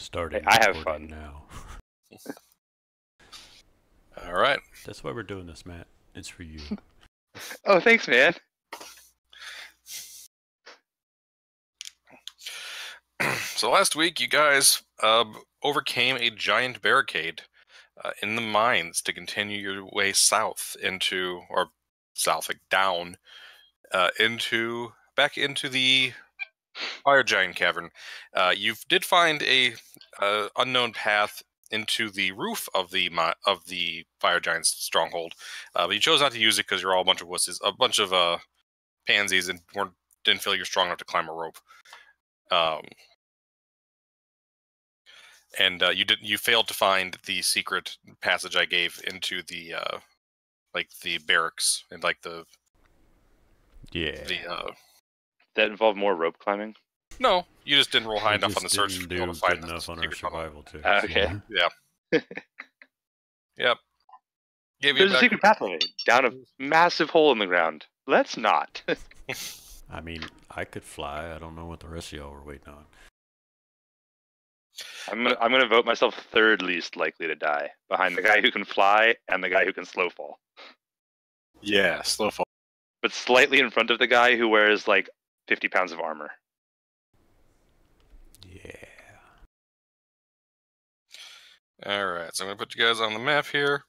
Starting I have recording fun. now. All right. That's why we're doing this, Matt. It's for you. Oh, thanks, man. So last week, you guys overcame a giant barricade in the mines to continue your way south into, or south, like down, back into the fire giant cavern. You did find a unknown path into the roof of the fire giant's stronghold, but you chose not to use it because you're all a bunch of wusses, a bunch of pansies, and didn't feel you're strong enough to climb a rope. And you failed to find the secret passage I gave into the the barracks and the That involved more rope climbing. No, you just didn't roll high We enough just on the search didn't to be able do to find good enough on our secret tunnel. survival too. Okay. Yeah. Yep. Gave you There's a secret pathway down a massive hole in the ground. Let's not. I mean, I could fly. I don't know what the rest of y'all were waiting on. I'm gonna vote myself third least likely to die, behind the guy who can fly and the guy who can slow fall. Yeah, slow fall. But slightly in front of the guy who wears like 50 pounds of armor. Yeah. All right, so I'm gonna put you guys on the map here.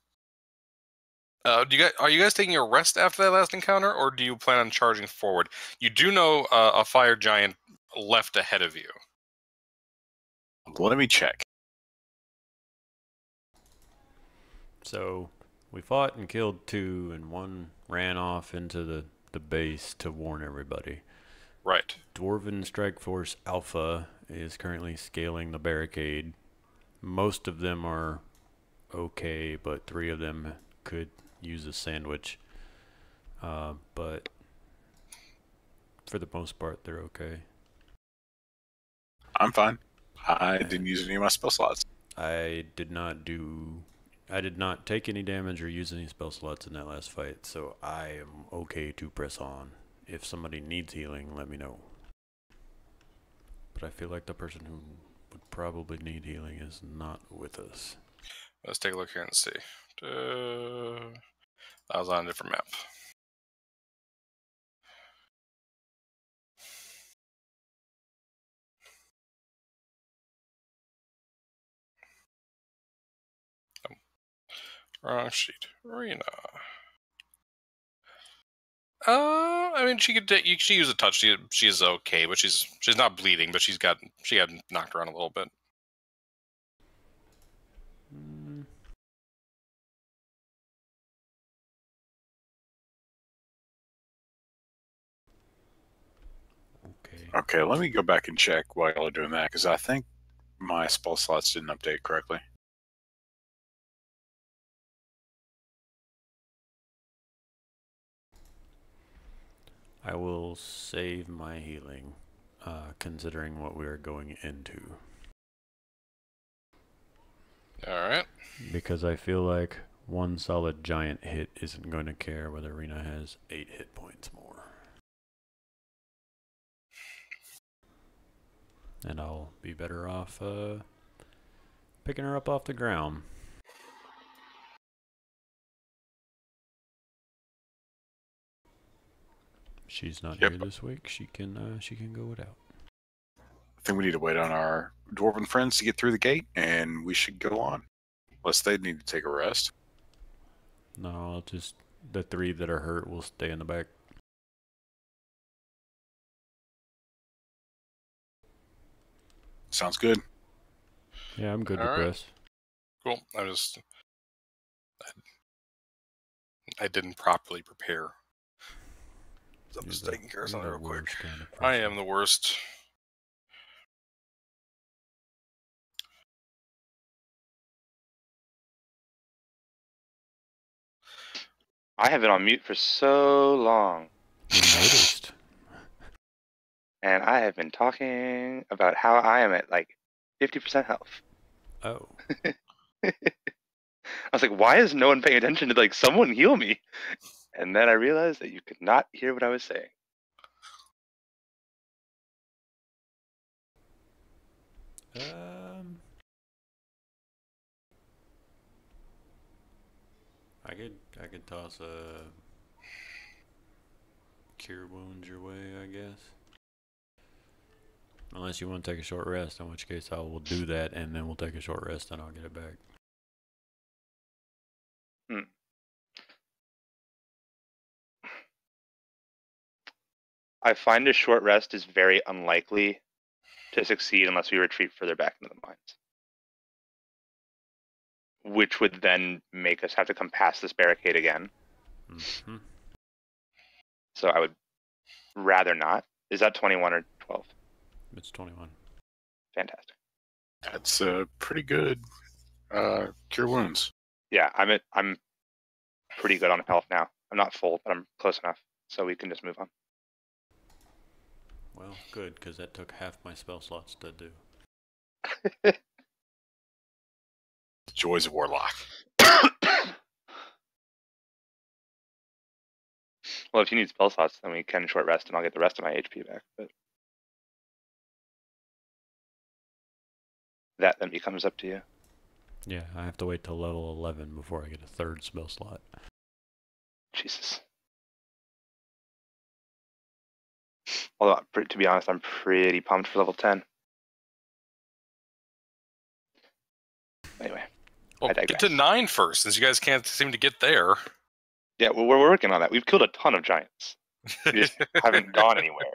Are you guys taking a rest after that last encounter, or do you plan on charging forward? You do know a fire giant left ahead of you. Let me check. So we fought and killed 2, and 1 ran off into the base to warn everybody. Right. Dwarven Strike Force Alpha is currently scaling the barricade. Most of them are okay, but 3 of them could use a sandwich. But for the most part, they're okay. I'm fine. I didn't use any of my spell slots. I did not take any damage or use any spell slots in that last fight, so I am okay to press on. If somebody needs healing, let me know. But I feel like the person who would probably need healing is not with us. Let's take a look here and see. I was on a different map. Wrong sheet. Rena. I mean, she used a touch. She's okay, but she's not bleeding, but she got knocked around a little bit. Okay, let me go back and check while y'all are doing that, because I think my spell slots didn't update correctly. I will save my healing, considering what we are going into. Alright. Because I feel like 1 solid giant hit isn't going to care whether Rena has 8 hit points more. And I'll be better off picking her up off the ground. She's not here this week. She can go without. I think we need to wait on our dwarven friends to get through the gate, and we should go on. Unless they need to take a rest. No, the 3 that are hurt will stay in the back. Sounds good. Yeah, I'm good to press. Cool. I didn't properly prepare. So I'm just taking care of something real quick. I am the worst. I have been on mute for so long. We noticed. And I have been talking about how I am at like 50% health. Oh. I was like, why is no one paying attention to like someone heal me? And then I realized that you could not hear what I was saying. I could toss a cure wounds your way, I guess. Unless you want to take a short rest, in which case I will do that, and then we'll take a short rest, and I'll get it back. I find a short rest is very unlikely to succeed unless we retreat further back into the mines, which would then make us have to come past this barricade again. Mm-hmm. So I would rather not. Is that 21 or 12? It's 21. Fantastic. That's pretty good. Cure wounds. Yeah, I'm pretty good on health now. I'm not full, but I'm close enough, so we can just move on. Well, good, because that took half my spell slots to do. The joys of Warlock. Well, if you need spell slots, then we can short rest, and I'll get the rest of my HP back. But that then becomes up to you. Yeah, I have to wait till level 11 before I get a third spell slot. Jesus. Although, to be honest, I'm pretty pumped for level 10. Anyway, Well, I digress. get to 9 first, since you guys can't seem to get there. Yeah, well, we're working on that. We've killed a ton of giants. We just haven't gone anywhere.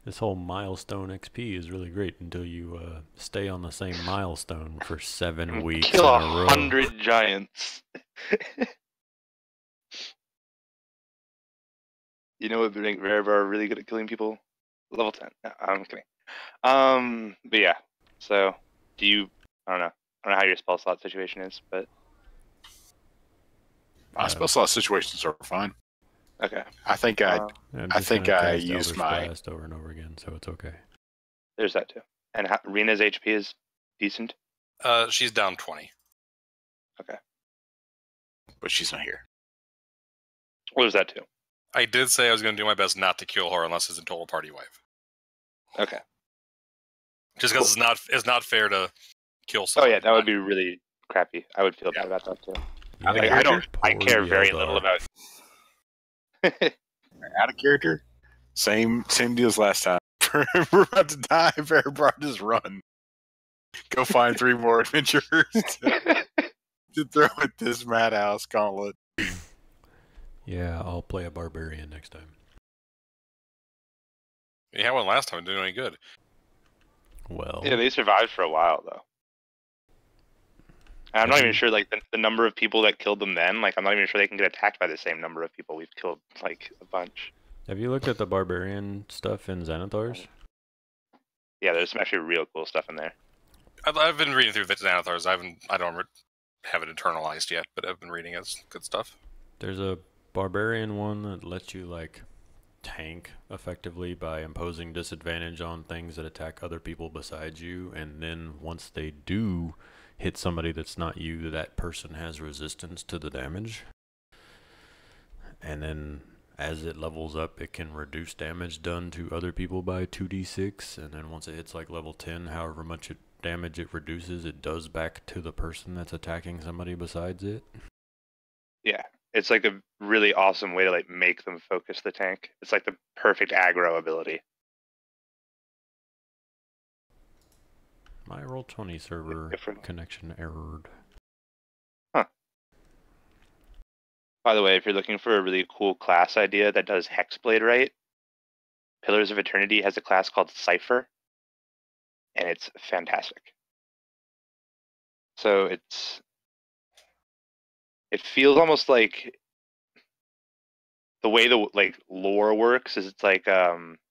This whole milestone XP is really great until you stay on the same milestone for 7 weeks Kill in a row. 100 giants. You know what would make Rare really good at killing people? Level 10. No, I'm kidding. But yeah. So, do you? I don't know. I don't know how your spell slot situation is, but My spell slot situations are fine. okay. I think I I'm I just think gonna I cast used Eldritch my- Blast over and over again, so it's okay. There's that too. And Rena's HP is decent. She's down 20. but she's not here. Well, there's that too. I did say I was going to do my best not to kill her unless it's a total party wipe. Okay. Just because it's not fair to kill Oh someone. yeah, that would be really crappy. I would feel bad about that too. Yeah, Like, I poor care very Yeldar. little about. Out of character. Same deal as last time. We're about to die. Bearbrock, just run. Go find 3 more adventurers to throw at this madhouse gauntlet. Yeah, I'll play a barbarian next time. You had one last time, it didn't do any good. Well, Yeah, they survived for a while though. And I'm not even sure like the number of people that killed them then. Like I'm not even sure they can get attacked by the same number of people we've killed. Like a bunch. have you looked at the barbarian stuff in Xanathars? Yeah, there's some actually real cool stuff in there. I've been reading through the Xanathars. I don't have it internalized yet, but I've been reading it. It's good stuff. There's a barbarian one that lets you like tank effectively by imposing disadvantage on things that attack other people besides you, and then once they do hit somebody that's not you, that person has resistance to the damage. And then as it levels up, it can reduce damage done to other people by 2d6, and then once it hits like level 10, however much damage it reduces, it does back to the person that's attacking somebody besides it. Yeah, it's like a really awesome way to like make them focus the tank. It's like the perfect aggro ability. My Roll20 server Different. connection errored. By the way, if you're looking for a really cool class idea that does Hexblade right, Pillars of Eternity has a class called Cypher, and it's fantastic. So it feels almost like the way the like lore works is it's like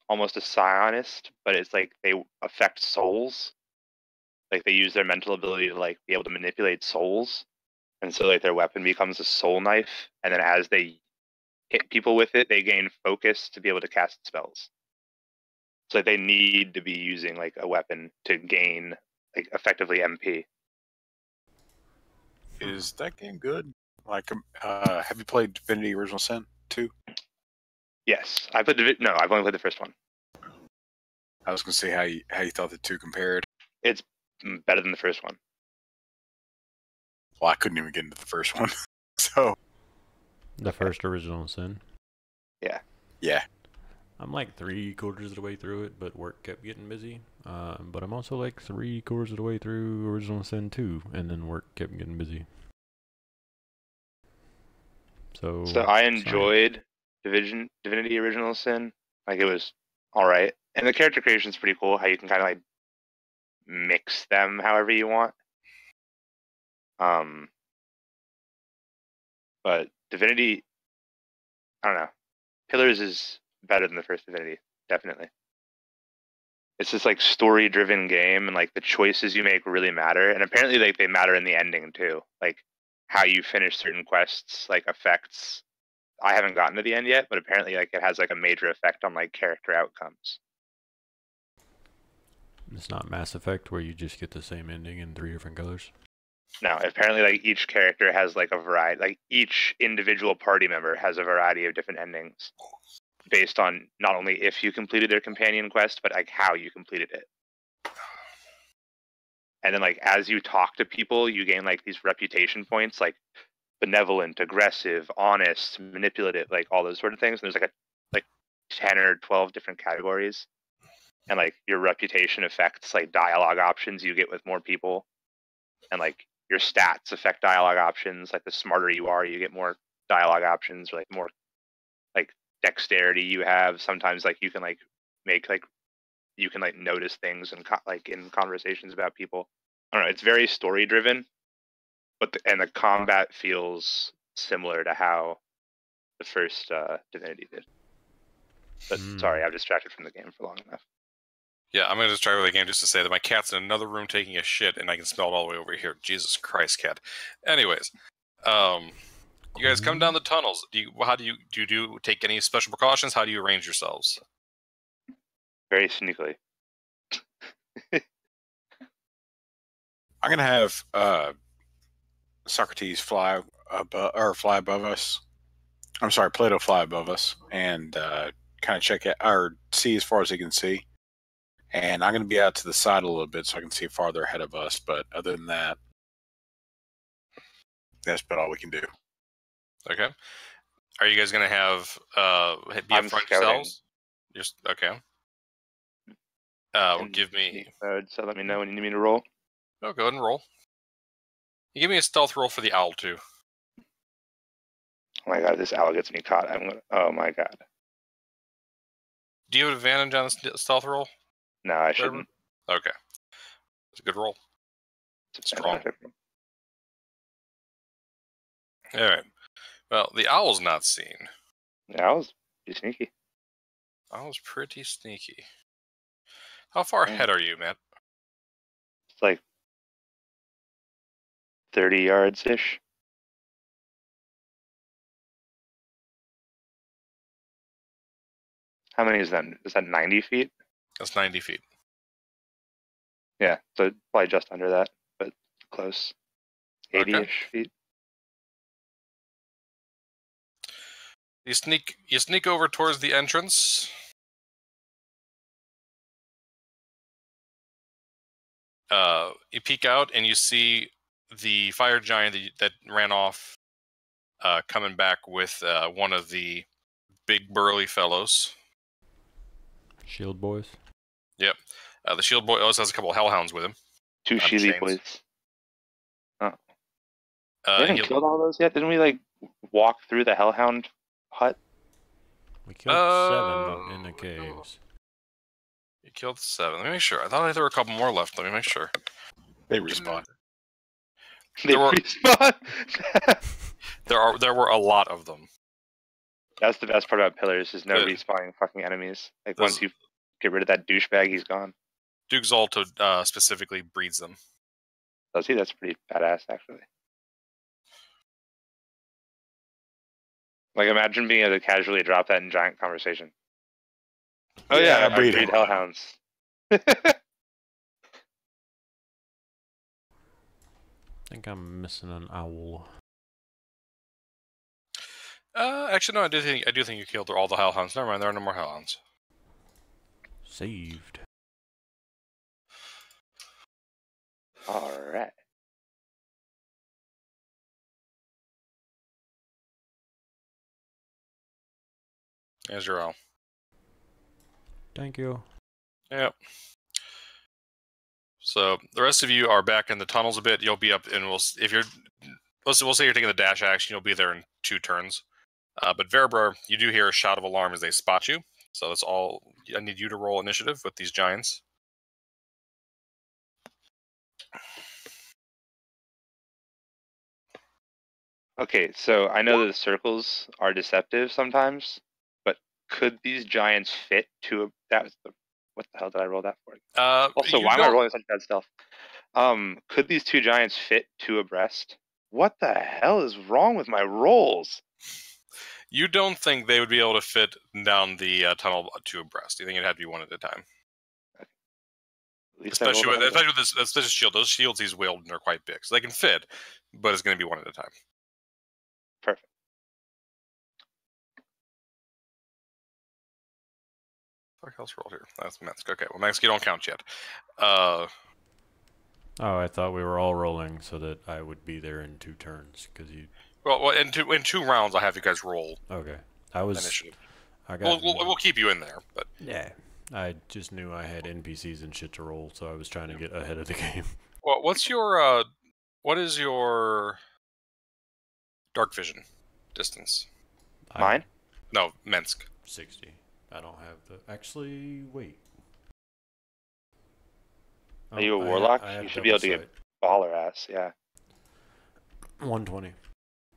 almost a psionist, but it's like they affect souls. Like they use their mental ability to like be able to manipulate souls. And so like their weapon becomes a soul knife, and then as they hit people with it, they gain focus to be able to cast spells. So like, they need to be using like a weapon to gain like effectively MP. Is that game good? Like, have you played Divinity Original Sin 2? Yes, I played no, I've only played the first one. I was going to see how you thought the 2 compared. It's better than the first one. Well, I couldn't even get into the first one. So The first original sin. yeah, I'm like 3/4 of the way through it, but work kept getting busy. But I'm also like 3/4 of the way through Original Sin 2, and then work kept getting busy. So I science. enjoyed Divinity Original Sin. Like it was all right, and the character creation's pretty cool. How you can kind of like mix them however you want. But Divinity, I don't know. Pillars is better than the first Divinity, definitely. It's this like story-driven game, and like the choices you make really matter. And apparently, like they matter in the ending too. Like how you finish certain quests, like affects. I haven't gotten to the end yet, but apparently, like it has like a major effect on like character outcomes. It's not Mass Effect where you just get the same ending in 3 different colors. No, apparently, like each character has like a variety. Like each individual party member has a variety of different endings, based on not only if you completed their companion quest, but like how you completed it. And then like as you talk to people, you gain like these reputation points, like benevolent, aggressive, honest, manipulative, like all those sort of things. And there's like 10 or 12 different categories. And like your reputation affects like dialogue options you get with more people. And like your stats affect dialogue options. Like the smarter you are, you get more dialogue options, or like more like dexterity you have. Sometimes like you can like make like you can like notice things and like in conversations about people. I don't know. It's very story driven, but and the combat feels similar to how the first Divinity did. But sorry, I've distracted from the game for long enough. Yeah, I'm going to try with the game just to say that my cat's in another room taking a shit, and I can smell it all the way over here. Jesus Christ, cat. Anyways, you guys come down the tunnels. How do you take any special precautions? How do you arrange yourselves? Very sneakily. I'm gonna have Socrates fly above us. I'm sorry, Plato fly above us and kind of check it or see as far as he can see. And I'm going to be out to the side a little bit so I can see farther ahead of us. But other than that, that's about all we can do. Okay. Are you guys going to have be I'm upfront scouting. yourselves? Just okay. Give me. Mode, so let me know when you need me to roll. Oh, go ahead and roll. You give me a stealth roll for the owl too. Oh my god, this owl gets me caught. Oh my god. Do you have advantage on the stealth roll? No, I shouldn't. Okay. It's a good roll. It's strong. fantastic. All right. Well, the owl's not seen. The owl's pretty sneaky. Owl's pretty sneaky. How far ahead are you, Matt? It's like 30 yards ish. How many is that? Is that 90 feet? That's 90 feet. Yeah, so probably just under that, but close. 80-ish feet. You sneak over towards the entrance. You peek out and you see the fire giant that ran off, coming back with one of the big burly fellows. Shield boys. Yep. The shield boy also has a couple of hellhounds with him. 2 Sheely boys. Oh. We haven't killed all those yet? Didn't we like walk through the hellhound hut? We killed 7 in the caves. You killed 7. Let me make sure. I thought there were a couple more left. Let me make sure. They respawn. They respawn? There were a lot of them. That's the best part about pillars is no respawning fucking enemies. Like once you get rid of that douchebag, he's gone. Duke Zolto specifically breeds them. Does he? That's pretty badass, actually. Like imagine being able to casually drop that in giant conversation. Oh yeah, I breed hellhounds. I think I'm missing an owl. Actually, no. I do think you killed all the hellhounds. Never mind. There are no more hellhounds. Saved. All right. As your L. Thank you. Yep. So the rest of you are back in the tunnels a bit. You'll be up, and we'll say you're taking the dash action. You'll be there in 2 turns. But Verabra, you do hear a shout of alarm as they spot you. So that's all. I need you to roll initiative with these giants. Okay, so I know that the circles are deceptive sometimes, but could these giants fit to a? That was the. What the hell did I roll that for? Also, You why am I don't- rolling such bad stealth? Could these 2 giants fit 2 abreast? What the hell is wrong with my rolls? You don't think they would be able to fit down the tunnel 2 abreast. You think it'd have to be 1 at a time. At least I rolled Especially with better. this shield. Those shields he's wielding are quite big. So they can fit, but it's going to be 1 at a time. Perfect. What else rolled here? That's Mensk. Okay, well, Mensk, you don't count yet. Oh, I thought we were all rolling so that I would be there in 2 turns because you. Well, in 2 rounds, I'll have you guys roll Okay, I was. initiative. I got. We'll keep you in there, but Yeah, I just knew I had NPCs and shit to roll, so I was trying to get ahead of the game. well, what is your dark vision distance? Mine? No, Mensk. 60. I don't have the. Actually, wait. Are you a I warlock? I have You should be able to double get baller ass. Yeah. sight. 120.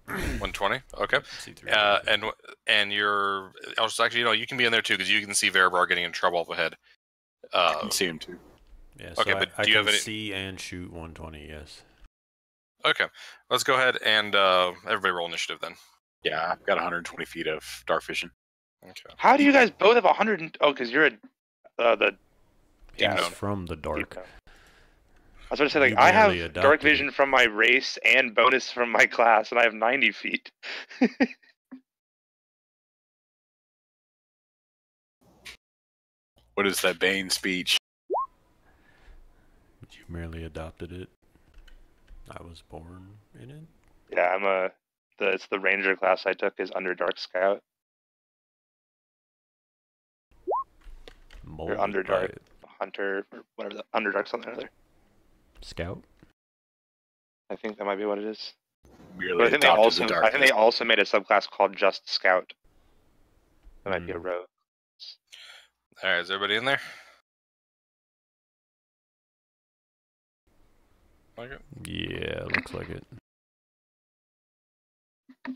120. Okay. C3. And you're also actually you can be in there too because you can see Verabrar getting in trouble up ahead. I can see him too. Yeah, so okay, but I do you can have any? see and shoot 120. Yes. Okay, let's go ahead and everybody roll initiative then. Yeah, I've got 120 feet of dark vision. Okay. How do you guys both have 100? Because you're the. Yeah, He's no. from the dark. Deep Note. I was going to say, like, You I barely have adopted dark it. vision from my race and bonus from my class, and I have 90 feet. What is that Bane speech? You merely adopted it. I was born in it. Yeah, it's the ranger class I took is under dark scout. Molded Or underdark. by it. Hunter, or whatever, the underdark something or other. Scout. I think that might be what it is. Merely But I think they adopted also, the I think darkness. they also made a subclass called just scout. That might be a rogue. All right, is everybody in there? Okay. Yeah, looks like it.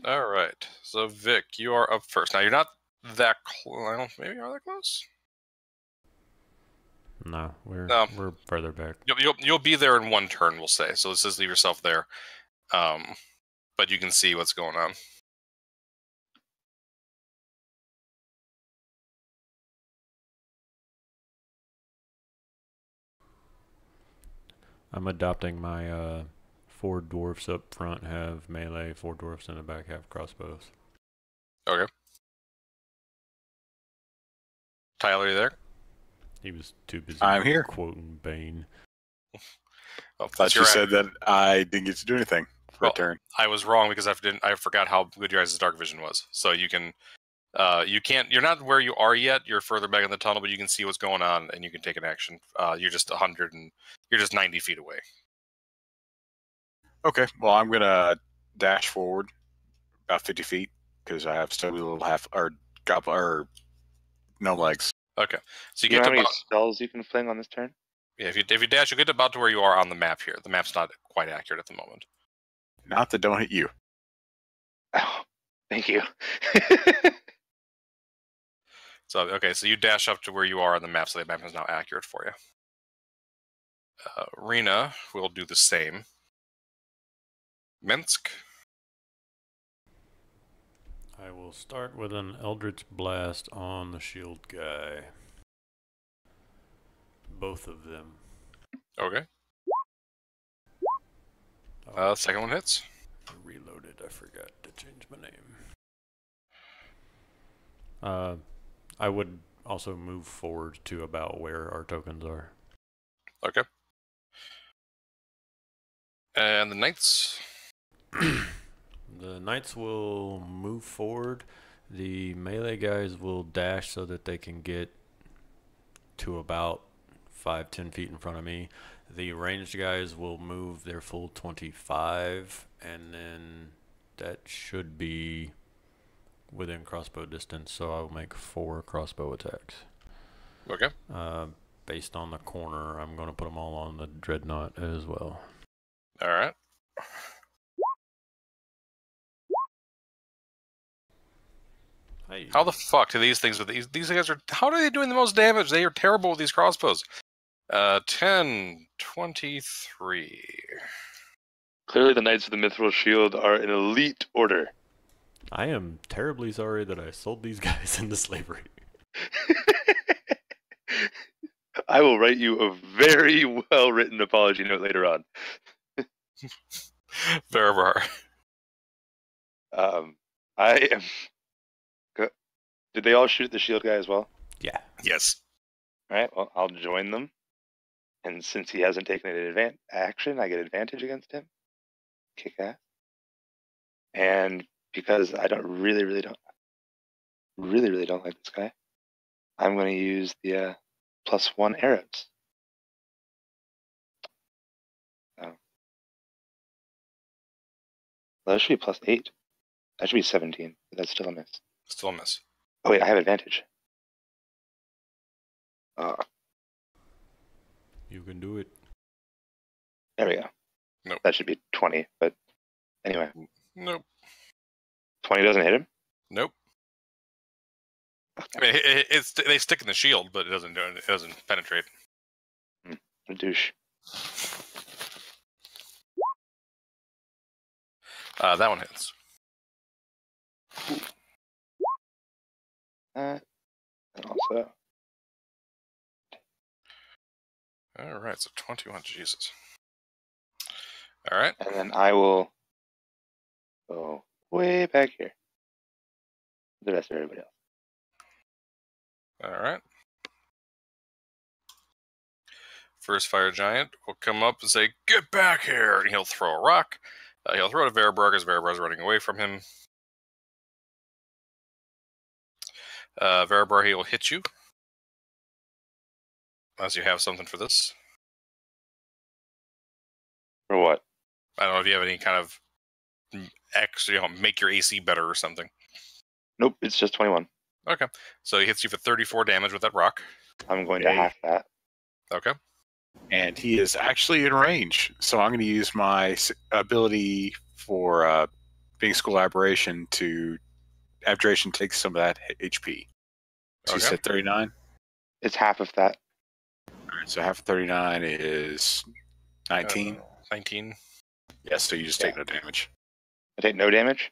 All right. So Vic, you are up first. Now you're not that close. Maybe you are that close. No, we're No. we're further back. You'll be there in 1 turn, we'll say. So let's just leave yourself there. But you can see what's going on. I'm adopting my 4 dwarfs up front have melee, 4 dwarfs in the back have crossbows. Okay. Tyler, you there? He was too busy I'm here. quoting Bane. Oh, Thought that's you your said that I didn't get to do anything for Well, a turn. I was wrong because I forgot how good your guys' dark vision was. So you can, you're not where you are yet. You're further back in the tunnel, but you can see what's going on and you can take an action. You're just 100 and you're just 90 feet away. Okay, well, I'm going to dash forward about 50 feet because I have stubby little no legs. Okay, so you You know get how to many about, spells you can fling on this turn? yeah, if you dash, you get about to where you are on the map here. The map's not quite accurate at the moment. Not that don't hit you. Oh, thank you. So okay, so you dash up to where you are on the map, so the map is now accurate for you. Rena will do the same. Minsk. I will start with an Eldritch Blast on the shield guy. Both of them. Okay. Second one hits. I reloaded. I forgot to change my name. I would also move forward to about where our tokens are. Okay. And the knights. The knights will move forward The melee guys will dash so that they can get to about 5-10 feet in front of me. The ranged guys will move their full 25, and then that should be within crossbow distance, so I'll make 4 crossbow attacks. Okay. Based on the corner, I'm going to put them all on the dreadnought as well. All right. Hey. How the fuck do these things with these guys are? How are they doing the most damage? They are terrible with these crossbows. 10, 23. Clearly, the Knights of the Mithril Shield are an elite order. I am terribly sorry that I sold these guys into slavery. I will write you a very well-written apology note later on. Veribar. I am. Did they all shoot the shield guy as well? Yeah. Yes. All right. Well, I'll join them. And since he hasn't taken an action, I get advantage against him. Kick ass. And because I really don't like this guy, I'm going to use the +1 arrows. Oh. Well, that should be +8. That should be 17. But that's still a miss. Still a miss. Oh wait, I have advantage. You can do it. There we go. Nope. That should be 20, but anyway. Nope. 20 doesn't hit him? Nope. I mean, they stick in the shield, but it doesn't penetrate. A douche. That one hits. And also. All right, so 21. Jesus. All right. And then I will go way back here. The rest of everybody else. All right. First fire giant will come up and say, "Get back here!" And he'll throw a rock. He'll throw it at Veribar as Veribar's running away from him. Veribar, he will hit you. Unless you have something for this. For what? I don't know if you have any kind of make your AC better or something. Nope, it's just 21. Okay. So he hits you for 34 damage with that rock. I'm going to half that. Okay. And he is actually in range, so I'm going to use my ability for being school aberration to abjuration takes some of that HP. So you said 39? It's half of that. Alright, so half of 39 is 19? 19. Yes, so you just take no damage. I take no damage?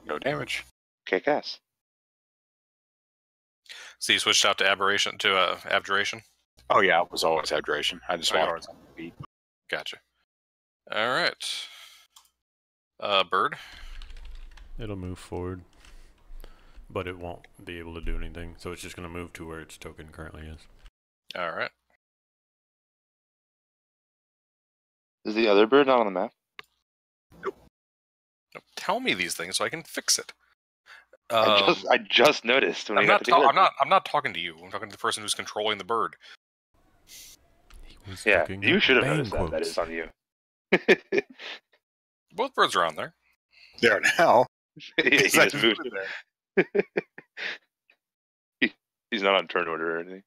No damage. Kick ass. So you switched out to aberration to abjuration? Oh yeah, it was always abjuration. I just wanted to beat. Gotcha. All right. Bird. It'll move forward, but it won't be able to do anything. So it's just going to move to where its token currently is. All right. Is the other bird not on the map? Nope. Tell me these things so I can fix it. I just noticed when I'm not talking to you. I'm talking to the person who's controlling the bird. Yeah, you should have noticed that. That is on you. Both birds are on there. There now. Yeah, he just moved there. He's not on turn order or anything.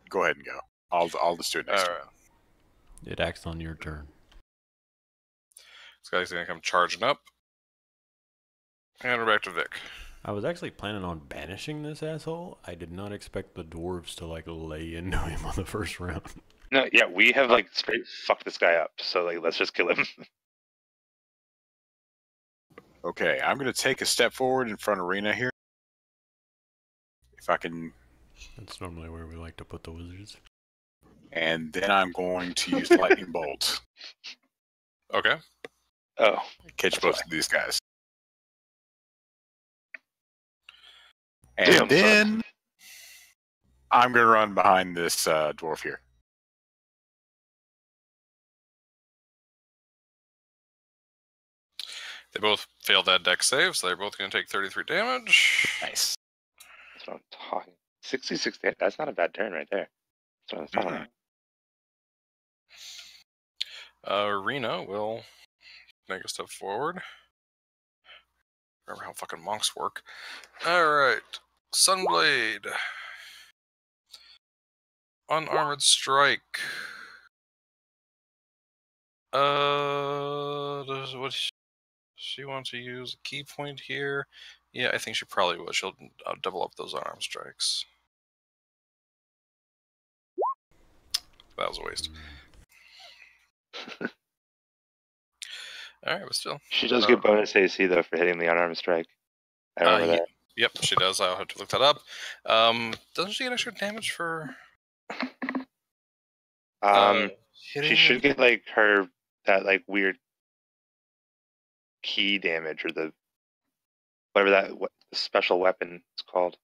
Go ahead and go. I'll just do it next time. It acts on your turn. This guy's going to come charging up. And we're back to Vic. I was actually planning on banishing this asshole. I did not expect the dwarves to lay into him on the first round. No, yeah, we have straight fucked this guy up. So let's just kill him. Okay, I'm going to take a step forward in front of Rena here. If I can. That's normally where we like to put the wizards. And then I'm going to use lightning bolts. Okay. Oh. Catch both of these guys. And Damn, then son. I'm going to run behind this dwarf here. They both failed that deck save, so they're both going to take 33 damage. Nice. That's what I'm talking. 66 damage. That's not a bad turn right there. That's what I was talking about. Rena will make a step forward. Remember how fucking monks work. Alright. Sunblade. Unarmored strike. Does she want to use a key point here? Yeah, I think she probably will. She'll double up those unarmed strikes. That was a waste. Alright, but still. She does get bonus AC, though, for hitting the unarmed strike. I remember that. Yep, she does. I'll have to look that up. Doesn't she get extra damage for... She should get, like, that, like, weird key damage, or the... whatever that special weapon is called.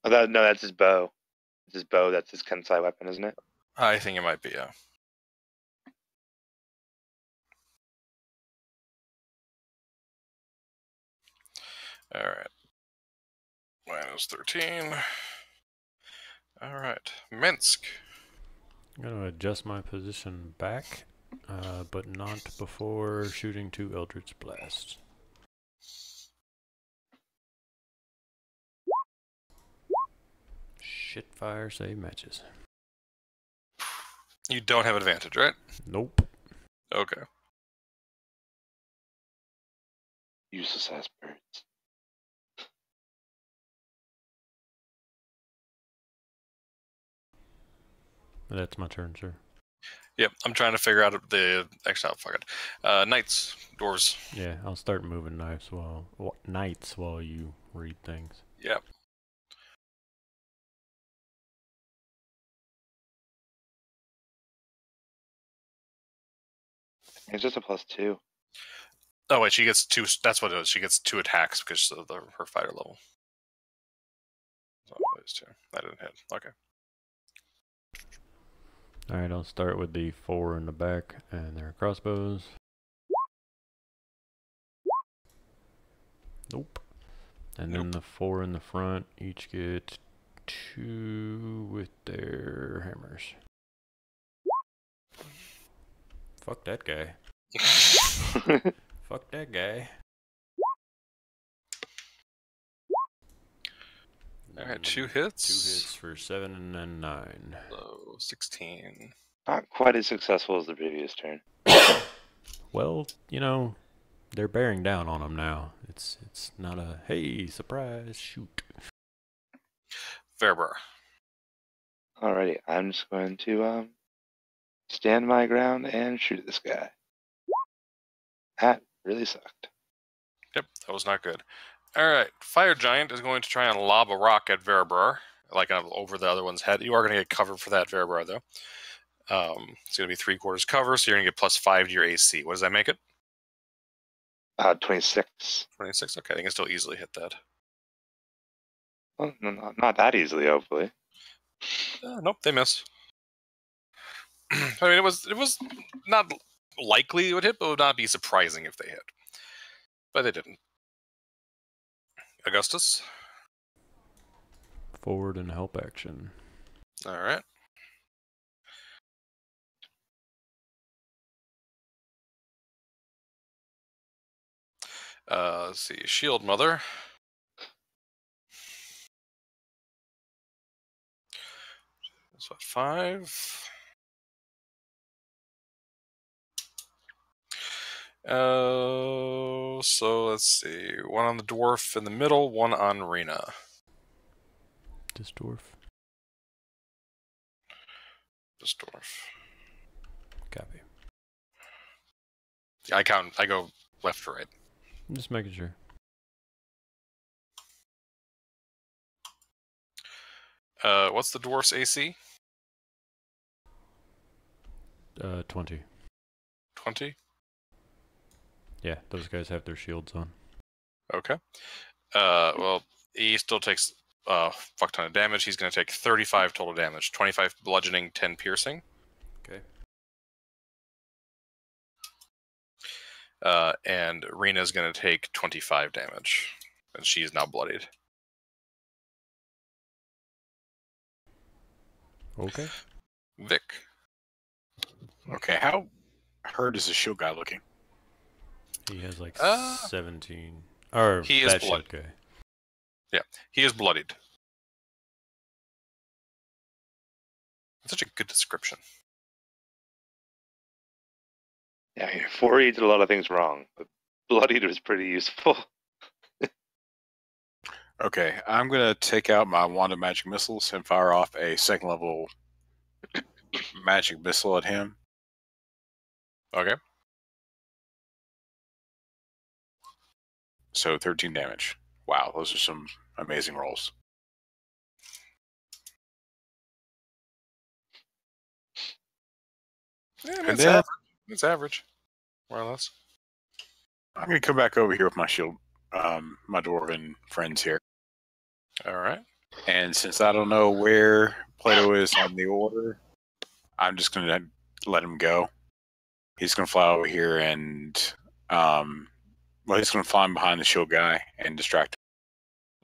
Oh, no, that's his bow. It's his bow. That's his Kensai weapon, isn't it? I think it might be, yeah. Alright. Minus 13. Alright. Minsk. I'm going to adjust my position back, but not before shooting 2 Eldritch Blasts. Shit fire save matches. You don't have advantage, right? Nope. Okay. Useless ass birds. That's my turn, sir. Yep, I'm trying to figure out the exile. Fuck it. Knights, dwarves. Yeah, I'll start moving knights while you read things. Yep. It's just a +2. Oh wait, she gets 2. That's what it is. She gets 2 attacks because of her fighter level. Oh, it is 2. That didn't hit. Okay. Alright, I'll start with the 4 in the back and their crossbows. Nope. And then the 4 in the front each get 2 with their hammers. Fuck that guy. Fuck that guy. Alright, 2 hits. 2 hits for 7 and 9. So 16. Not quite as successful as the previous turn. Well, you know, they're bearing down on him now. It's not a, hey, surprise, shoot. Verber. Alrighty, I'm just going to stand my ground and shoot at this guy. That really sucked. Yep, that was not good. Alright, Fire Giant is going to try and lob a rock at Verber, like over the other one's head. You are going to get cover for that, Verber, though. It's going to be 3/4 cover, so you're going to get +5 to your AC. What does that make it? 26. 26? Okay, I can still easily hit that. Well, not that easily, hopefully. Nope, they miss. I mean, it was not likely it would hit, but it would not be surprising if they hit. But they didn't. Augustus? Forward and help action. Alright. Let's see. Shield Mother. That's what, 5? So let's see. 1 on the dwarf in the middle, 1 on Rena. This dwarf. This dwarf. Copy. Yeah, I go left to right. I'm just making sure. What's the dwarf's AC? 20. 20? Yeah, those guys have their shields on. Okay. Well, he still takes fuck ton of damage. He's going to take 35 total damage. 25 bludgeoning, 10 piercing. Okay. And Rena's going to take 25 damage, and she is now bloodied. Okay. Vic. Okay, how hurt is the shield guy looking? He has like Uh, 17. Or he is that shield blood. guy. Yeah, he is bloodied. That's such a good description. Yeah, 4E did a lot of things wrong, but bloodied was pretty useful. Okay, I'm gonna take out my wand of magic missiles and fire off a second level magic missile at him. Okay. So 13 damage. Wow, those are some amazing rolls. Yeah, And it's then average. It's average, more or less. I'm gonna come back over here with my shield, my dwarven friends here. All right. And since I don't know where Plato is on the order, I'm just gonna let him go. He's gonna fly over here and, he's gonna fly behind the shield guy and distract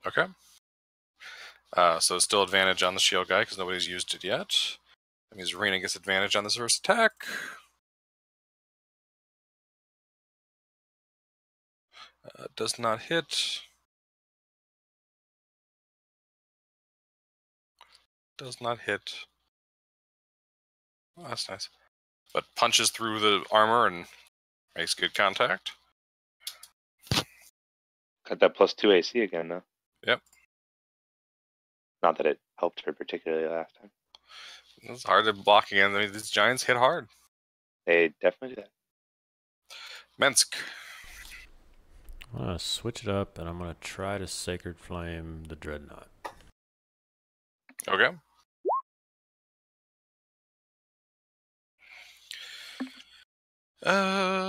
him. Okay. So still advantage on the shield guy because nobody's used it yet. That means Rena gets advantage on this first attack. Does not hit. Does not hit. Oh, that's nice. But punches through the armor and makes good contact. Got that +2 AC again, though. Yep. Not that it helped her particularly last time. It's hard to block again. I mean, these giants hit hard. They definitely did. Mensk. I'm going to switch it up, and I'm going to try to Sacred Flame the Dreadnought. Okay.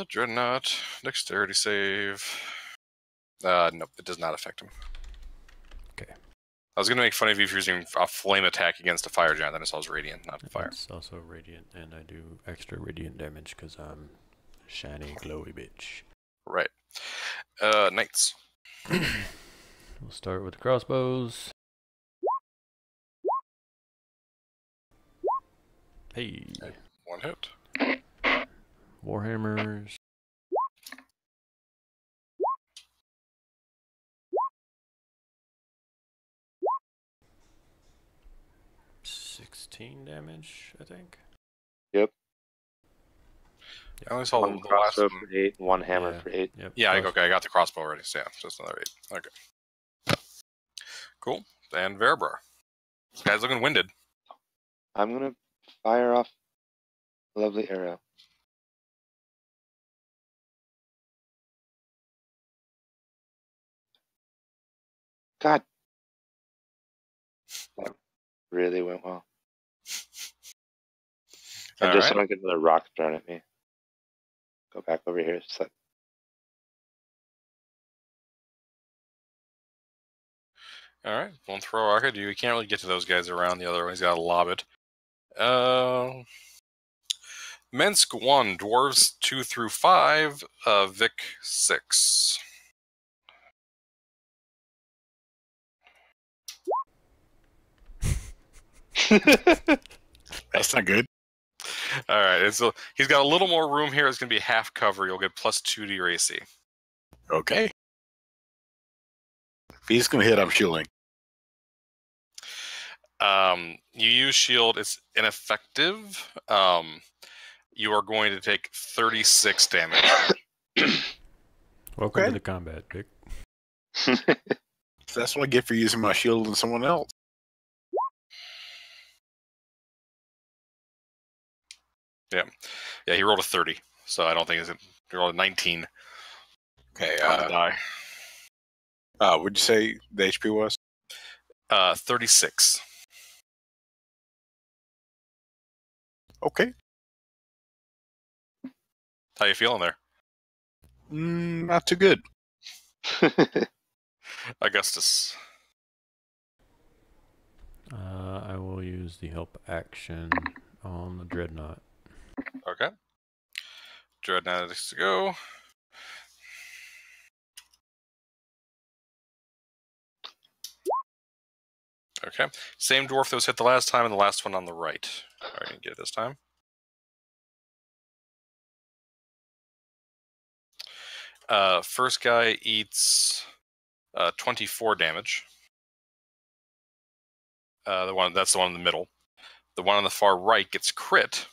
Dreadnought. Dexterity save. Nope, it does not affect him. Okay. I was going to make fun of you if you're using a flame attack against a fire giant. Then I saw it was radiant, not fire. It's also radiant, and I do extra radiant damage because I'm a shiny, glowy bitch. Right. Knights. We'll start with the crossbows. Hey. One hit. Warhammers. $16 damage, I think. Yep. I only saw One the last crossbow one. for 8, one hammer Yeah. for 8. Yep. Yeah, okay, I got the crossbow already. So yeah, just another 8. Okay. Cool. And Verabrar. This guy's looking winded. I'm gonna fire off a lovely arrow. God, that really went well. And All just right. so I don't get another rock thrown at me. Go back over here. So All right. One throw rocket. You can't really get to those guys around the other one. He's got to lob it. Mensk 1, Dwarves 2 through 5, Vic 6. That's not good. All right. He's got a little more room here. It's going to be half cover. You'll get +2 to your AC. Okay. If he's gonna hit, I'm shielding. You use shield. It's ineffective. You are going to take 36 damage. Welcome Okay. to the combat, Vic. So that's what I get for using my shield on someone else. Yeah, he rolled a 30, so I don't think he rolled a 19 Okay. on the die. What'd you say the HP was? 36. Okay. How you feeling there, Not too good. Augustus? I will use the help action on the Dreadnought. Okay. Dreadnought is to go. Okay. Same dwarf that was hit the last time, and the last one on the right. All right, you get it this time. First guy eats 24 damage. That's the one in the middle. The one on the far right gets crit.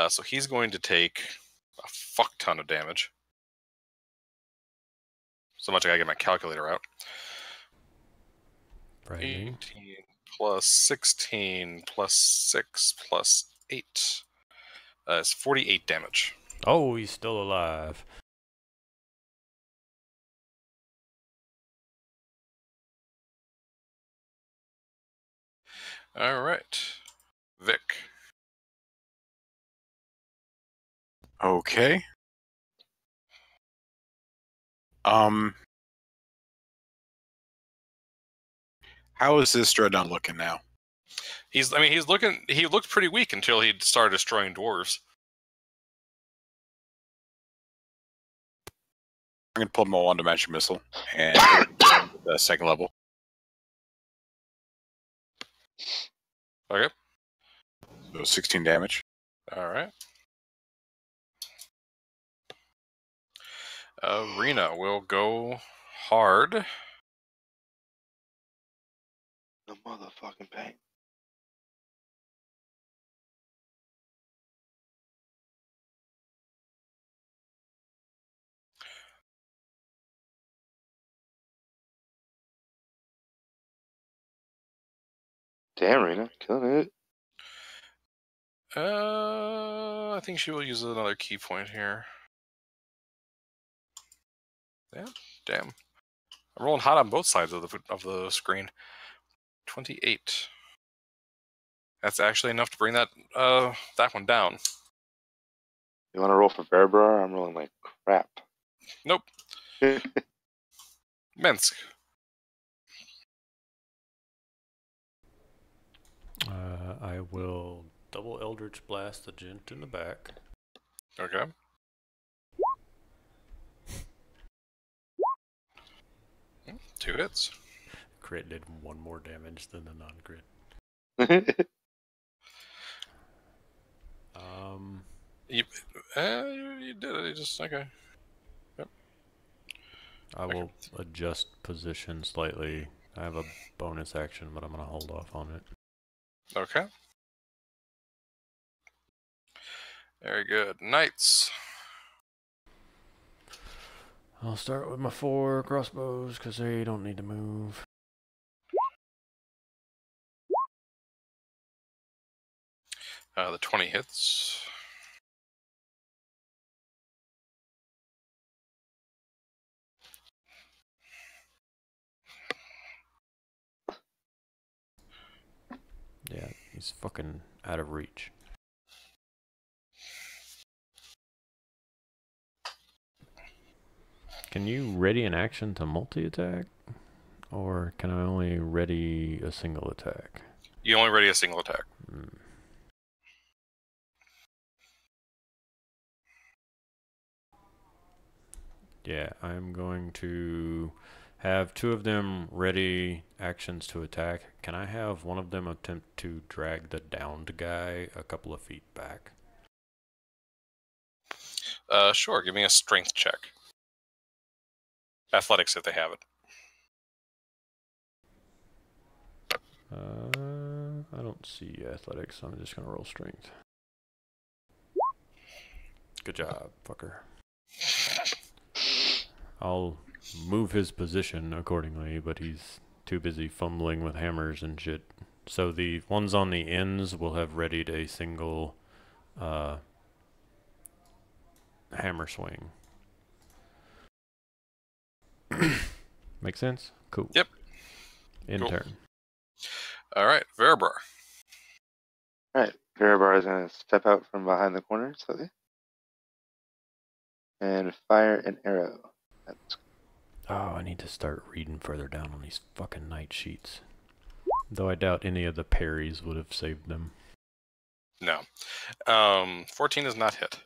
So he's going to take a fuck ton of damage. So much I gotta get my calculator out. Frightening. 18 plus 16 plus 6 plus 8. It's 48 damage. Oh, he's still alive. All right. Vic. Okay. How is this dreadnought looking now? He looked pretty weak until he started destroying dwarves. I'm gonna pull my one-dimension missile and hit it with the second level. Okay. So 16 damage. All right. Rena will go hard. The motherfucking pain. Damn, Rena, killing it. I think she will use another key point here. Yeah, damn. I'm rolling hot on both sides of the screen. 28. That's actually enough to bring that one down. You want to roll for Verabrar? I'm rolling like crap. Nope. Minsk. I will double Eldritch Blast the gent in the back. Okay. Two hits. Crit did one more damage than the non-crit. You did it. You just okay. Yep. I will adjust position slightly. I have a bonus action, but I'm gonna hold off on it. Okay. Very good. Knights. I'll start with my 4 crossbows because they don't need to move. The 20 hits. Yeah, he's fucking out of reach. Can you ready an action to multi-attack? Or can I only ready a single attack? You only ready a single attack. Yeah, I'm going to have 2 of them ready actions to attack. Can I have one of them attempt to drag the downed guy a couple of feet back? Sure. Give me a strength check. Athletics if they have it. I don't see athletics, so I'm just gonna roll strength. Good job, fucker. I'll move his position accordingly, but he's too busy fumbling with hammers and shit. So the ones on the ends will have readied a single hammer swing. Make sense? Cool. Yep. In Cool. turn. All right, Verabrar. Alright, Verabrar is going to step out from behind the corner slightly. And fire an arrow. Oh, I need to start reading further down on these fucking night sheets. Though I doubt any of the parries would have saved them. No. 14 is not hit.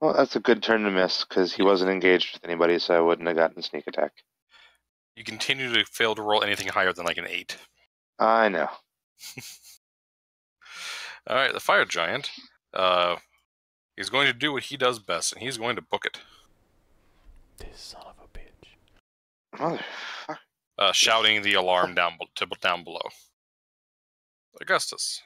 Well, that's a good turn to miss, because he wasn't engaged with anybody, so I wouldn't have gotten a sneak attack. You continue to fail to roll anything higher than like an 8. I know. All right, the fire giant. He's going to do what he does best, and he's going to book it. This son of a bitch. Motherfucker. Shouting the alarm down below. Augustus.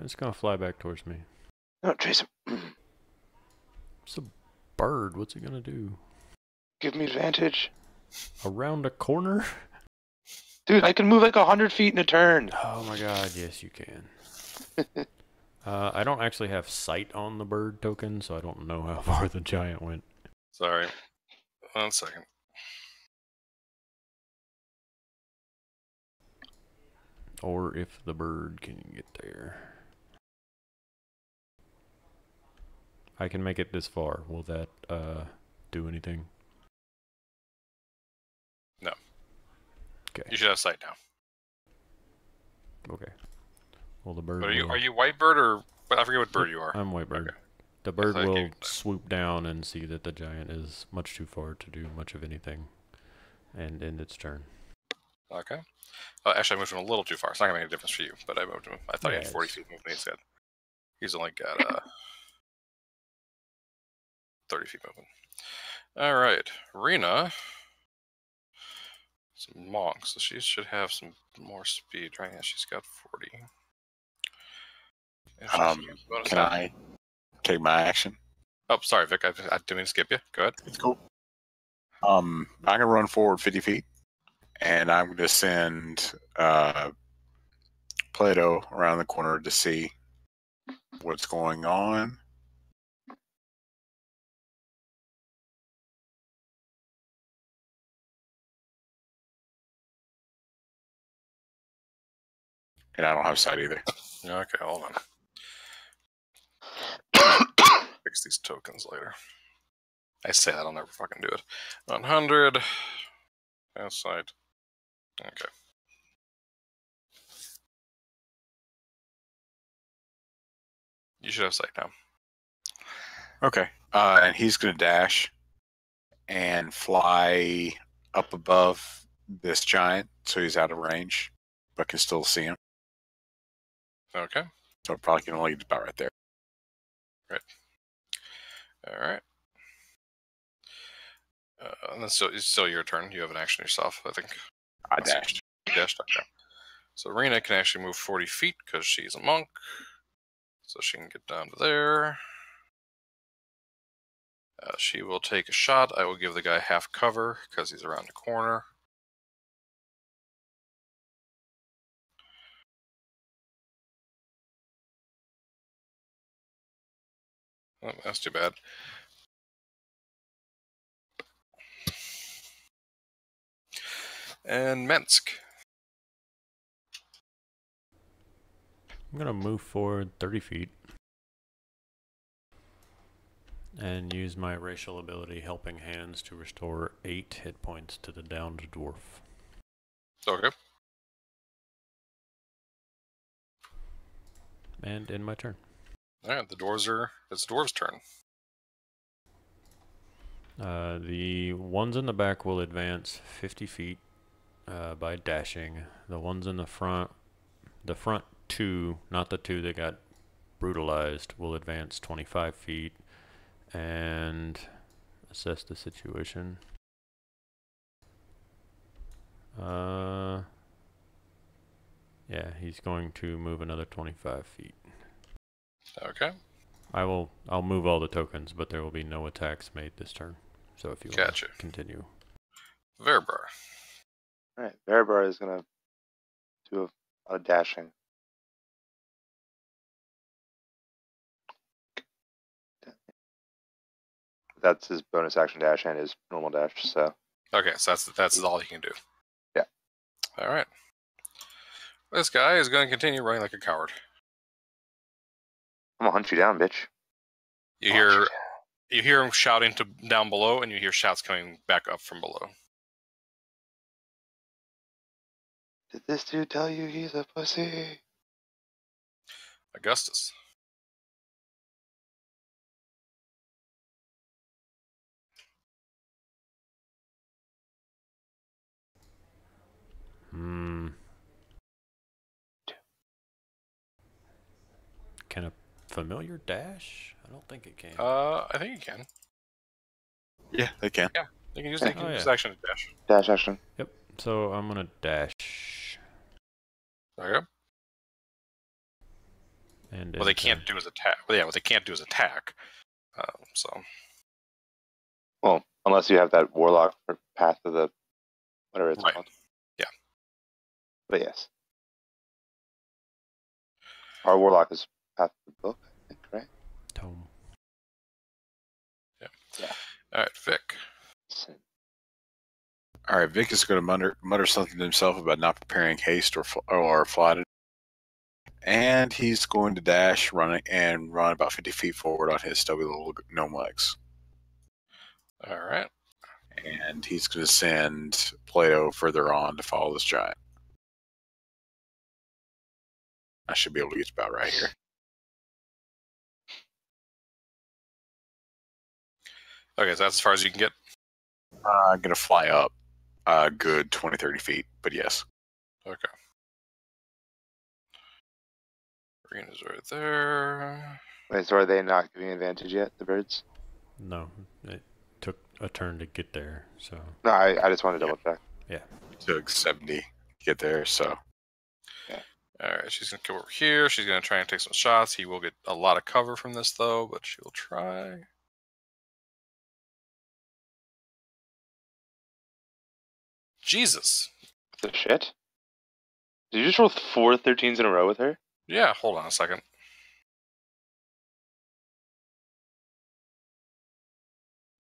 It's gonna fly back towards me. No, chase him. It's a bird. What's it gonna do? Give me advantage. Around a corner? Dude, I can move like 100 feet in a turn. Oh my god, yes you can. I don't actually have sight on the bird token, so I don't know how far the giant went. Sorry. 1 second. Or if the bird can get there. I can make it this far. Will that do anything? No. Okay. You should have sight now. Okay. Well, the bird. But will... are you white bird or I forget what bird you are? I'm white bird. Okay. The bird I thought will you- swoop down and see that the giant is much too far to do much of anything, and end its turn. Okay. Actually, I moved him a little too far. It's not gonna make a difference for you, but I moved him. I thought he had 40 Yes. feet movement. He said he's only got 30 feet movement. All right, Rena. Some monks, so she should have some more speed, right? Yeah, she's got 40. And she can use bonus Can action. I take my action? Oh, sorry, Vic. I didn't mean to skip you. Go ahead. It's cool. I'm gonna run forward 50 feet, and I'm gonna send Plato around the corner to see what's going on. And I don't have sight either. Okay, hold on. Fix these tokens later. I say that, I'll never fucking do it. 100. Outside. Okay. You should have sight now. Okay. And he's gonna dash and fly up above this giant, so he's out of range, but can still see him. Okay. So probably can only get about right there. All right. And then it's still your turn. You have an action yourself, I think. I dashed. You dashed. Okay. So Rena can actually move 40 feet because she's a monk. So she can get down to there. She will take a shot. I will give the guy half cover because he's around the corner. Oh, that's too bad. And Mensk. I'm gonna move forward 30 feet and use my racial ability Helping Hands to restore 8 hit points to the downed dwarf. Okay. And end my turn. Alright, it's the dwarves' turn. The ones in the back will advance 50 feet by dashing. The ones in the front two, not the two that got brutalized, will advance 25 feet and assess the situation. Yeah, he's going to move another 25 feet. Okay. I'll move all the tokens, but there will be no attacks made this turn. So if you want Gotcha. to continue. Verbar. Alright, Bearbar is gonna do a dashing. That's his bonus action dash and his normal dash, so. Okay, so that's all he can do. Yeah. Alright. This guy is going to continue running like a coward. I'm gonna hunt you down, bitch. You hear him shouting to down below, and you hear shouts coming back up from below. Did this dude tell you he's a pussy? Augustus. Can a familiar dash? I don't think it can. I think you can. Yeah, they can. You can use, Yeah. you can Oh, use yeah. action to dash. Dash action. Yep. So I'm gonna dash. Okay. And What they enter. can't do is attack. Well, yeah, what they can't do is attack. So Well, unless you have that warlock or path of the whatever it's Right. called. Yeah. But yes. Our warlock is path of the book, I think, right? Tome. all right, Vic. All right, Vic is going to mutter something to himself about not preparing haste or flight, and he's going to dash, run about 50 feet forward on his stubby little gnome legs. All right. And he's going to send Plato further on to follow this giant. I should be able to get about right here. Okay, so that's as far as you can get. I'm going to fly up a good 20, 30 feet, but yes. Okay. Green is right there. Wait, so are they not giving advantage yet, the birds? No, it took a turn to get there. So No, I just want to double check. It took 70 to get there, so. All right, she's going to come over here. She's going to try and take some shots. He will get a lot of cover from this, though, but she will try. Jesus. The shit? Did you just roll 4 13s in a row with her? Yeah, hold on a second.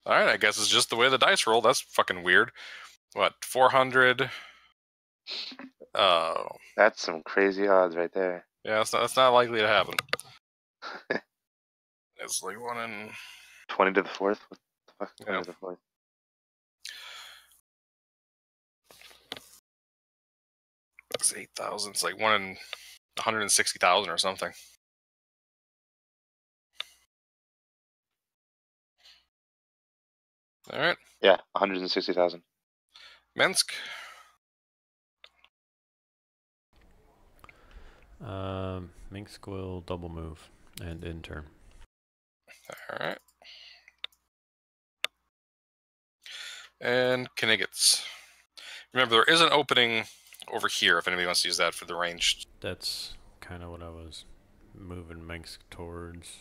All right, I guess it's just the way the dice roll. That's fucking weird. What, 400? That's some crazy odds right there. Yeah, that's not likely to happen. It's like 1 in... 20 to the 4th? What the fuck? 20 Yeah. to the 4th. It's 8,000. It's like 1 in 160,000 or something. All right. Yeah, 160,000. Minsk. Minsk will double move and end turn. All right. And Knigget's. Remember, there is an opening over here if anybody wants to use that for the ranged. That's kind of what I was moving Minsk towards.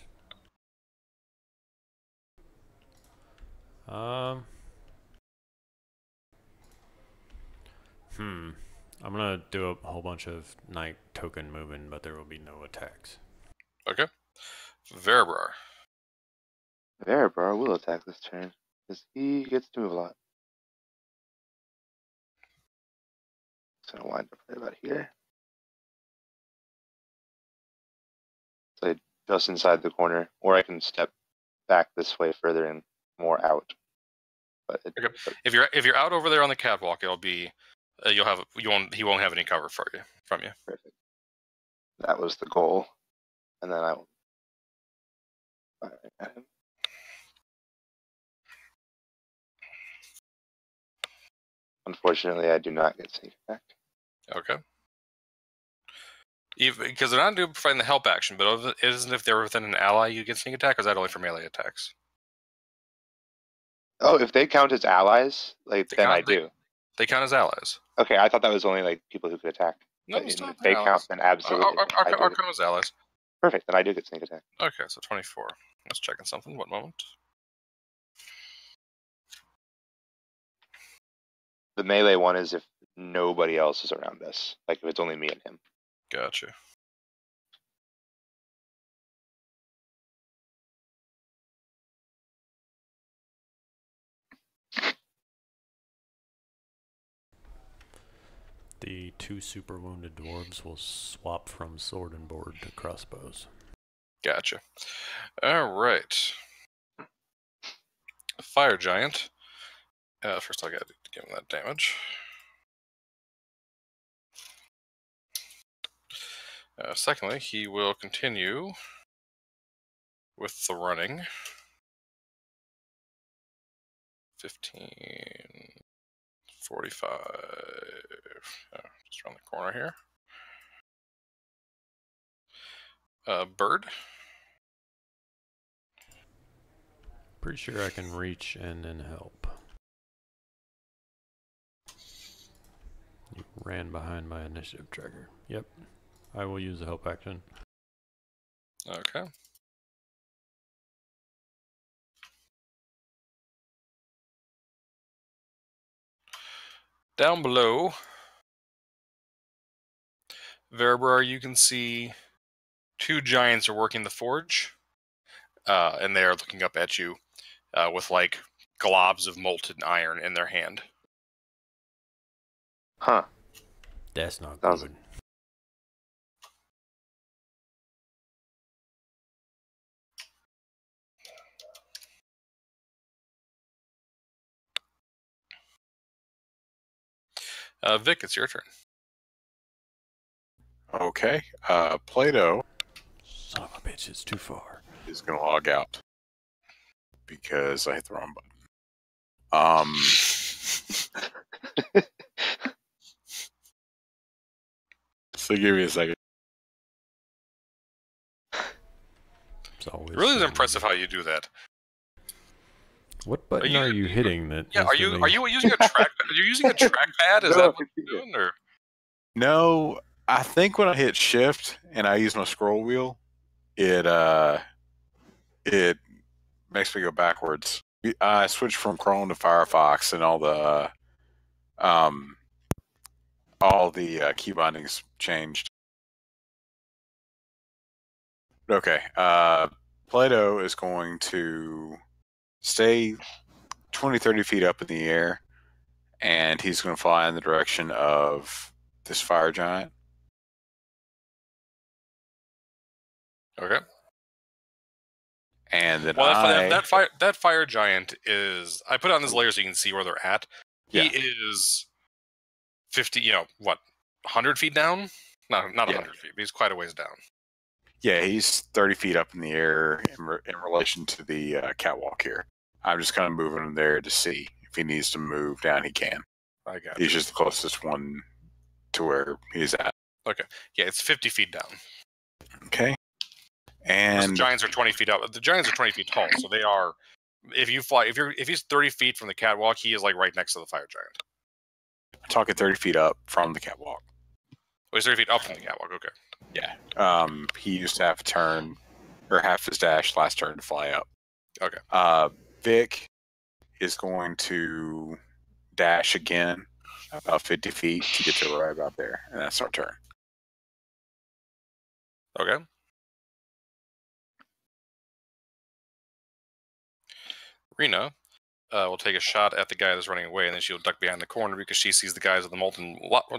I'm gonna do a whole bunch of night token moving, but there will be no attacks. Okay. Verabrar. Verabrar will attack this turn, because he gets to move a lot. So I wind up right about here. So just inside the corner, or I can step back this way further and more out. But Okay. If you're out over there on the catwalk, it'll be he won't have any cover from you. Perfect. That was the goal, and then I will fire at him. Unfortunately, I do not get sneak attack. Okay. Because they're not providing the help action, but isn't if they're within an ally you get sneak attack, or is that only for melee attacks? Oh, if they count as allies, like then I do. They count as allies. Okay, I thought that was only like people who could attack. No, But it's not if they allies. count, then absolutely. I do Our get- count as allies. Perfect, then I do get sneak attack. Okay, so 24. Let's check on something. One moment. The melee one is if nobody else is around us. Like if it's only me and him. Gotcha. The 2 super wounded dwarves will swap from sword and board to crossbows. Gotcha. All right. Fire giant. First, I got to give him that damage. Secondly, he will continue with the running. 15, 45. Just around the corner here. Bird. Pretty sure I can reach and then help. You ran behind my initiative tracker. Yep. I will use the help action. Okay. Down below, Verabrar, you can see two giants are working the forge, and they are looking up at you with like globs of molten iron in their hand. Huh. That's not Sounds- good. Vic, it's your turn. Okay. Plato Son of a bitch, it's too far. is going to log out because I hit the wrong button. So give me a second. It's always It really is so impressive easy. how you do that. What button you- are you hitting that? Yeah, are you instantly- using a track? Are you using a trackpad? Is that what you're doing, or? No, I think when I hit shift and I use my scroll wheel, it makes me go backwards. I switched from Chrome to Firefox, and all the key bindings changed. Okay, Plato is going to stay 20, 30 feet up in the air, and he's going to fly in the direction of this fire giant. Okay. And then Well, that fire giant is. I put it on this layer so you can see where they're at. He Yeah. is 50. 100 feet down? Not 100 feet. But he's quite a ways down. Yeah, he's 30 feet up in the air in relation to the catwalk here. I'm just kind of moving him there to see if he needs to move down. He can. I got He's you. just the closest one to where he's at. Yeah, it's 50 feet down. Okay. The And giants are 20 feet up. The giants are 20 feet tall, so they are. If he's 30 feet from the catwalk, he is like right next to the fire giant. I'm talking 30 feet up from the catwalk. Oh, he's 30 feet up from the catwalk. Okay. Yeah. He used to have a turn, or half his dash last turn to fly up. Okay. Vic is going to dash again about 50 feet to get to right about there, and that's our turn. Okay. Rena will take a shot at the guy that's running away, and then she'll duck behind the corner because she sees the guys with the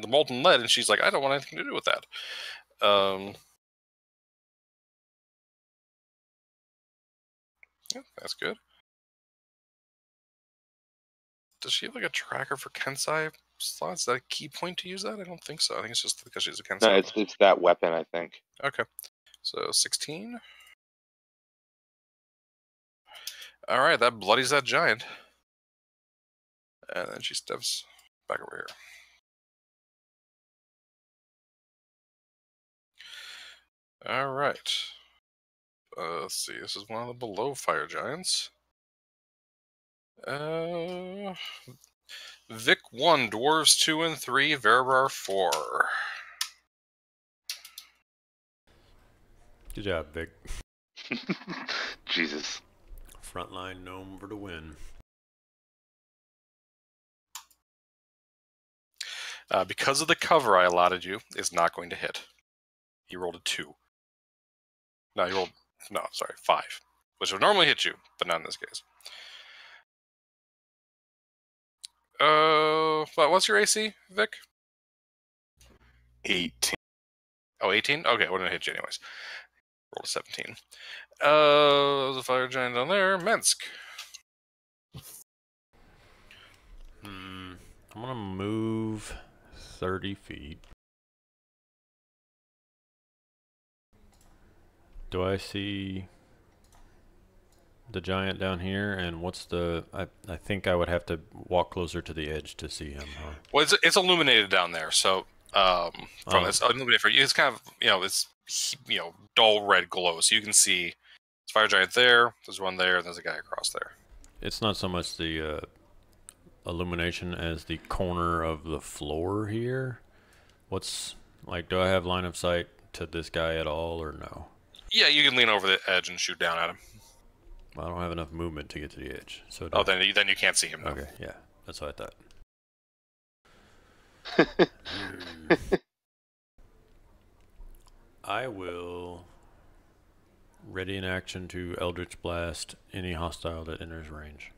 molten lead, and she's like, I don't want anything to do with that. Yeah, that's good. Does she have like a tracker for Kensai slots? Is that a key point to use that? I don't think so. I think it's just because she's a Kensai. No, it's that weapon, I think. Okay. So 16. All right, that bloodies that giant. And then she steps back over here. All right. Let's see. This is one of the below fire giants. Vic 1, Dwarves 2 and 3, Verabrar 4. Good job, Vic. Jesus. Frontline gnome for the win. Because of the cover I allotted you, it's not going to hit. He rolled a 2. No, he rolled... No, sorry, 5. Which would normally hit you, but not in this case. What's your AC, Vic? 18. Oh, 18? Okay, I wouldn't hit you anyways. Rolled a 17. There's a fire giant down there. Mensk. I'm gonna move 30 feet. Do I see the giant down here? And what's the... I think I would have to walk closer to the edge to see him, huh? Well, it's illuminated down there, so from this illuminated for you. It's kind of it's dull red glow, so you can see there's a fire giant there. There's one there, and there's a guy across there. It's not so much the illumination as the corner of the floor here. What's like? Do I have line of sight to this guy at all, or no? Yeah, you can lean over the edge and shoot down at him. Well, I don't have enough movement to get to the edge. So Then you can't see him. No. Okay, yeah, that's what I thought. I will ready in action to Eldritch Blast any hostile that enters range.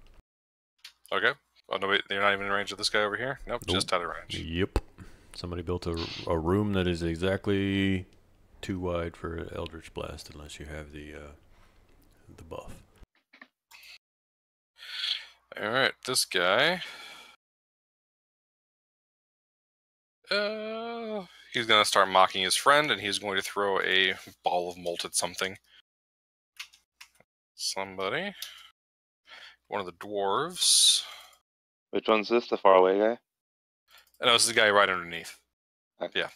Okay. Oh no, wait, you're not even in range of this guy over here. Nope. Just out of range. Yep. Somebody built a room that is exactly too wide for Eldritch Blast unless you have the buff. All right, this guy. He's gonna start mocking his friend, and he's going to throw a ball of molten something. Somebody. One of the dwarves. Which one's this? The faraway guy? No, this is the guy right underneath. Okay. Yeah.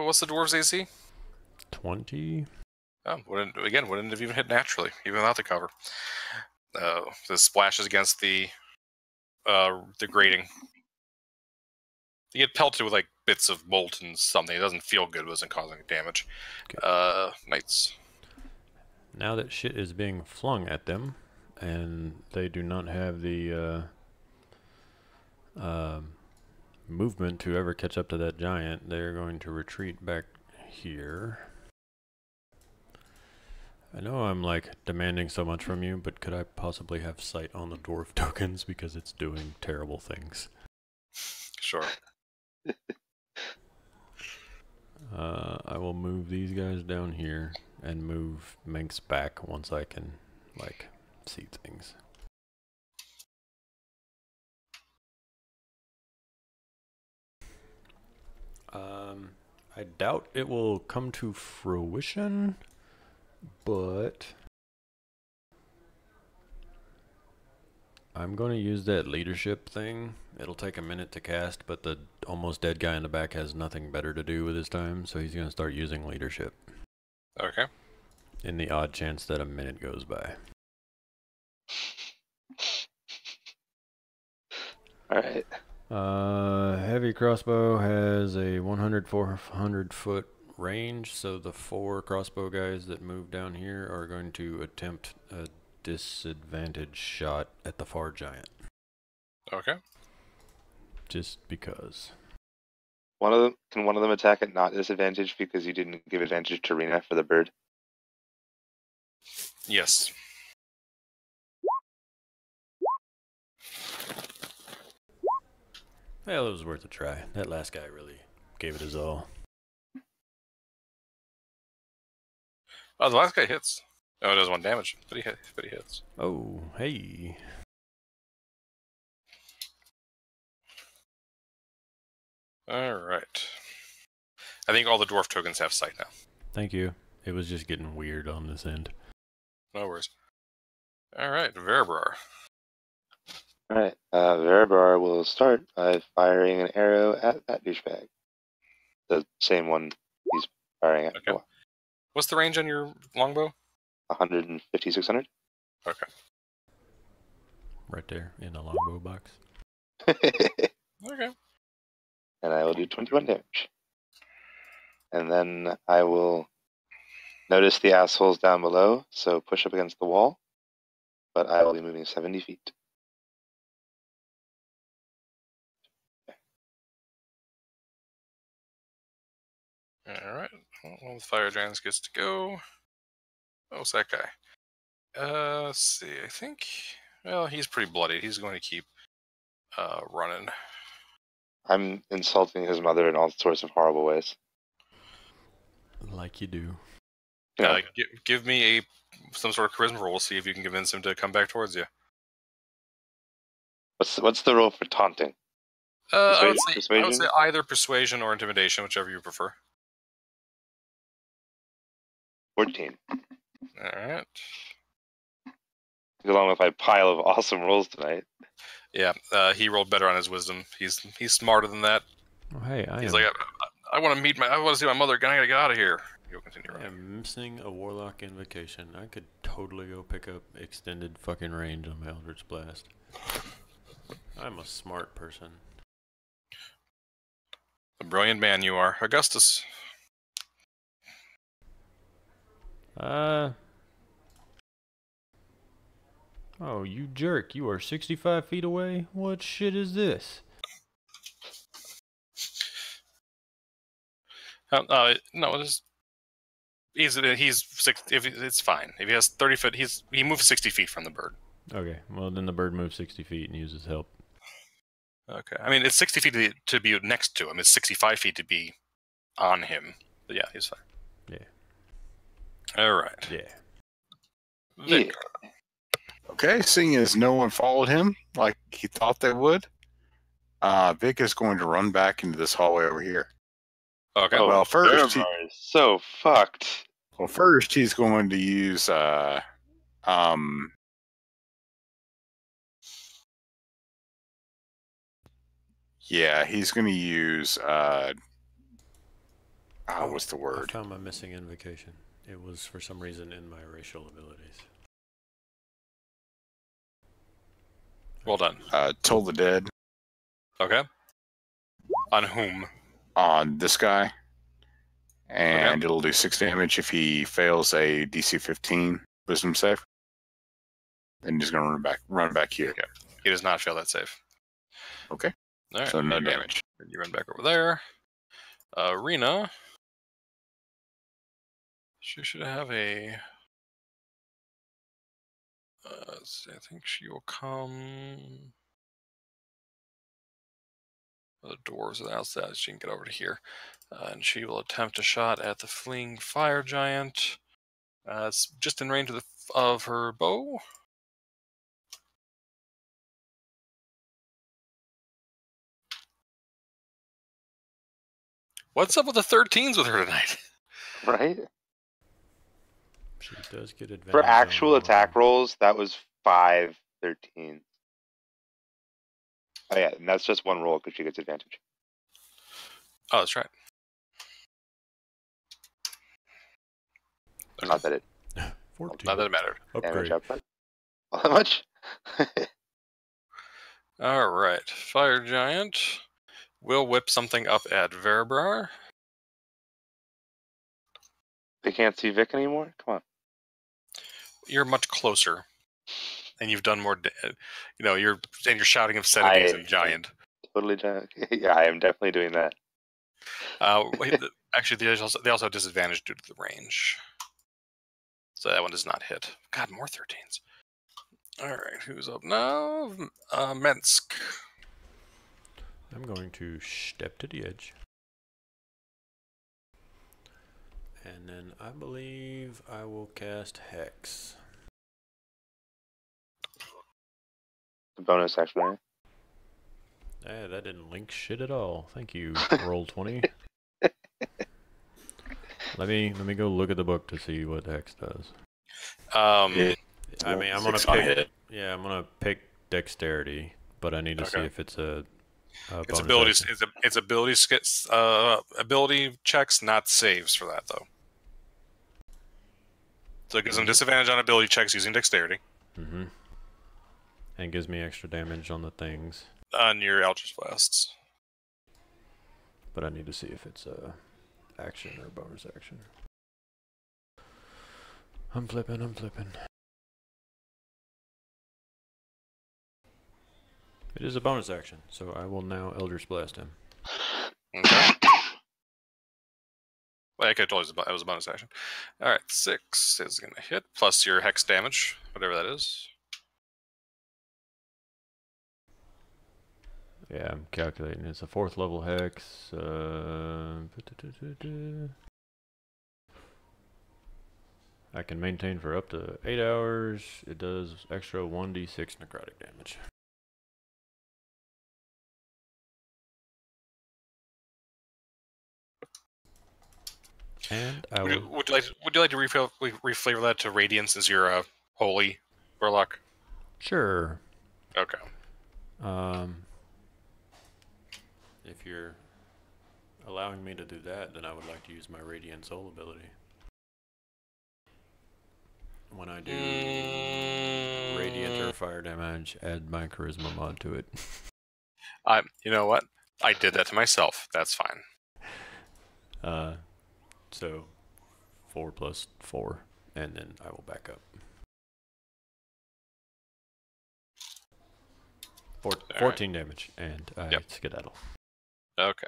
What's the dwarves AC? 20. Oh, wouldn't have even hit naturally, even without the cover. This splashes against the grating. You get pelted with like bits of molten something. It doesn't feel good. It wasn't causing damage. Okay. Knights. Now that shit is being flung at them, and they do not have the movement to ever catch up to that giant, they're going to retreat back here. I know I'm like demanding so much from you, but could I possibly have sight on the dwarf tokens because it's doing terrible things? Sure. I will move these guys down here and move Minx back once I can like see things. I doubt it will come to fruition, but I'm going to use that leadership thing. It'll take a minute to cast, but the almost dead guy in the back has nothing better to do with his time, so he's going to start using leadership. Okay. In the odd chance that a minute goes by. Alright. Heavy crossbow has a 400 foot range, so the 4 crossbow guys that move down here are going to attempt a disadvantage shot at the far giant. Okay. Just because. Can one of them attack at not disadvantage because you didn't give advantage to Rena for the bird? Yes. Well, it was worth a try. That last guy really gave it his all. Oh, the last guy hits. Oh, it does 1 damage, but he hits. Oh, hey. All right. I think all the dwarf tokens have sight now. Thank you. It was just getting weird on this end. No worries. All right, Verabrar. Alright, Veribar will start by firing an arrow at that douchebag. The same one he's firing at. Okay. What's the range on your longbow? 150, 600. Okay. Right there in the longbow box. Okay. And I will do 21 damage. And then I will notice the assholes down below, so push up against the wall. But I will be moving 70 feet. All right. Well, the fire giant gets to go. Oh, it's that guy. Let's see. I think. Well, he's pretty bloody. He's going to keep running. I'm insulting his mother in all sorts of horrible ways. Like you do. Yeah. Give me some sort of charisma roll. We'll see if you can convince him to come back towards you. What's the roll for taunting? I would Persuasion? say either persuasion or intimidation, whichever you prefer. 14. All right. Along with my pile of awesome rolls tonight. Yeah, he rolled better on his wisdom. He's smarter than that. Oh, hey, He's like, I want to see my mother. I gotta get out of here. You'll continue I running. am missing a Warlock invocation. I could totally go pick up extended fucking range on my Eldritch Blast. I'm a smart person. A brilliant man you are, Augustus. Oh, you jerk. You are 65 feet away? What shit is this? No, he's 60. If it's fine. If he has 30 foot, he moves 60 feet from the bird. Okay, well then the bird moves 60 feet and uses help. Okay, I mean it's 60 feet to be next to him. It's 65 feet to be on him. But yeah, he's fine. Yeah. All right. Yeah. Vic. Okay, seeing as no one followed him like he thought they would, Vic is going to run back into this hallway over here. Okay. Oh, Well, first, Miramar is so fucked. he's going to use yeah, he's going to use what's the I word? found my missing invocation. It was for some reason in my racial abilities. Well done. Toll the Dead Okay. On whom? on this guy, and it'll do 6 damage if he fails a DC 15 Wisdom save. Then he's going to run back here. Okay. He does not fail that save. Okay. All right. So no you damage. You run back over there. Rena. She should have a. Let's see, I think she will come. The doors are outside. She can get over to here, and she will attempt a shot at the fleeing fire giant. It's just in range of her bow. What's up with the 13s with her tonight? Right? She does get advantage. For actual on attack rolls, that was 5/13. Oh yeah, and that's just one roll because she gets advantage. Oh, that's right. Not that it 14. Not that it mattered. damage Upgrade. output. All that much? All right, fire giant will whip something up at Verabrar. They can't see Vic anymore? Come on. You're much closer, and you've done more. You're shouting obscenities and giant. Totally giant. Yeah, I am definitely doing that. Actually, they also have disadvantage due to the range, so that one does not hit. God, more 13s. All right, who's up now? Mensk. I'm going to step to the edge. And then I believe I will cast Hex. The bonus action, right? That didn't link shit at all. Thank you, Roll20. Let me go look at the book to see what Hex does. I mean, I'm gonna pick. Yeah, I'm gonna pick Dexterity, but I need to see if it's a Its bonus abilities, action. its ability checks, not saves for that though. So it gives them disadvantage on ability checks using dexterity. Mm-hmm. And gives me extra damage on the things. On your Eldritch Blasts. But I need to see if it's a action or bonus action. I'm flipping. It is a bonus action, so I will now Eldritch Blast him. Okay. Well, I could have told you it was a bonus action. Alright, 6 is going to hit, plus your hex damage, whatever that is. Yeah, I'm calculating. It's a 4th level hex. I can maintain for up to 8 hours. It does extra 1d6 necrotic damage. And I will... Would you like to reflavor that to Radiant since you're a holy warlock? Sure. Okay. If you're allowing me to do that, then I would like to use my Radiant Soul ability. When I do Radiant or Fire damage, add my Charisma mod to it. You know what? I did that to myself. That's fine. So 4 plus 4, and then I will back up. 14 damage, and I skedaddle. Okay.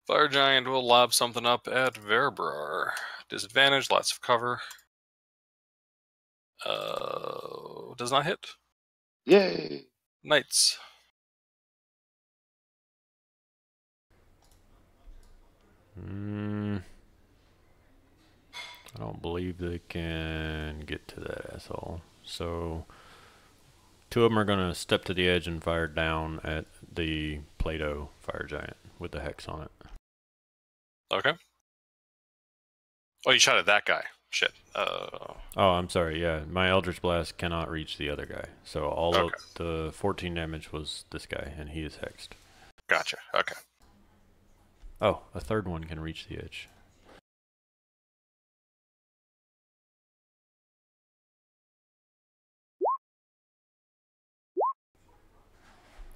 Fire Giant will lob something up at Verabrar. Disadvantage, lots of cover. Does not hit. Yay! Knights. I don't believe they can get to that asshole. So 2 of them are going to step to the edge and fire down at the Play-Doh Fire Giant with the hex on it. Okay. Oh, you shot at that guy. Shit. Oh, I'm sorry. Yeah, my Eldritch Blast cannot reach the other guy. So all of the 14 damage was this guy, and he is hexed. Gotcha. Okay. Oh, a third one can reach the edge.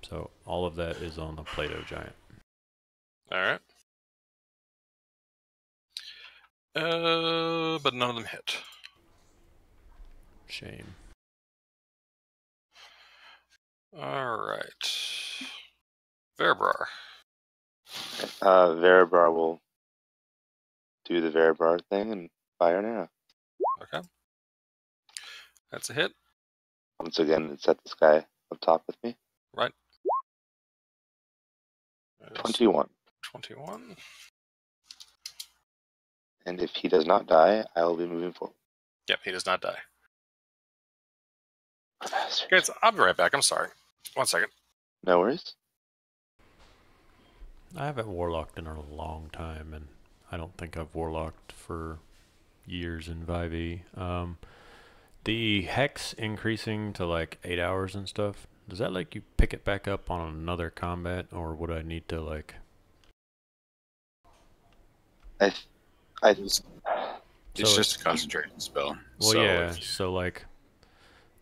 So all of that is on the Play-Doh Giant. All right. But none of them hit. Shame. All right. Verabrar. Verabrar will do the Verabrar thing and fire an arrow. Okay. That's a hit. Once again, set this guy up top with me. Right. 21. 21. And if he does not die, I will be moving forward. Yep, he does not die. Bastard. Guys, I'll be right back. I'm sorry. 1 second. No worries. I haven't warlocked in a long time, and I don't think I've warlocked for years in 5e. The hex increasing to like 8 hours and stuff, does that like you pick it back up on another combat, or would I need to like... It's just a concentration spell. Well, so yeah, so like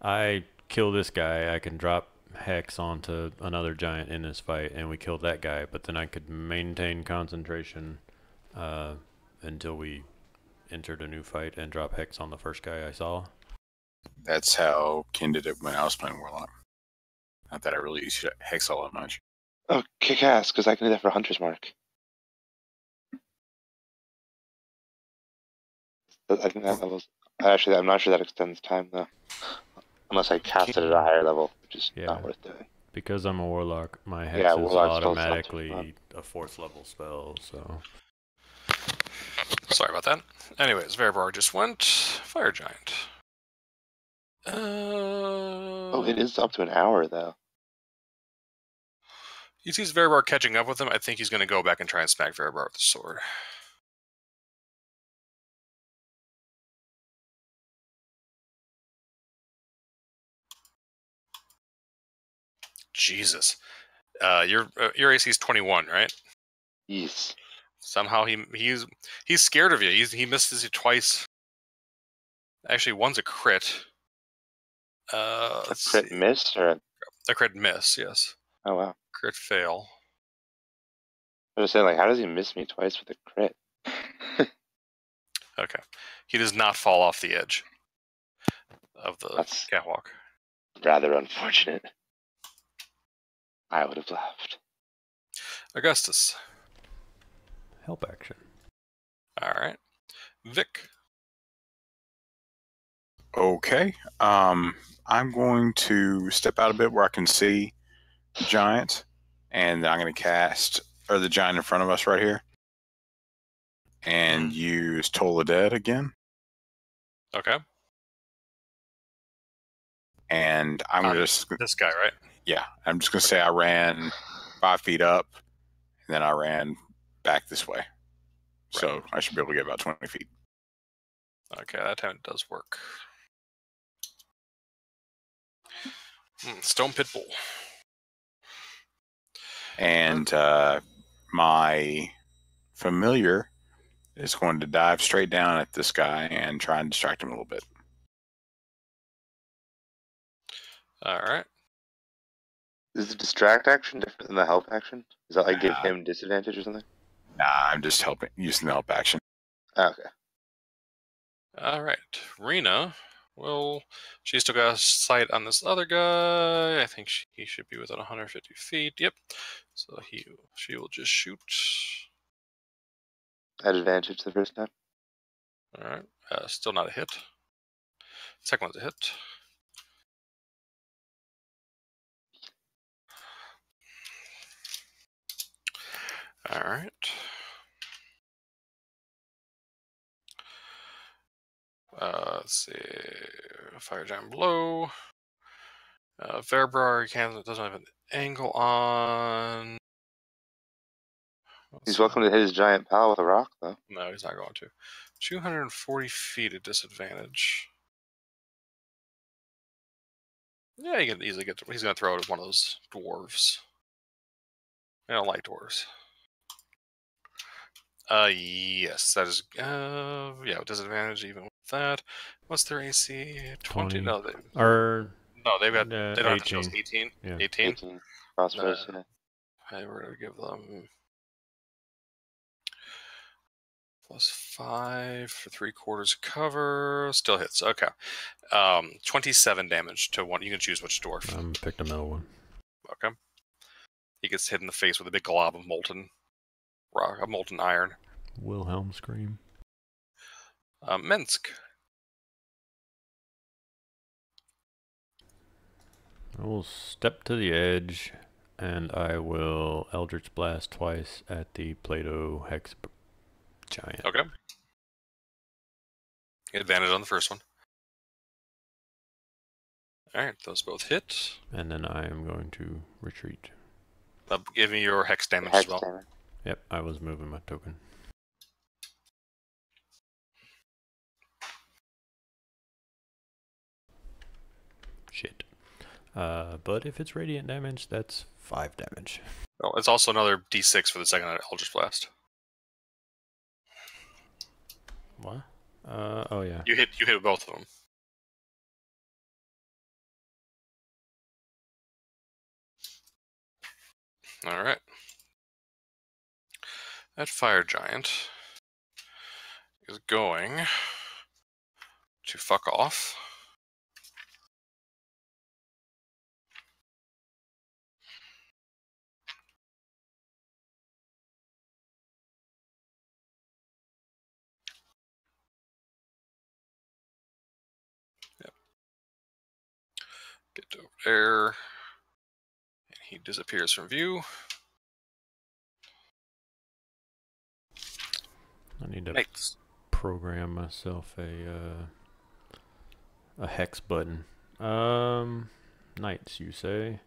I kill this guy, I can drop hex onto another giant in this fight, and we kill that guy, but then I could maintain concentration until we entered a new fight and drop hex on the first guy I saw. That's how Ken did it when I was playing Warlock. Not that I really use Hex all that much. Oh, kick ass, because I can do that for Hunter's Mark. I think that level's... Actually, I'm not sure that extends time, though. Unless I cast it at a higher level, which is not worth doing. Because I'm a warlock, my hex is warlock spells automatically a 4th level spell, so... Sorry about that. Anyways, Verabrar just went. Fire Giant. Oh, it is up to an hour, though. He sees Verabrar catching up with him. I think he's going to go back and try and smack Verabrar with the sword. Jesus. Your AC is 21, right? Yes. Somehow he's scared of you. He misses you twice. Actually, one's a crit. A crit miss or a crit miss? Yes. Oh wow. Crit fail. I was saying, like, how does he miss me twice with a crit? Okay. He does not fall off the edge of the catwalk. Rather unfortunate. I would have laughed. Augustus. Help action. All right. Vic. Okay. I'm going to step out a bit where I can see the giant, and I'm going to cast the giant in front of us right here, and use Toll the Dead again. Okay. And I'm going to just... This guy, right? Yeah. I'm just going to say I ran 5 feet up, and then I ran back this way. Right. So I should be able to get about 20 feet. Okay, that time it does work. Stone Pit Bull. And my familiar is going to dive straight down at this guy and try and distract him a little bit. All right. Is the distract action different than the help action? Is that like give Nah. him disadvantage or something? Nah, I'm just using the help action. Okay. All right. Rena, well, she's still got a sight on this other guy. I think he should be within 150 feet. Yep. So she will just shoot. Had advantage the first time. All right. Still not a hit. Second one's a hit. All right. Let's see. Fire giant blow. Verbar doesn't have an angle on. He's welcome to hit his giant pal with a rock, though. No, he's not going to. 240 feet at disadvantage. Yeah, he can easily get. He's going to throw it at one of those dwarves. I don't like dwarves. Yes, that is. Yeah, disadvantage even with that. What's their AC? 20? No, they've got. They don't have to show us 18. Yeah. 18. 18. Crossbows, yeah. We're going to give them +5 for 3/4 cover. Still hits. Okay. 27 damage to one. You can choose which dwarf. Pick the middle one. Okay. He gets hit in the face with a big glob of molten rock, of molten iron. Wilhelm scream. Minsk. I will step to the edge, and I will Eldritch Blast twice at the Play-Doh Hex Giant. Okay. Advantage on the first one. Alright, those both hit. And then I am going to retreat. Give me your hex damage Hex as well. damage. Yep, I was moving my token. Shit. But if it's radiant damage, that's 5 damage. Oh, it's also another d6 for the second Eldritch Blast. What? Oh yeah. You hit both of them. Alright. That fire giant is going to fuck off. Yep. Get over there. And he disappears from view. I need to Next. program myself a hex button. Knights, you say?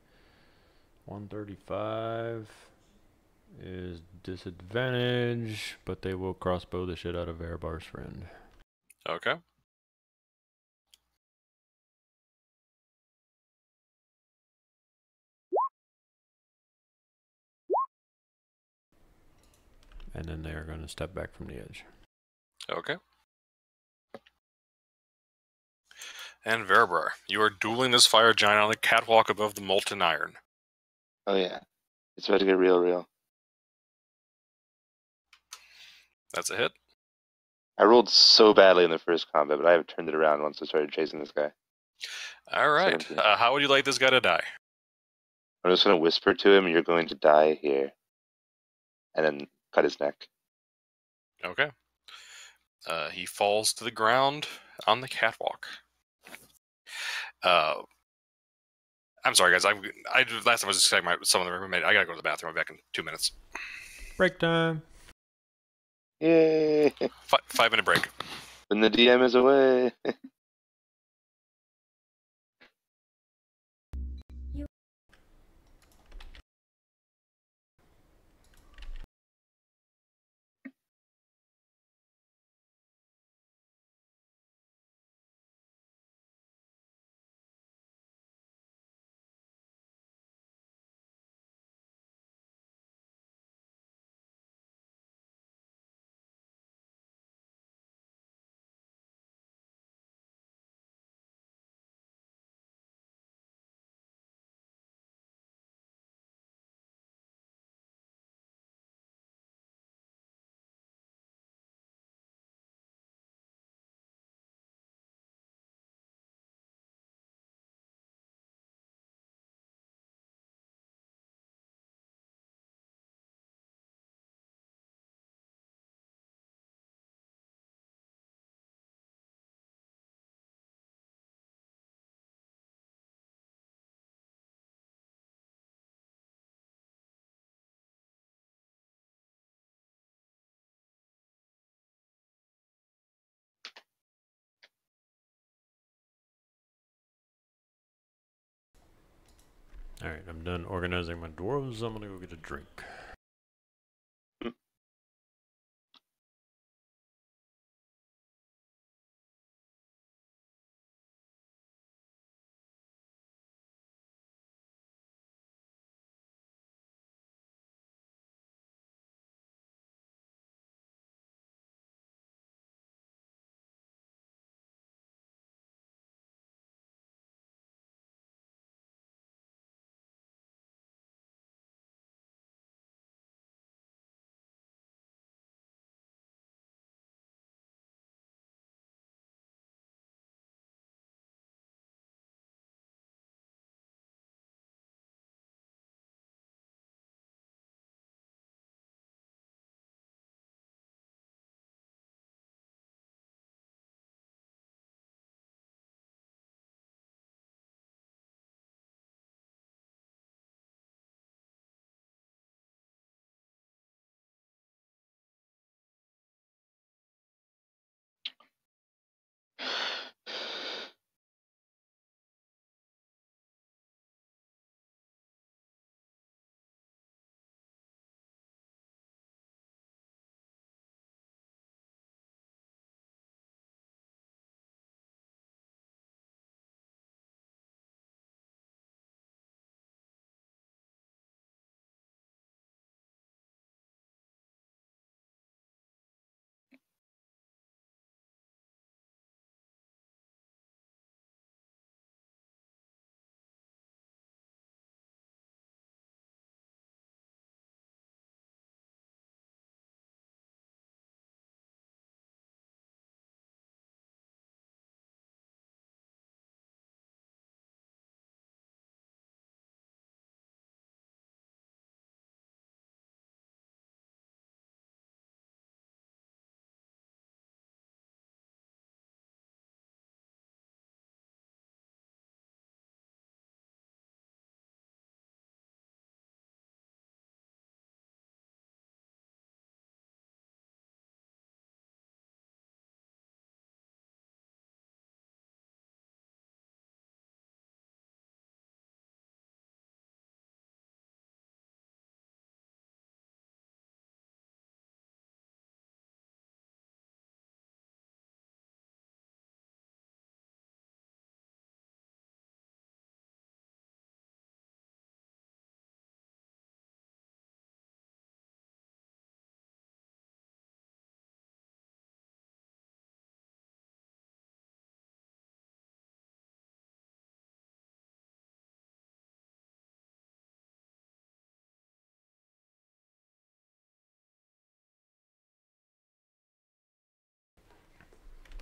135 is disadvantage, but they will crossbow the shit out of Verbar's friend. Okay. And then they are going to step back from the edge. Okay. And Verbar, you are dueling this fire giant on the catwalk above the molten iron. Oh, yeah. It's about to get real. That's a hit. I rolled so badly in the first combat, but I have turned it around once I started chasing this guy. All right. 17. How would you like this guy to die? I'm just going to whisper to him, "You're going to die here." And then cut his neck. Okay. He falls to the ground on the catwalk. I'm sorry, guys. Last time I was just saying some of the roommate. I gotta go to the bathroom. I'll be back in 2 minutes. Break time. Yay! 5-minute break. When the DM is away. Alright, I'm done organizing my dwarves. I'm gonna go get a drink.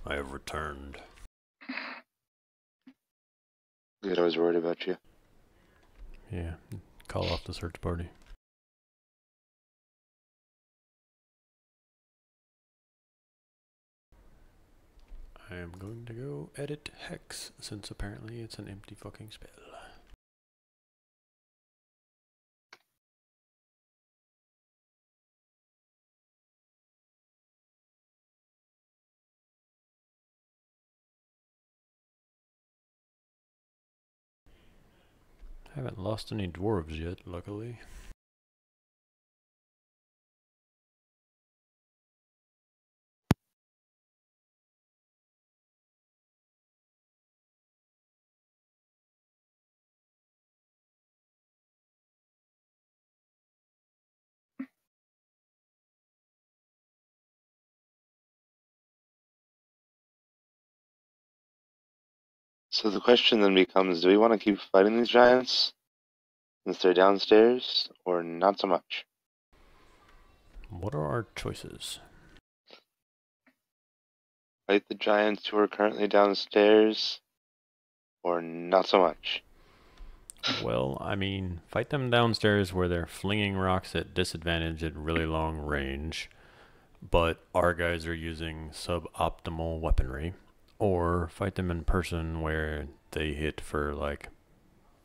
I have returned. Good, I was worried about you. Yeah, call off the search party. I am going to go edit Hex, since apparently it's an empty fucking spell. I haven't lost any dwarves yet, luckily. So the question then becomes, do we want to keep fighting these giants since they're downstairs, or not so much? What are our choices? Fight the giants who are currently downstairs, or not so much? Well, I mean, fight them downstairs where they're flinging rocks at disadvantage at really long range, but our guys are using suboptimal weaponry. Or fight them in person where they hit for like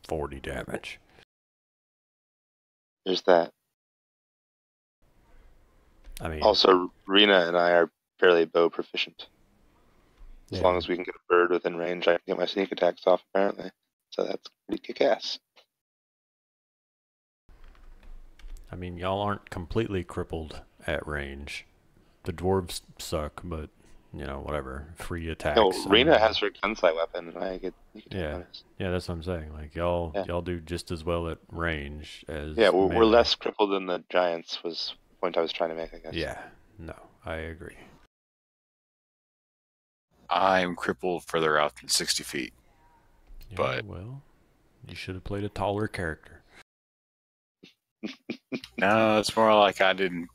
40 damage. There's that. I mean, Also, Rena and I are fairly bow proficient. As yeah, long as we can get a bird within range, I can get my sneak attacks off, apparently. So that's pretty kick-ass. I mean, y'all aren't completely crippled at range. The dwarves suck, but whatever. Free attacks. No, I Rena mean, has her gunsight weapon. You could take yeah, bonus. yeah, that's what I'm saying. Like y'all Yeah. do just as well at range as Yeah, we're melee. less crippled than the giants. Was the point I was trying to make, I guess. Yeah, no, I agree. I'm crippled further out than 60 feet. Yeah, But- well, you should have played a taller character. No, it's more like I didn't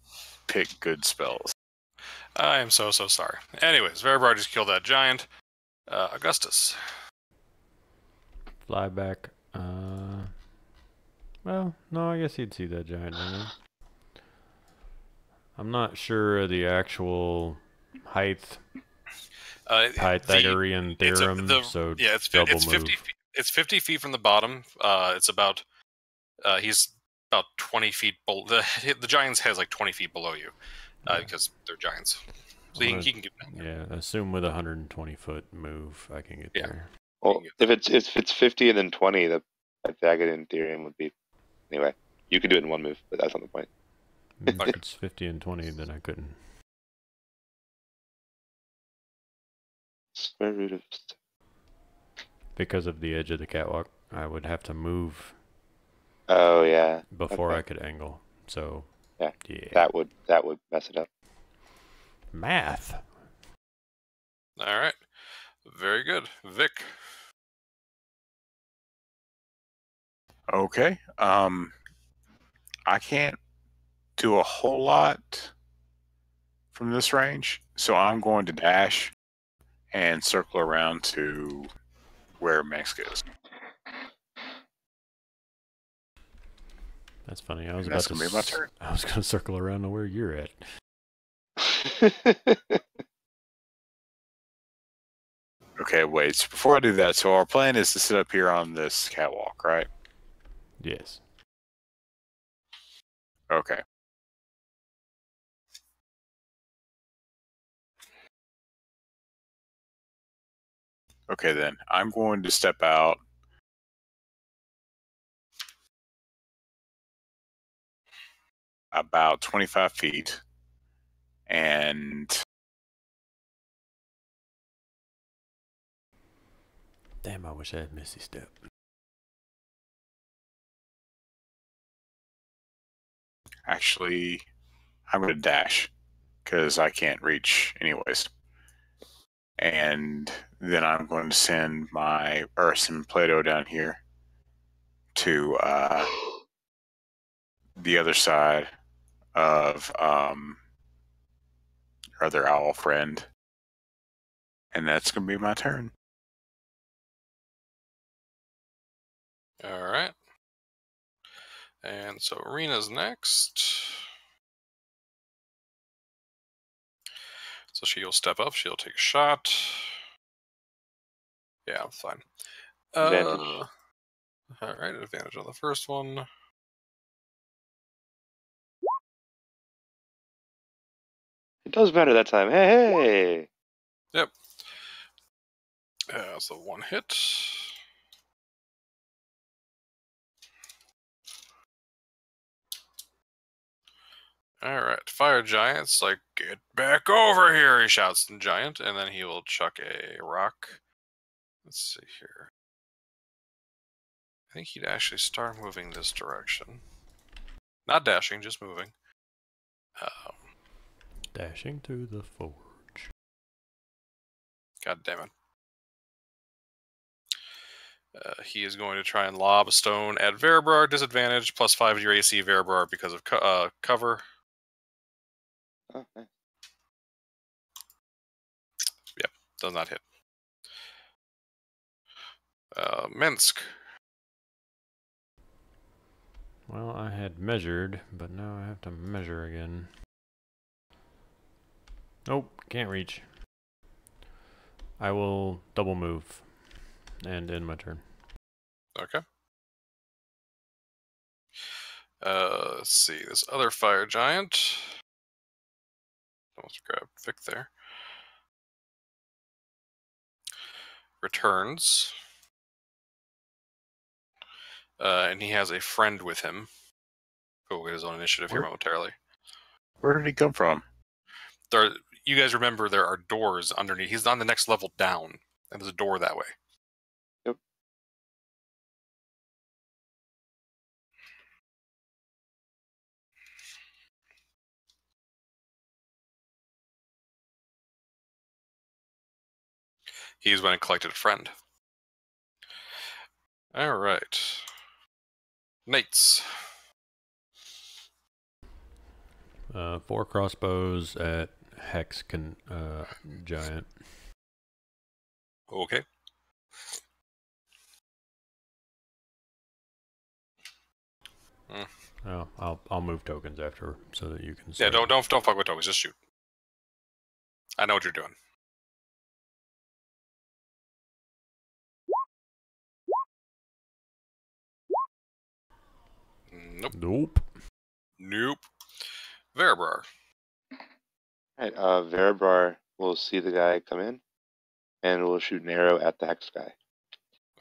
pick good spells. I am so sorry. Anyways, Veribard just killed that giant. Augustus. Fly back. Well, no, I guess he'd see that giant. I'm not sure of the actual height Pythagorean theorem. So yeah, it's double it's 50 move. feet. It's 50 feet from the bottom. It's about he's about 20 feet below. The giant's head is like 20 feet below you because they're giants. So he can get down there. Yeah, assume with a 120-foot move, I can get there. Well, if it's 50 and then 20, the Pythagorean theorem would be. Anyway, you could do it in one move, but that's not the point. If it's 50 and 20, then I couldn't. Square root of. Because of the edge of the catwalk, I would have to move Oh yeah. before Okay. I could angle. So Yeah. yeah. That would mess it up. Math. All right. Very good. Vic. Okay. I can't do a whole lot from this range, so I'm going to dash and circle around to where Max goes. That's funny. I was And about that's to. gonna be my turn. I was gonna circle around to where you're at. Okay, wait. So before I do that, so our plan is to sit up here on this catwalk, right? Yes. Okay. Okay, then. I'm going to step out about 25 feet and Damn, I wish I had Missy Step. actually I'm going to dash because I can't reach anyways. And then I'm going to send some Play-Doh down here to the other side of our other owl friend. And that's going to be my turn. All right. And so Arena's next. So she'll step up. She'll take a shot. Yeah, fine. Advantage. All right, advantage on the first one. It does matter that time. Hey. Yep. So one hit. All right, Fire Giant's like, get back over here, he shouts to the giant, and then he will chuck a rock. Let's see here. I think he'd actually start moving this direction. Not dashing, just moving. Dashing to the forge. God damn it. He is going to try and lob a stone at Veribrar, disadvantage, +5 to your AC Veribrar because of cover. Oh, nice. Does not hit. Minsk. Well, I had measured, but now I have to measure again. Nope, can't reach. I will double move and end my turn. Okay. Let's see. This other fire giant. Almost grabbed Vic there. Returns. And he has a friend with him Go get his own initiative here Where? momentarily. Where did he come from? You guys remember there are doors underneath. He's on the next level down, and there's a door that way. Yep. He's went and collected a friend. All right. Nate's. 4 crossbows at Hex Giant. Okay. Oh, I'll move tokens after so that you can. Yeah, Start. don't fuck with tokens. Just shoot. I know what you're doing. Nope. Nope. Verabrar. Alright, Verabrar will see the guy come in, and will shoot an arrow at the hex guy.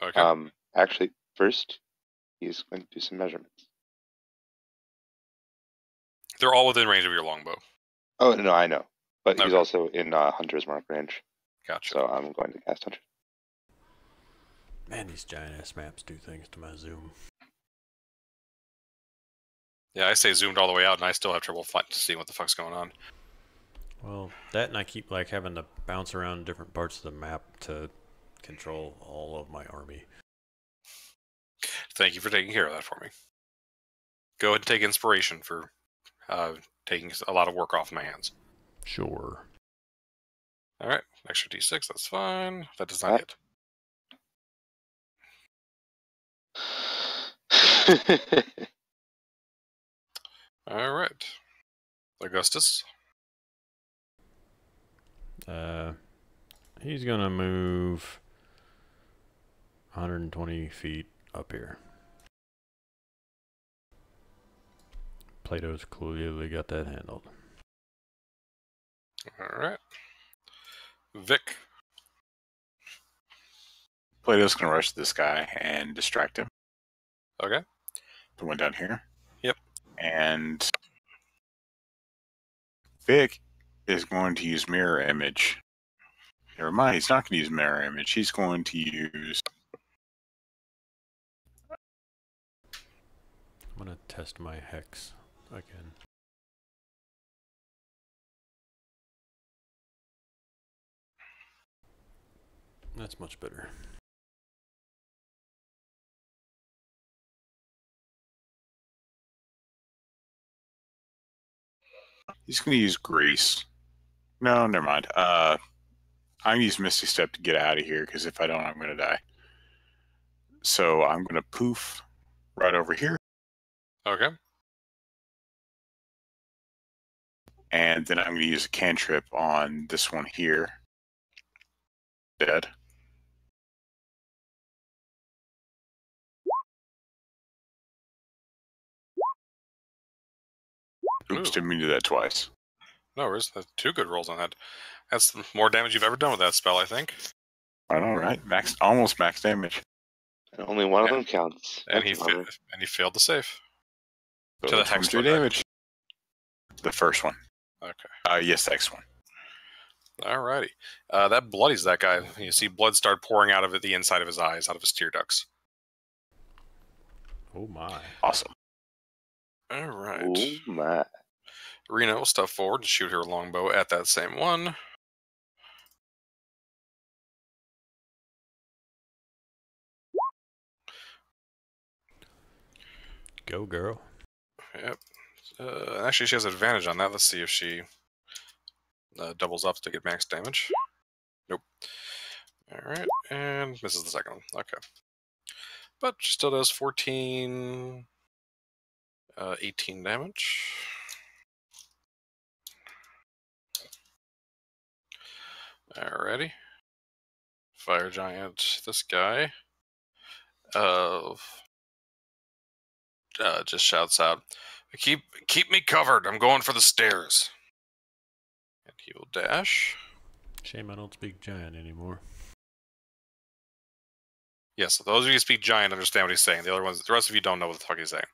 Okay. Actually, first, he's going to do some measurements. They're all within range of your longbow. Oh, no, I know. But he's Okay. also in Hunter's Mark range, Gotcha. so I'm going to cast Hunter. Man, these giant-ass maps do things to my zoom. Yeah, I stay zoomed all the way out, and I still have trouble seeing what the fuck's going on. Well, that and I keep like having to bounce around different parts of the map to control all of my army. Thank you for taking care of that for me. Go ahead and take inspiration for taking a lot of work off my hands. Sure. All right, extra d6, that's fine. That does not hit. All right. Augustus. He's gonna move 120 feet up here. Plato's clearly got that handled. All right. Vic. Plato's gonna rush this guy and distract him. Okay. The one down here. Yep. And Vic is going to use mirror image. Never mind, he's not going to use mirror image. He's going to use... I'm gonna test my hex again. That's much better. He's going to use grease. No, never mind. I'm going to use Misty Step to get out of here, because if I don't, I'm going to die. So I'm going to poof right over here. Okay. And then I'm going to use a cantrip on this one here. Dead. Oops, Ooh. didn't mean to do that twice. No worries. That's 2 good rolls on that. That's more damage you've ever done with that spell, I think. I know, right? Almost max damage. And only one of Yeah. them counts. And he That's failed the save. So To the it's hex 23 one, right? damage. The first one. Okay. Yes, the next one. Alrighty. That bloodies that guy. You see blood start pouring out of the inside of his eyes, out of his tear ducts. Oh my. Awesome. Alright. Oh my. Rena will step forward and shoot her longbow at that same one. Go, girl. Yep. Actually, she has advantage on that. Let's see if she doubles up to get max damage. Nope. Alright, and misses the second one. Okay. But she still does 14, 18 damage. Alrighty. Fire Giant, this guy, just shouts out, Keep me covered, I'm going for the stairs. And he will dash. Shame I don't speak giant anymore. Yes, those of you who speak giant understand what he's saying. The rest of you don't know what the fuck he's saying.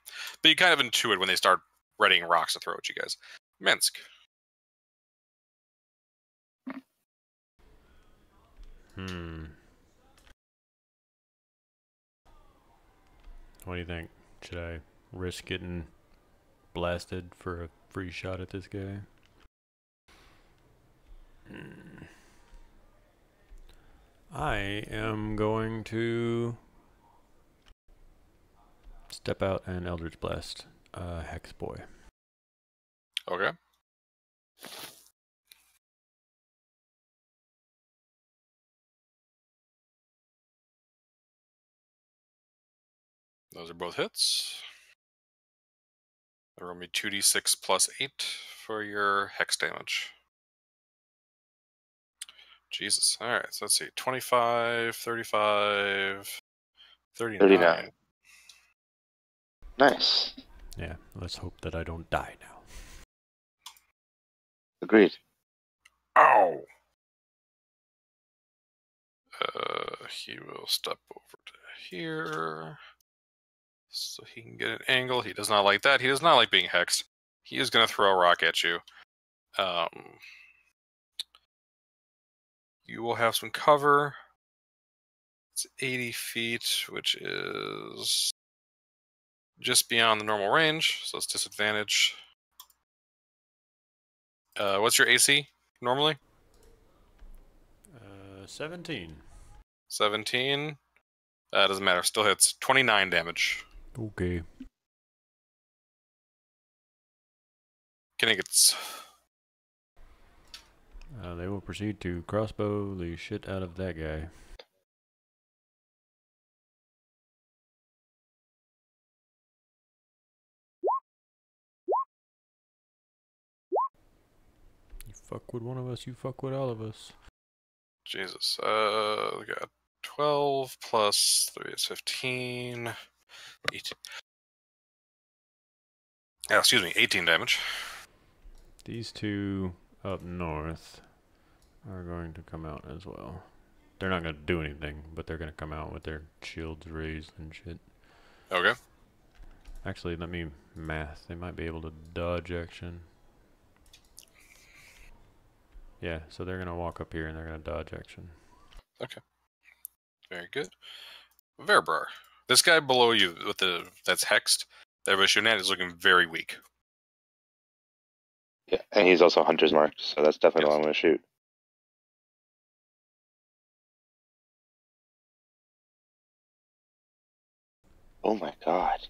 But you kind of intuit when they start readying rocks to throw at you guys. Minsk. What do you think? Should I risk getting blasted for a free shot at this guy? I am going to step out and Eldritch Blast Hex Boy. Okay. Those are both hits. Roll me 2d6 plus 8 for your hex damage. Jesus. Alright, so let's see. 25, 35, 39. 39. Nice. Yeah, let's hope that I don't die now. Agreed. Ow! He will step over to here. So he can get an angle. He does not like that. He does not like being hexed. He is going to throw a rock at you. You will have some cover. It's 80 feet, which is just beyond the normal range, so it's disadvantage. What's your AC normally? 17. 17. Doesn't matter. Still hits. 29 damage. Okay. Kniggets. They will proceed to crossbow the shit out of that guy. You fuck with one of us, you fuck with all of us. Jesus. We got 12 plus 3 is 15. 18. Oh, excuse me, 18 damage. These two up north are going to come out as well. They're not going to do anything, but they're going to come out with their shields raised and shit. Okay. Actually, let me math. They might be able to dodge action. Yeah, so they're going to walk up here and they're going to dodge action. Okay. Very good. Verbar. This guy below you with that's hexed, that everybody's shooting at, is looking very weak. Yeah, and he's also hunter's marked, so that's definitely the Yes. one I'm going to shoot. Oh my god.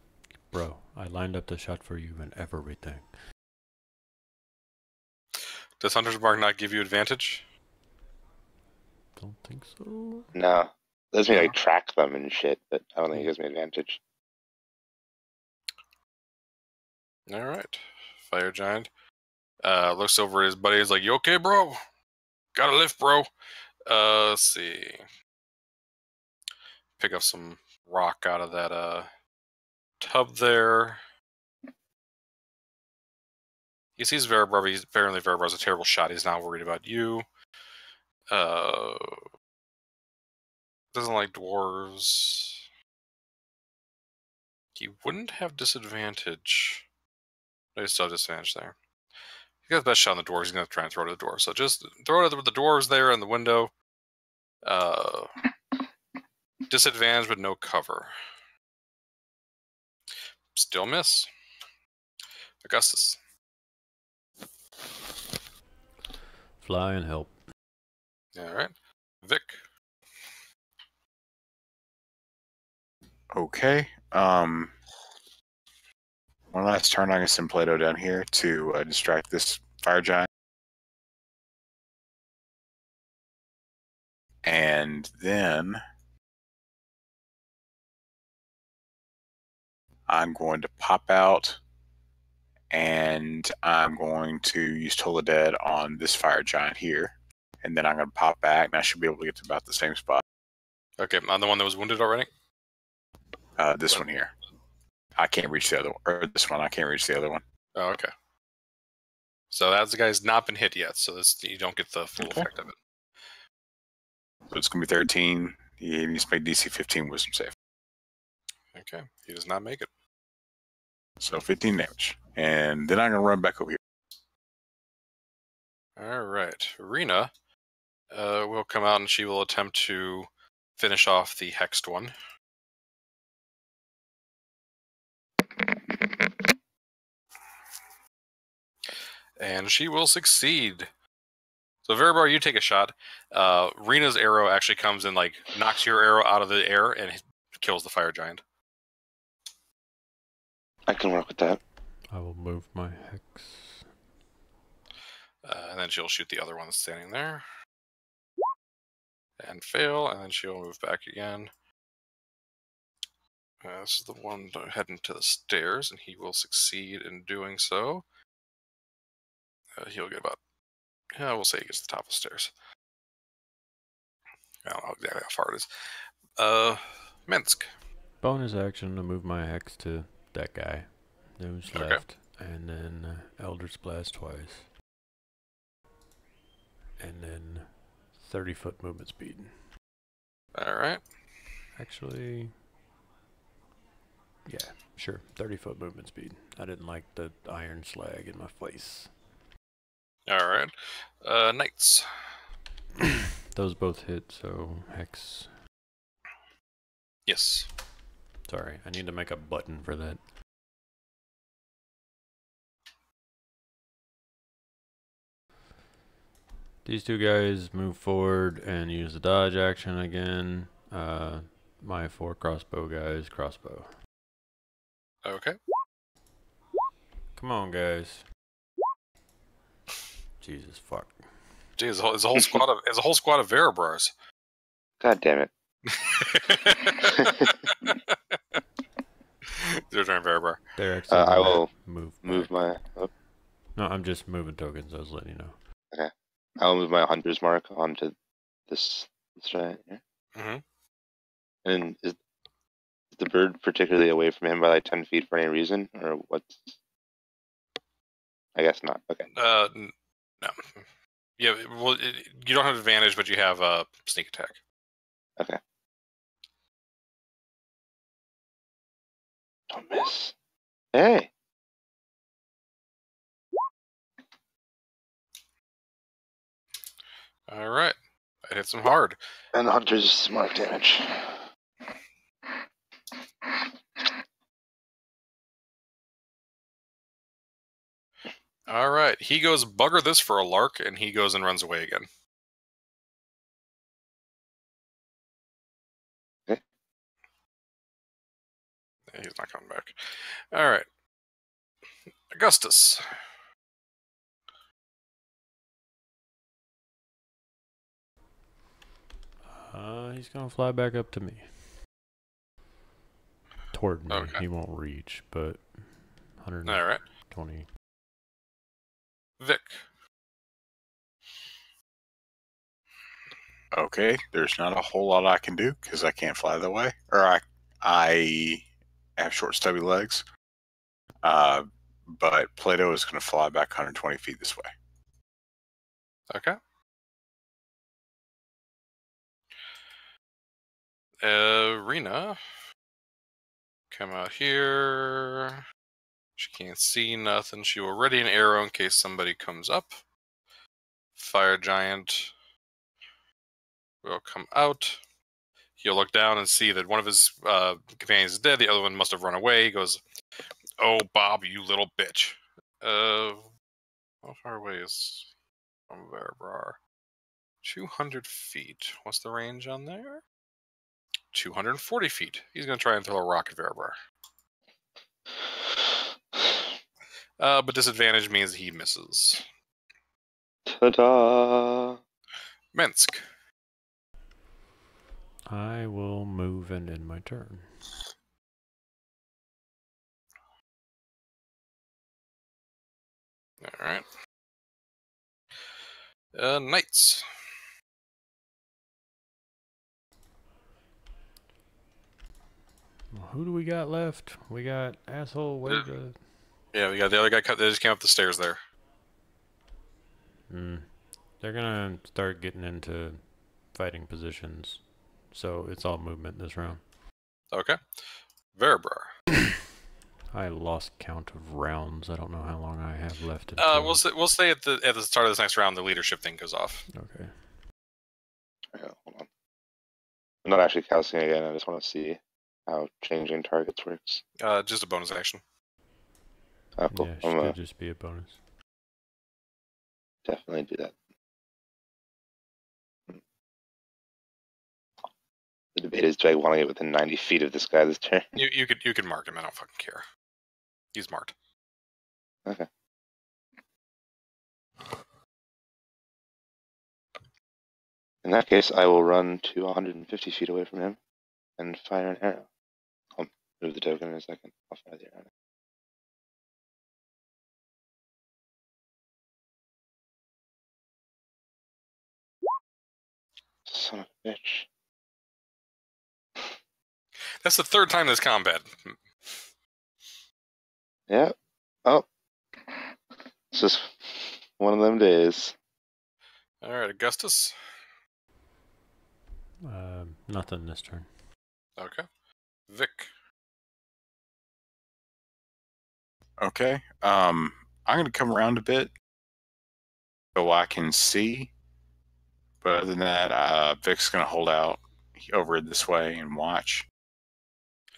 Bro, I lined up the shot for you and everything. Does Hunter's Mark not give you advantage? Don't think so. No. Lets me No. like track them and shit, but I don't think it gives me advantage. Alright. Fire Giant. Looks over at his buddy. He's like, "You okay, bro? Gotta lift, bro." Let's see. Pick up some rock out of that tub there. He sees Verbar. Apparently Verbar's a terrible shot. He's not worried about you. Doesn't like dwarves. He wouldn't have disadvantage. No, he still has disadvantage there. He got the best shot on the dwarves. He's going to try and throw it at the dwarves. So just throw it at the dwarves there in the window. Disadvantage, but no cover. Still miss. Augustus. Fly and help. Alright. Vic. Okay. One last turn. I'm gonna send Plato down here to distract this fire giant, and then I'm going to pop out, and I'm going to use Toll the Dead on this fire giant here, and then I'm going to pop back, and I should be able to get to about the same spot. Okay, I'm the one that was wounded already? This one here. I can't reach the other one. Or this one, I can't reach the other one. Oh, okay. So that guy's not been hit yet, so you don't get the full Okay. effect of it. So it's going to be 13 He needs to make DC 15 wisdom save. Okay, he does not make it. So 15 damage. And then I'm going to run back over here. All right, Rena will come out and she will attempt to finish off the hexed one. And she will succeed. So Veribar, you take a shot. Rena's arrow actually comes and like knocks your arrow out of the air and kills the fire giant. I can work with that. I will move my hex. And then she'll shoot the other one that's standing there. And fail, and then she'll move back again. This is the one heading to the stairs, and he will succeed in doing so. He'll get about, we'll say he gets to the top of the stairs. I don't know exactly how far it is. Minsk. Bonus action to move my hex to that guy. Who's left. And then Eldritch Blast twice. And then 30-foot movement speed. Alright. Actually, yeah, sure. 30-foot movement speed. I didn't like the iron slag in my face. Alright. Knights. Those both hit, so hex. Yes. Sorry, I need to make a button for that. These two guys move forward and use the dodge action again. My 4 crossbow guys, crossbow. Okay. Come on, guys. Jesus fuck. Gee, it's a whole squad of Verabars. God damn it. Your turn, Verabar. They're actually I will move my. Oh, No, I'm just moving tokens. I was letting you know. okay. I will move my hunter's mark onto this right here. Mm-hmm. And is the bird particularly away from him by like 10 feet for any reason, or what's? I guess not. Okay. No. Yeah, well, you don't have advantage, but you have a sneak attack. Okay. Don't miss. Hey. All right. That hits him hard. And the hunter's mark damage. All right. He goes, bugger this for a lark, and he goes and runs away again. Okay. He's not coming back. All right. Augustus. He's gonna fly back up to me. Toward me. Okay. He won't reach, but 120. All right. Vic. Okay, there's not a whole lot I can do because I can't fly that way. Or I have short, stubby legs. But Plato is going to fly back 120 feet this way. Okay. Rena. Come out here. She can't see nothing. She will ready an arrow in case somebody comes up. Fire giant will come out. He'll look down and see that one of his companions is dead. The other one must have run away. He goes, "Oh, Bob, you little bitch." How far away is from Verabrar? 200 feet. What's the range on there? 240 feet. He's going to try and throw a rock at Verabrar. But disadvantage means he misses. Ta-da! Minsk. I will move and end my turn. Alright. Knights. Who do we got left? We got asshole. Where the? Yeah, we got the other guy that just came up the stairs there. They're gonna start getting into fighting positions. So it's all movement this round. Okay. Verabrar. I lost count of rounds. I don't know how long I have left. We'll say at the start of this next round, the leadership thing goes off. Okay. Yeah, hold on. I'm not actually casting again. I just want to see how changing targets works. Just a bonus action. Oh, cool. Yeah, I'm should gonna just be a bonus. definitely do that. The debate is, do I want to get within 90 feet of this guy this turn? You could mark him. I don't fucking care. He's marked. Okay. In that case, I will run to 150 feet away from him and fire an arrow. I'll move the token in a second. I'll fire the arrow. Son of a bitch. That's the third time this combat. Yeah. Oh. It's just one of them days. All right, Augustus. Nothing this turn. Okay. Vic. Okay. I'm gonna come around a bit so I can see. But other than that, Vic's gonna hold out over this way and watch.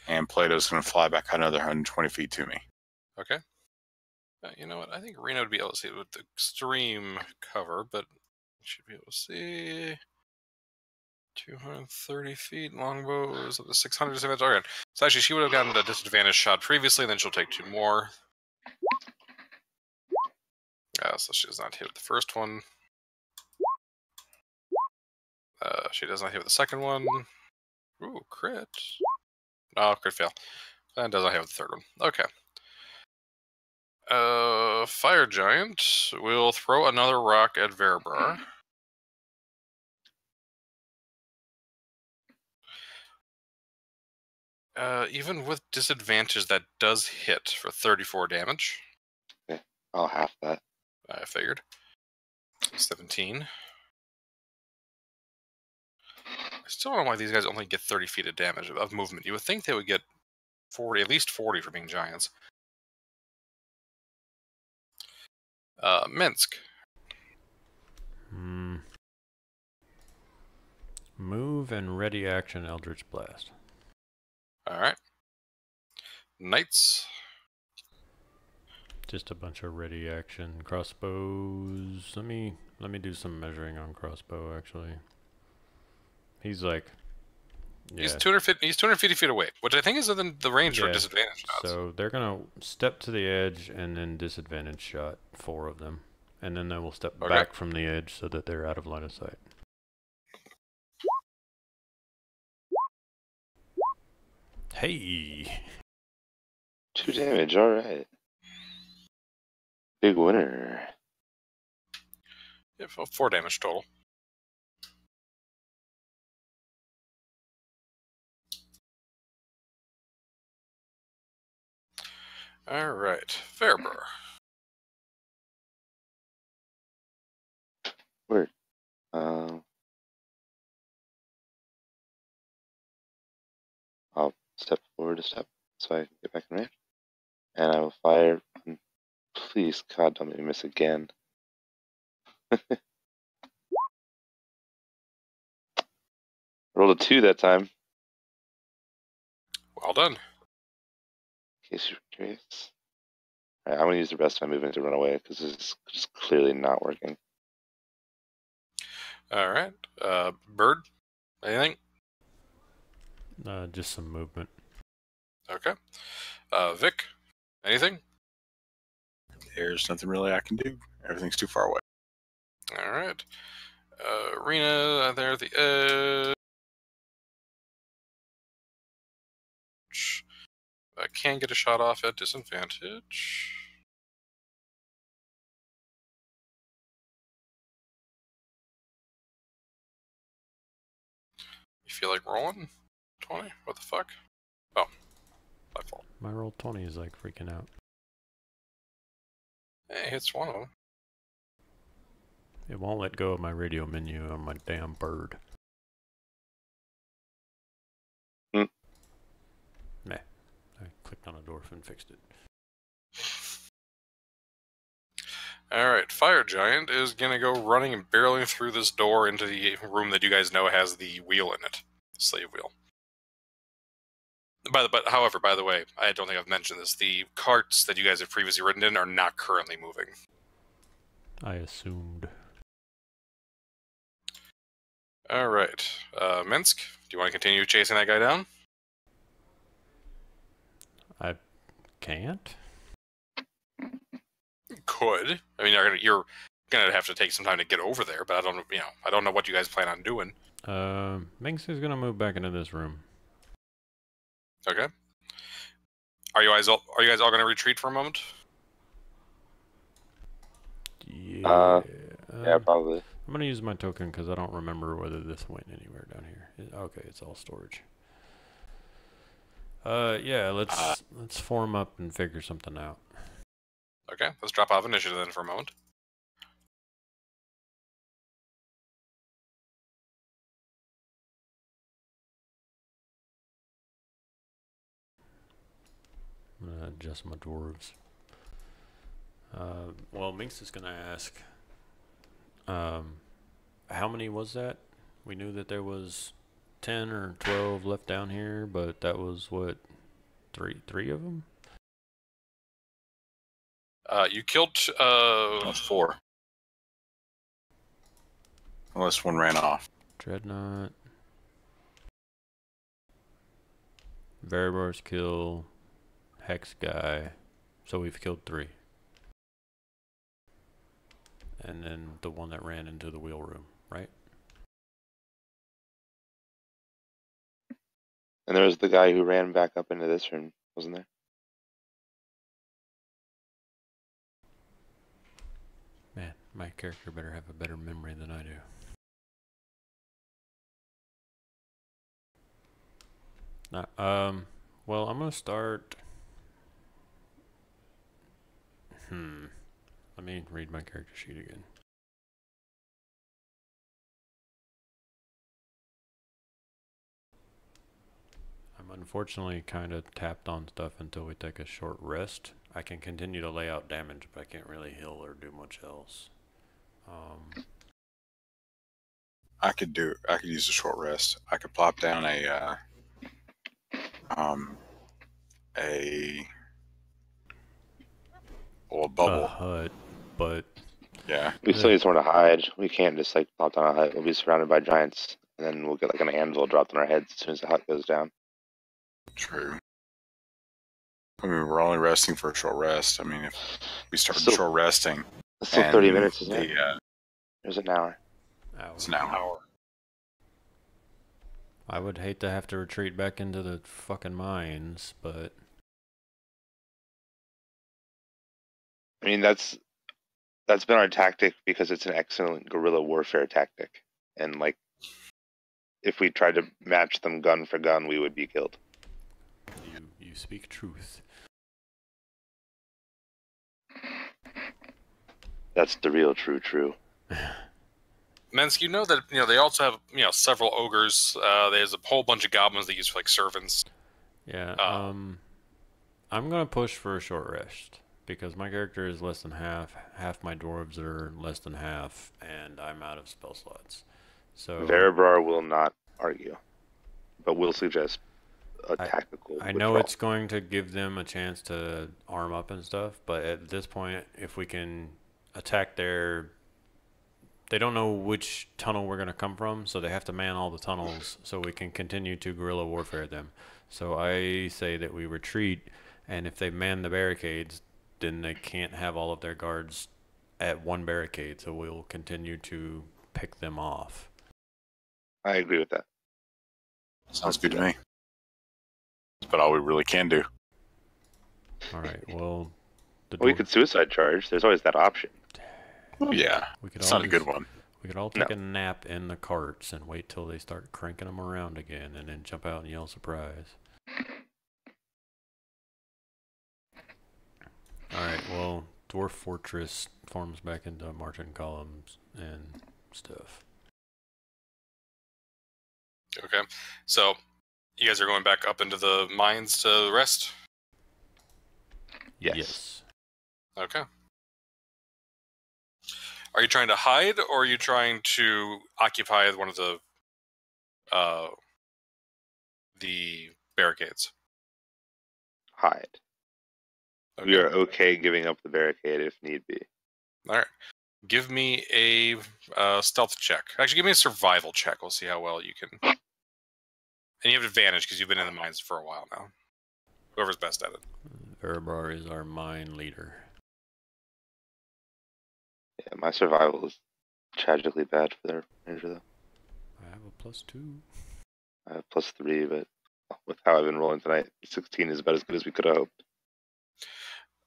And Plato's gonna fly back another 120 feet to me. Okay. You know what? I think Reno would be able to see it with extreme cover, but you should be able to see 230 feet longbows up to 600 damage. Okay. So actually, she would have gotten a disadvantage shot previously, and then she'll take 2 more. So she does not hit with the first one. She does not hit with the second one. Ooh, crit. Oh, crit fail. And does not hit with the third one. Okay. Fire Giant will throw another rock at Verabrar. Even with disadvantage, that does hit for 34 damage. Yeah, I'll half that. I figured. 17. I still don't know why these guys only get 30 feet of damage of movement. You would think they would get 40, at least 40 for being giants. Minsk. Move and ready action Eldritch Blast. Alright. Knights. Just a bunch of ready action crossbows. Let me do some measuring on crossbow actually. He's like He's 250 feet away, which I think is within the range for Yeah, disadvantage shots. So they're gonna step to the edge and then disadvantage shot 4 of them. And then they will step back from the edge so that they're out of line of sight. Hey! 2 damage, alright. Big winner. Yeah, 4 damage total. Alright, Verabrar. Weird. I'll step forward a step so I can get back in range. And I will fire. Please, God, don't make me miss again. Rolled a 2 that time. Well done. In case you're curious. Alright, I'm going to use the rest of my movement to run away because this is just clearly not working. Alright. Bird. Anything? Just some movement. Okay. Vic. Anything? There's nothing really I can do. Everything's too far away. Alright. Rena, there at the edge. I can get a shot off at disadvantage. You feel like rolling? 20? What the fuck? Oh. My fault. My roll 20 is like freaking out. Hey, hits one of them. It won't let go of my radio menu on my damn bird. clicked on a dwarf and fixed it. Alright, Fire Giant is going to go running and barreling through this door into the room that you guys know has the wheel in it. The slave wheel. However, by the way, I don't think I've mentioned this. The carts that you guys have previously ridden in are not currently moving. I assumed. Alright, Minsk, do you want to continue chasing that guy down? I can't? Could. I mean, you're gonna have to take some time to get over there, but I don't know what you guys plan on doing. Minx is gonna move back into this room. Okay. Are you guys all gonna retreat for a moment? Yeah. Yeah, probably. I'm gonna use my token because I don't remember whether this went anywhere down here. Okay, it's all storage. Yeah, let's form up and figure something out. Okay, let's drop off initiative then for a moment. I'm gonna adjust my dwarves. Well, Minx is gonna ask, how many was that? We knew that there was 10 or 12 left down here, but that was what, three of them? You killed 4. Unless one ran off. Dreadnought. Veribar's kill. Hex guy. So we've killed 3. And then the one that ran into the wheel room, right? And there was the guy who ran back up into this room, wasn't there? Man, my character better have a better memory than I do. Well, I'm gonna start. Let me read my character sheet again. I'm unfortunately kind of tapped on stuff until we take a short rest. I can continue to lay out damage, but I can't really heal or do much else. I could use a short rest. I could plop down a bubble. A hut, but Yeah. We still need somewhere to hide. We can't just like pop down a hut. We'll be surrounded by giants, and then we'll get like an anvil dropped on our heads as soon as the hut goes down. True. I mean, we're only resting for a short rest. I mean, if we start Still- short resting, It's still and 30 minutes, isn't it? the, There's an hour. it's an hour. I would hate to have to retreat back into the fucking mines, but I mean, that's been our tactic because it's an excellent guerrilla warfare tactic. And like, if we tried to match them gun for gun, we would be killed. you speak truth. That's the real true. Mensk, you know that they also have several ogres. There's a whole bunch of goblins they use for like servants. Yeah. I'm gonna push for a short rest because my character is less than half. Half my dwarves are less than half, and I'm out of spell slots. So Veribrar will not argue, but will suggest a tactical. I know it's going to give them a chance to arm up and stuff, but at this point, if we can attack they don't know which tunnel we're going to come from, so they have to man all the tunnels so we can continue to guerrilla warfare them. So I say that we retreat, and if they man the barricades, then they can't have all of their guards at one barricade, so we'll continue to pick them off. I agree with that. Sounds good to me. But all we really can do. All right, well... We could suicide charge. There's always that option. Oh, yeah. It's not a good one. We could all take a nap in the carts and wait till they start cranking them around again and then jump out and yell surprise. Alright, well, Dwarf Fortress forms back into marching columns and stuff. Okay, so you guys are going back up into the mines to rest? Yes. Okay. Are you trying to hide, or are you trying to occupy one of the barricades? Hide. Okay. We are okay giving up the barricade if need be. All right. Give me a stealth check. Actually, give me a survival check. We'll see how well you can. And you have advantage because you've been in the mines for a while now. Whoever's best at it. Verbar is our mine leader. Yeah, my survival is tragically bad for their ranger, though. I have a +2. I have +3, but with how I've been rolling tonight, 16 is about as good as we could have hoped.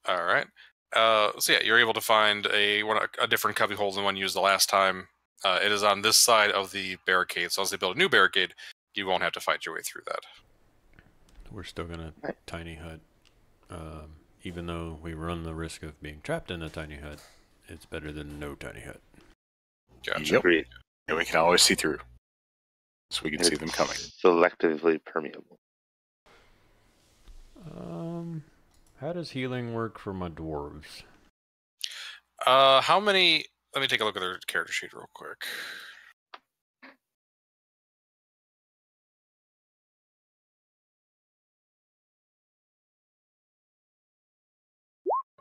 All right. So yeah, you're able to find a different cubby hole than one you used the last time. It is on this side of the barricade. So as they build a new barricade, you won't have to fight your way through that. We're still gonna tiny hut. Even though we run the risk of being trapped in a tiny hut, it's better than no tiny hut. Gotcha. Yep. Agreed. And we can always see through. So we can see them coming. Selectively permeable. How does healing work for my dwarves? How many? Let me take a look at their character sheet real quick.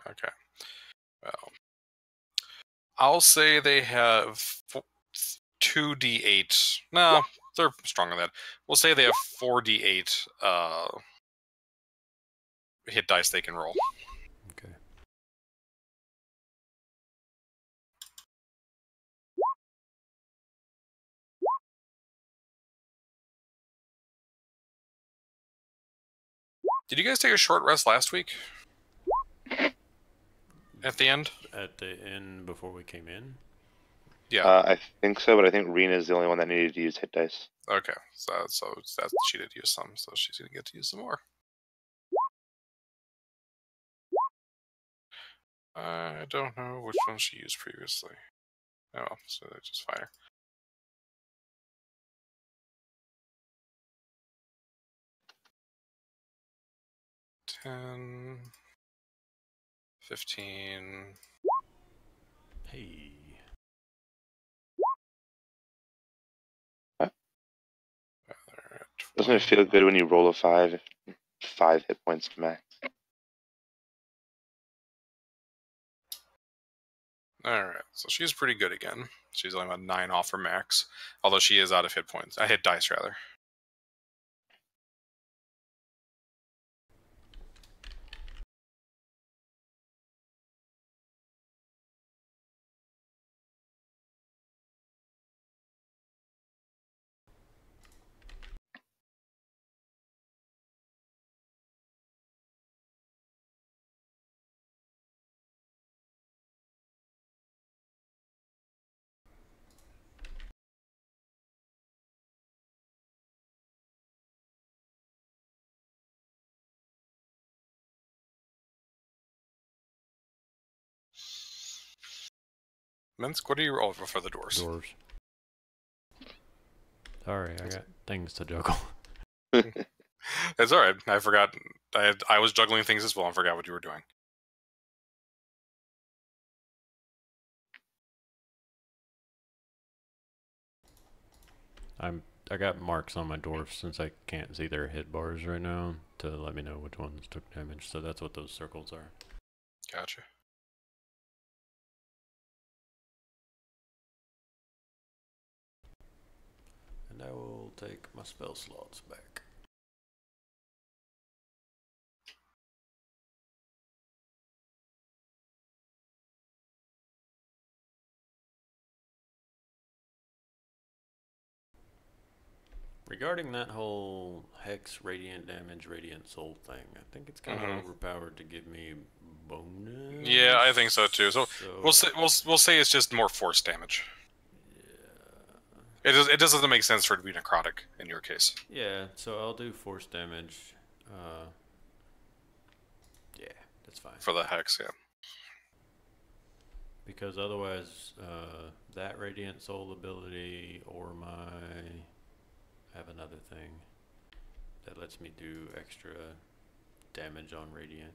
Okay. Well, I'll say they have 2d8. No, they're stronger than that. We'll say they have 4d8 hit dice they can roll. Okay. Did you guys take a short rest last week? At the end? At the end before we came in? Yeah. I think so, but I think Rena is the only one that needed to use hit dice. Okay. So she did use some, so she's gonna get to use some more. I don't know which one she used previously. Oh, so they just fire. $10, $15. Hey. Doesn't it feel good when you roll a 5? 5 hit points to max. Alright, so she's pretty good again. She's only about 9 off her max. Although she is out of hit points. Hit dice, rather. Minsk, what are you rolling for the doors? Dwarves. Sorry, I got things to juggle. It's alright. I forgot. I was juggling things as well and forgot what you were doing. I got marks on my dwarfs since I can't see their hit bars right now to let me know which ones took damage. So that's what those circles are. Gotcha. And I will take my spell slots back. Regarding that whole Hex, Radiant Damage, Radiant Soul thing, I think it's kind of overpowered to give me bonus. Yeah, I think so too. So we'll say it's just more force damage. Yeah. It doesn't make sense for it to be necrotic in your case. Yeah, so I'll do force damage. Yeah, that's fine. For the hex, yeah. Because otherwise, that Radiant Soul ability or I have another thing that lets me do extra damage on Radiant.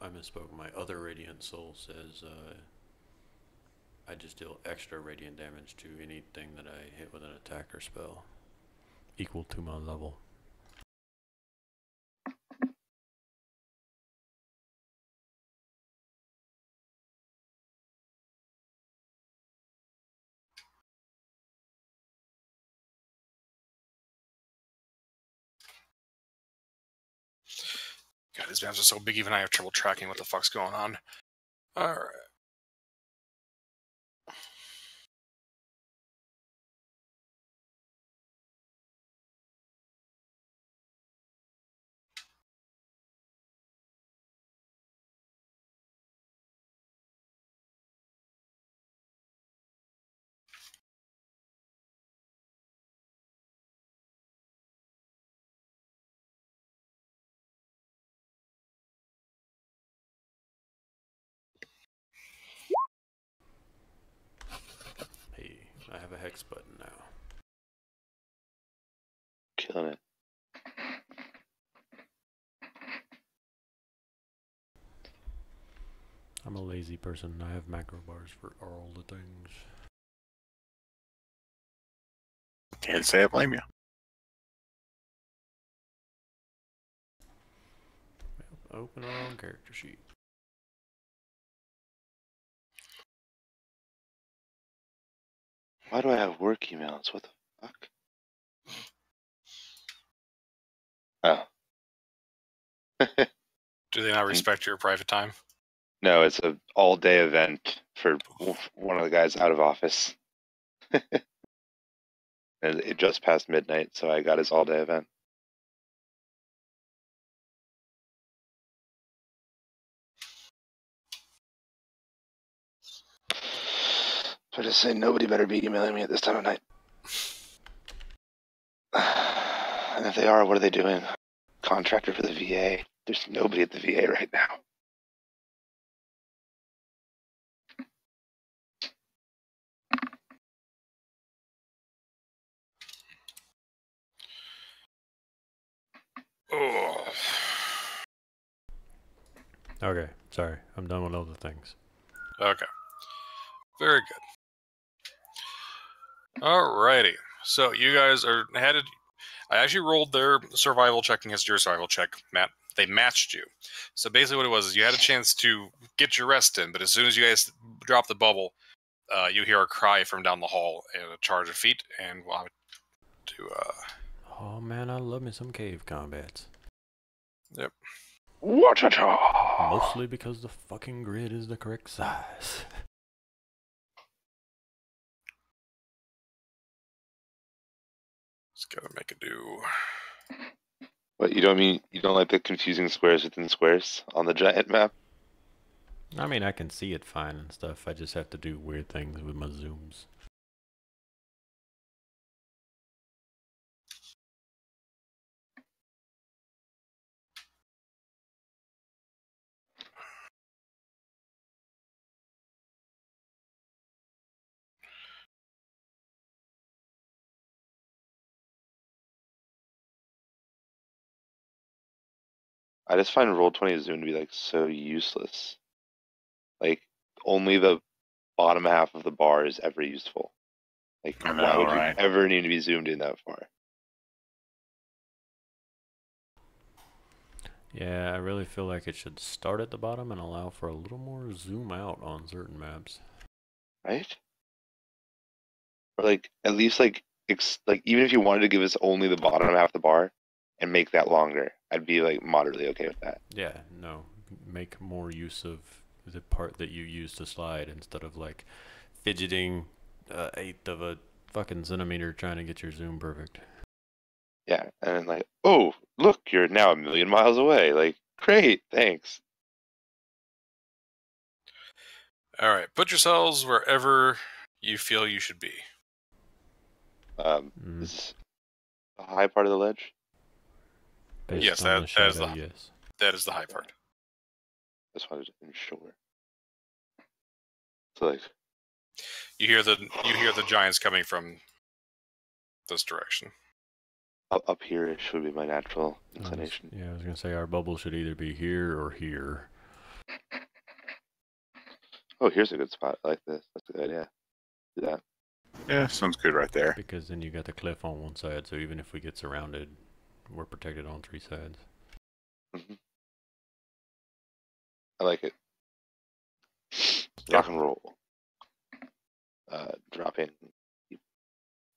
I misspoke. My other Radiant Soul says I just deal extra radiant damage to anything that I hit with an attack or spell, equal to my level. God, these maps are so big, even I have trouble tracking what the fuck's going on. Alright. Hey, I have a hex button now. Killing it. I'm a lazy person. I have macro bars for all the things. Can't say I blame you. Open our own character sheet. Why do I have work emails? What the fuck? Oh. Do they not respect your private time? No, it's an all-day event for one of the guys out of office. And it just passed midnight, so I got his all-day event. So I just say nobody better be emailing me at this time of night. And if they are, what are they doing? Contractor for the VA. There's nobody at the VA right now. Oh. Okay, sorry. I'm done with all the things. Okay. Very good. Alrighty. So you guys are headed. I actually rolled their survival check against your survival check, Matt. They matched you. So basically what it was is you had a chance to get your rest in, but as soon as you guys drop the bubble, you hear a cry from down the hall and a charge of feet, and we'll have to, Oh man, I love me some cave combats. Yep. Wa-cha-cha! Mostly because the fucking grid is the correct size. Just gotta make it do. What, you don't like the confusing squares within squares on the giant map? I mean, I can see it fine and stuff. I just have to do weird things with my zooms. I just find Roll20 Zoom to be like so useless. Like only the bottom half of the bar is ever useful. Like I know, why would right? you ever need to be zoomed in that far? Yeah, I really feel like it should start at the bottom and allow for a little more zoom out on certain maps. Right? Or like at least like even if you wanted to give us only the bottom half of the bar and make that longer, I'd be like moderately okay with that. Yeah, no. Make more use of the part that you use to slide instead of like fidgeting an eighth of a fucking centimeter trying to get your zoom perfect. Yeah, and then like, oh, look, you're now a million miles away. Like, great, thanks. Alright, put yourselves wherever you feel you should be. This is a high part of the ledge. Based Yes, on that the is shadow, the- yes. That is the high part. Just wanted to ensure. So like, You hear the giants coming from this direction. up here should be my natural inclination. Yeah, I was gonna say our bubble should either be here or here. Oh, here's a good spot. I like this. That's a good idea. Do that. Yeah, sounds good right there. Because then you got the cliff on one side, so even if we get surrounded, we're protected on 3 sides. I like it. Rock and roll. Drop in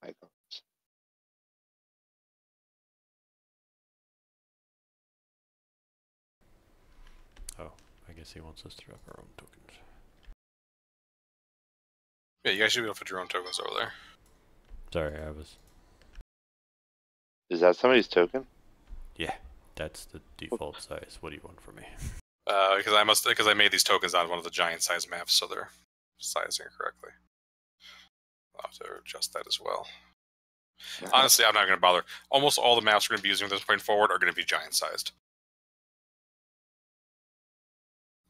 icons. Oh, I guess he wants us to drop our own tokens. Yeah, you guys should be able to put your own tokens over there. Sorry, I was... Is that somebody's token? Yeah, that's the default size. What do you want from me? Because I made these tokens on one of the giant size maps, so they're sizing it correctly. I'll have to adjust that as well. Honestly, I'm not going to bother. Almost all the maps we're going to be using from this point forward are going to be giant sized.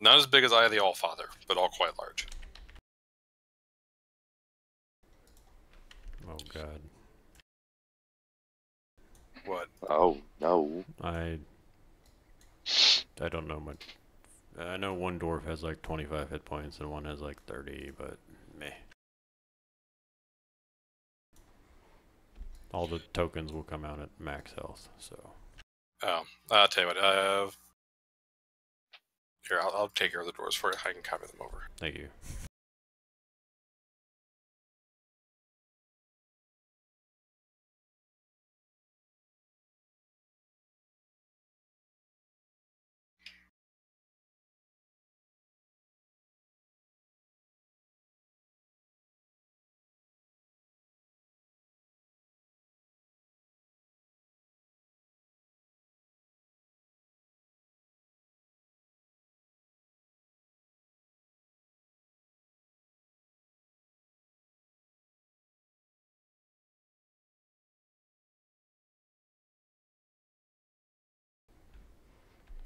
Not as big as Eye of the Allfather, but all quite large. Oh god. What? Oh no. I don't know much. I know one dwarf has like 25 hit points and one has like 30, but meh. All the tokens will come out at max health, so. Oh, I'll tell you what. Here, I'll take care of the doors for you. I can copy them over. Thank you.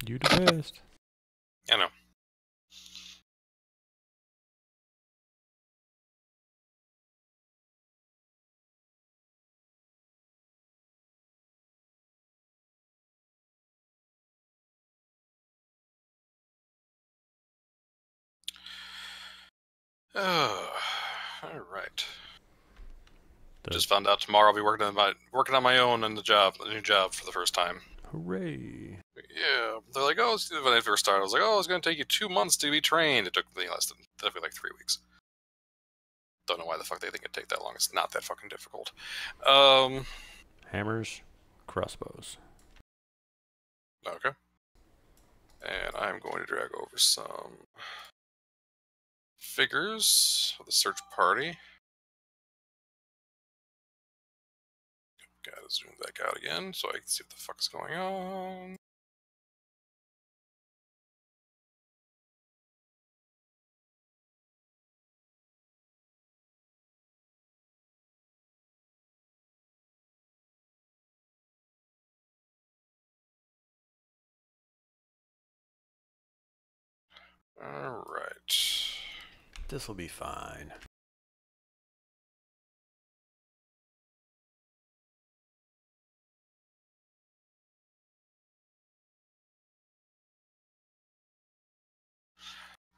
You the best. I know. Oh, all right. Just found out tomorrow I'll be working on my own on a new job for the first time. Hooray. Yeah, they're like, oh, when I first started, I was like, oh, it's going to take you 2 months to be trained. It took me definitely like 3 weeks. Don't know why the fuck they think it'd take that long. It's not that fucking difficult. Hammers, crossbows. Okay. And I'm going to drag over some figures for the search party. Gotta zoom back out again so I can see what the fuck's going on. Alright. This'll be fine.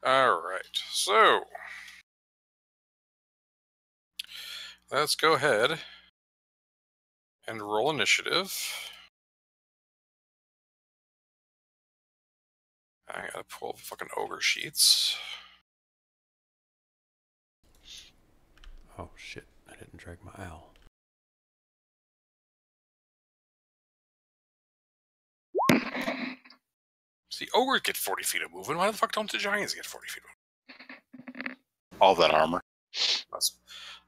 Alright, so let's go ahead and roll initiative. I gotta pull the fucking ogre sheets. Oh shit, I didn't drag my owl. See, ogres get 40 feet of movement. Why the fuck don't the giants get 40 feet of movement? All that armor.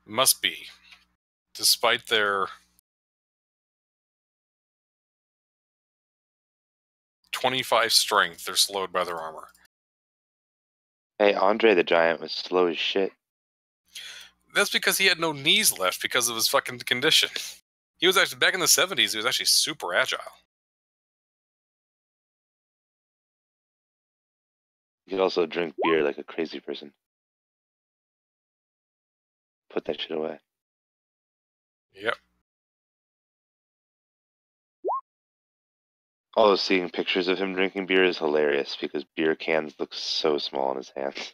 Must be. Despite their 25 strength, they're slowed by their armor. Hey, Andre the Giant was slow as shit. That's because he had no knees left because of his fucking condition. He was actually, back in the 70s, he was actually super agile. You could also drink beer like a crazy person. Put that shit away. Yep. Although seeing pictures of him drinking beer is hilarious because beer cans look so small in his hands.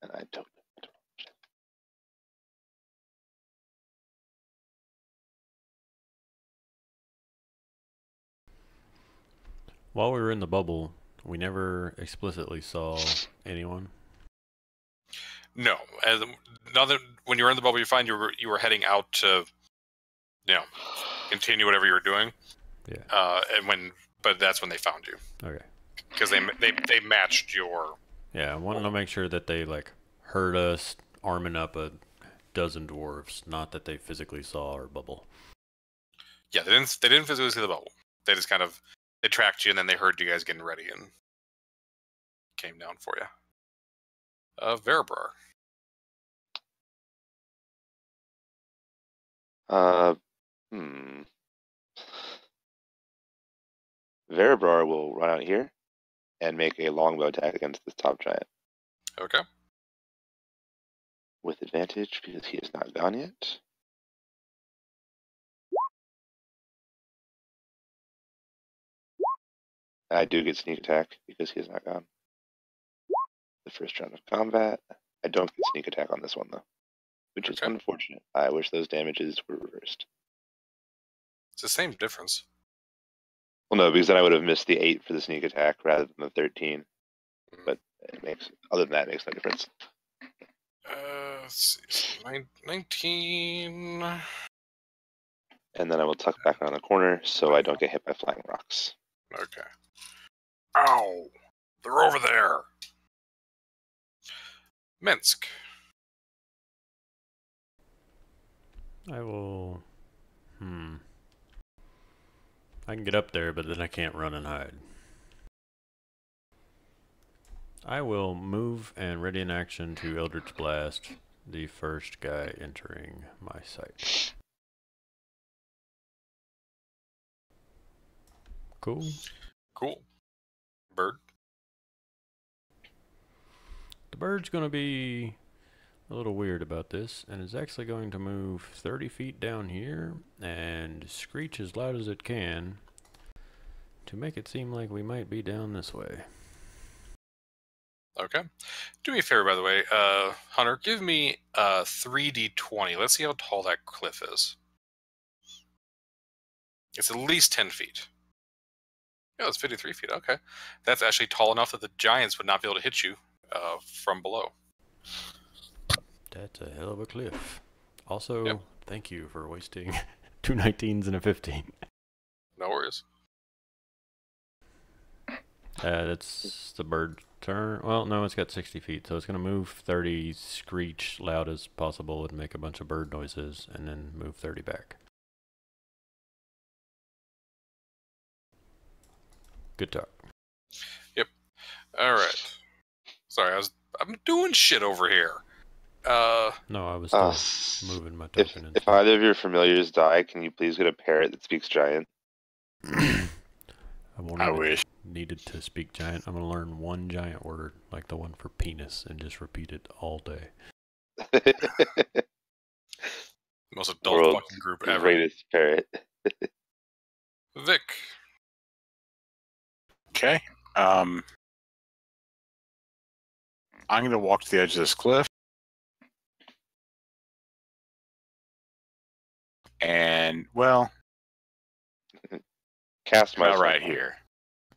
And I don't. While we were in the bubble, we never explicitly saw anyone. No, as now that when you were in the bubble, you find you were heading out to, continue whatever you were doing. Yeah. But that's when they found you. Okay. Because they matched your. Yeah, I wanted to make sure that they heard us arming up a dozen dwarves, not that they physically saw our bubble. Yeah, they didn't physically see the bubble. They just they tracked you, and then they heard you guys getting ready and came down for you. Verabrar. Verabrar will run out here and make a longbow attack against this top giant. Okay. With advantage because he is not gone yet. I do get sneak attack because he is not gone. The first round of combat. I don't get sneak attack on this one though, which is unfortunate. I wish those damages were reversed. It's the same difference. Well, no, because then I would have missed the 8 for the sneak attack rather than the 13. But other than that, it makes no difference. Let's see. 19. And then I will tuck back around the corner so I don't get hit by flying rocks. Okay. Ow! They're over there! Minsk. I will... I can get up there, but then I can't run and hide. I will move and ready in action to Eldritch Blast the first guy entering my sight. Cool. Cool. Bird. The bird's going to be a little weird about this and is actually going to move 30 feet down here and screech as loud as it can to make it seem like we might be down this way. Okay. Do me a favor, by the way. Hunter, give me 3d20. Let's see how tall that cliff is. It's at least 10 feet. Yeah, it's 53 feet. Okay. That's actually tall enough that the giants would not be able to hit you from below. That's a hell of a cliff. Also, Thank you for wasting 2 19s and a 15. No worries. That's the bird's turn. Well, no, it's got 60 feet, so it's going to move 30, screech loud as possible, and make a bunch of bird noises, and then move 30 back. Good talk. Yep. All right. Sorry, I'm doing shit over here. No, I was still moving my token. If either of your familiars die, can you please get a parrot that speaks giant? I wish. Needed to speak giant. I'm going to learn one giant word, like the one for penis, and just repeat it all day. Most adult fucking group ever. Greatest parrot. Vic. Okay. I'm going to walk to the edge of this cliff. And, well, cast my right here.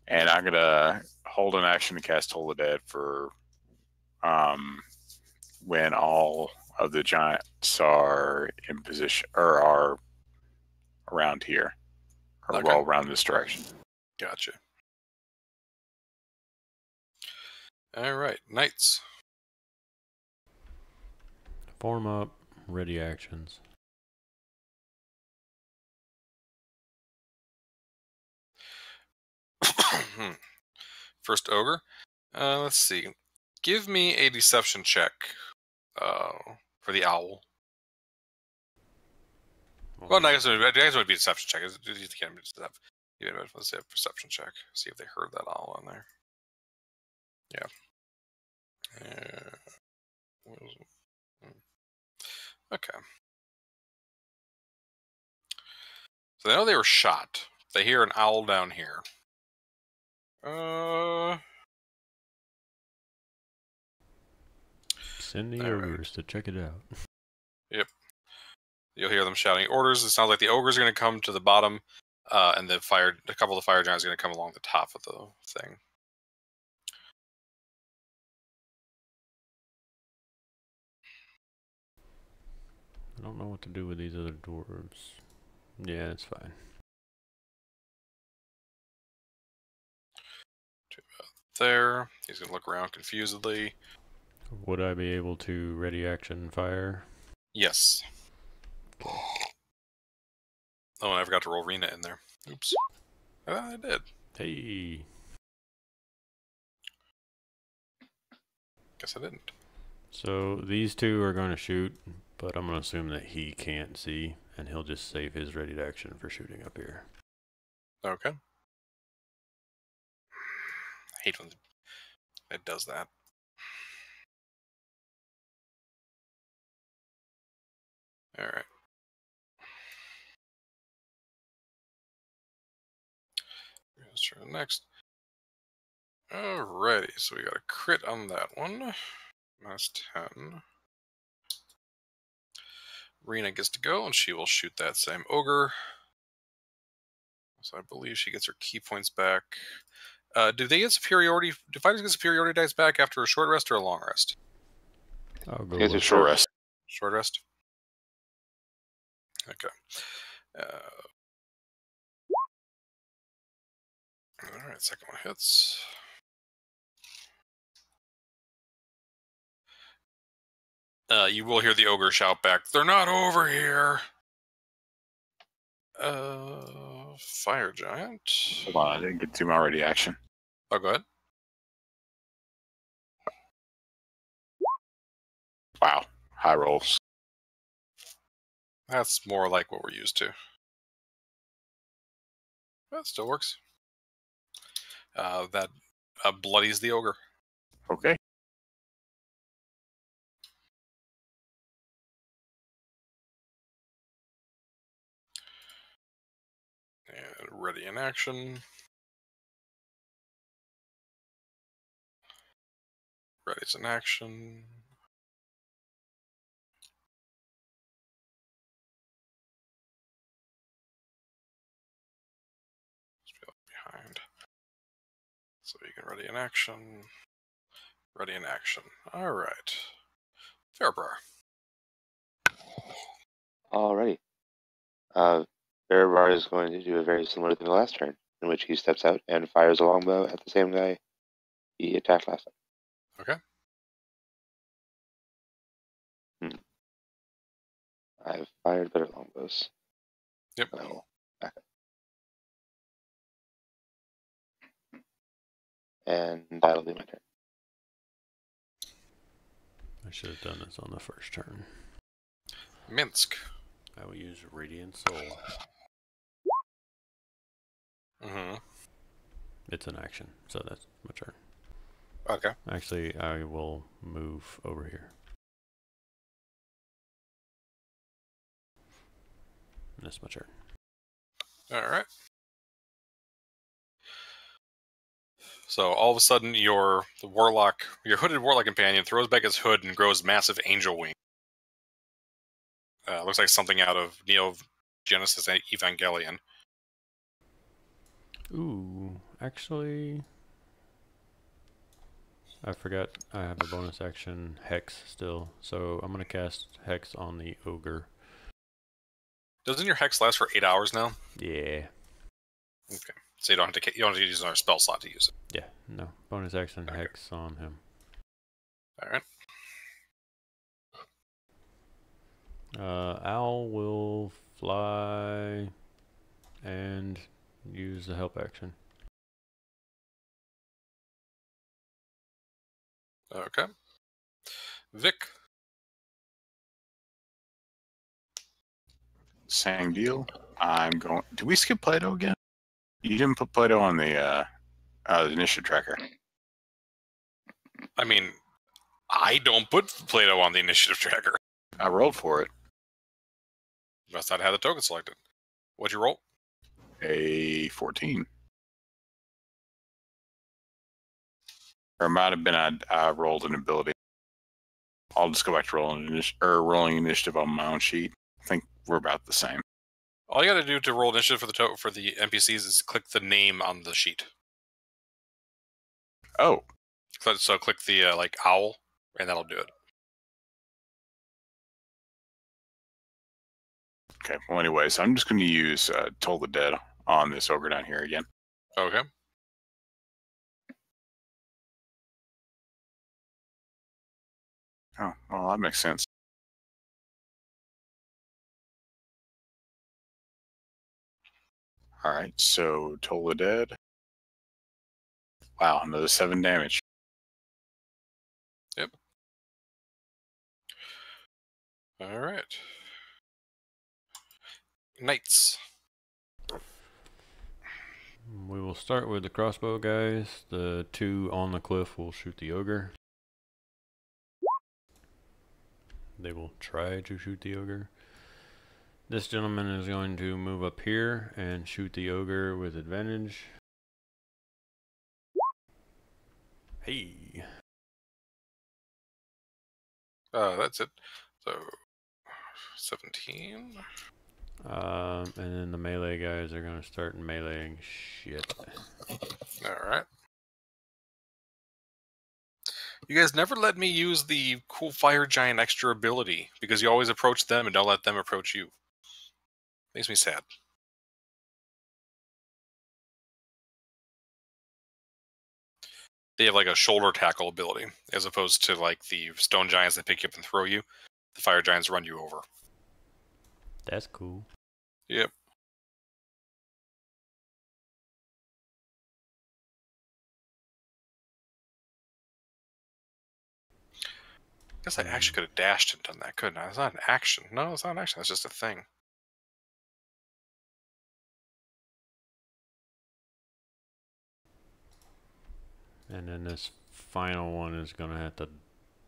And I'm going to hold an action to cast Toll the Dead for when all of the giants are in position, or are around here, or well around this direction. Gotcha. All right, knights. Form up, ready actions. First ogre. Let's see. Give me a deception check for the owl. Well, no, I guess it would be a deception check. Let's say a perception check. See if they heard that owl in there. Yeah. Okay. So they know they were shot. They hear an owl down here. Send the All right. ogres to check it out. Yep. You'll hear them shouting orders. It sounds like the ogres are going to come to the bottom, and a couple of the fire giants are going to come along the top of the thing. I don't know what to do with these other dwarves. Yeah, it's fine. There. He's going to look around confusedly. Would I be able to ready action fire? Yes. Oh, and I forgot to roll Rena in there. Oops. I did. Hey. Guess I didn't. So these two are going to shoot, but I'm going to assume that he can't see, and he'll just save his ready to action for shooting up here. Okay. I hate when it does that. Alright. Let's try next. Alrighty, so we got a crit on that one. Minus 10. Rena gets to go, and she will shoot that same ogre. So I believe she gets her key points back. Do they get superiority? Do fighters get superiority dice back after a short rest or a long rest? I'll go It's a with short rest. Short rest? Okay. Alright, second one hits. You will hear the ogre shout back, "They're not over here!" Fire giant. Hold on, I didn't get to my ready action. Oh, go ahead. Wow, high rolls. That's more like what we're used to. That still works. That bloodies the ogre. Okay. And ready in action. Ready's in action. Behind. So you can ready in action. Ready in action. Alright. Fairbriar. Alrighty. Bearbar is going to do a very similar thing to the last turn, in which he steps out and fires a longbow at the same guy he attacked last Okay. time. I've fired better longbows. Yep. I will back up. And that'll be my turn. I should have done this on the first turn. Minsk. I will use Radiant Soul. Mm-hmm. It's an action, so that's my turn. Okay. Actually, I will move over here. And that's my turn. Alright. So all of a sudden, your hooded warlock companion throws back his hood and grows massive angel wings. Looks like something out of Neo Genesis Evangelion. Ooh, actually, I forgot I have a bonus action Hex still, so I'm gonna cast Hex on the ogre. Doesn't your hex last for 8 hours now? Yeah. Okay. So you don't have to use another spell slot to use it. Yeah, no. Bonus action Okay. Hex on him. Alright. Owl will fly and use the help action. Okay. Vic. Same deal. I'm going. Did we skip Plato again? You didn't put Plato on the initiative tracker. I mean, I don't put Plato on the initiative tracker. I rolled for it. Must not have the token selected. What'd you roll? a 14. Or it might have been I rolled an ability. I'll just go back to rolling initiative on my own sheet. I think we're about the same. All you got to do to roll initiative for the NPCs is click the name on the sheet. Oh, So click the like owl, and that'll do it. okay. Well, anyways, I'm just going to use Toll the Dead on this ogre down here again. Okay. Oh, well, that makes sense. All right, so Toll the Dead. Wow, another 7 damage. Yep. All right. Knights. We will start with the crossbow guys. The 2 on the cliff will shoot the ogre. They will try to shoot the ogre. This gentleman is going to move up here and shoot the ogre with advantage. Hey. That's it. So 17. And then the melee guys are going to start meleeing shit. All right. You guys never let me use the cool fire giant extra ability because you always approach them and don't let them approach you. Makes me sad. They have like a shoulder tackle ability as opposed to like the stone giants that pick you up and throw you. The fire giants run you over. That's cool. Yep. Guess I actually could have dashed and done that, couldn't I? It's not an action. No, it's not an action. That's just a thing. And then this final one is going to have to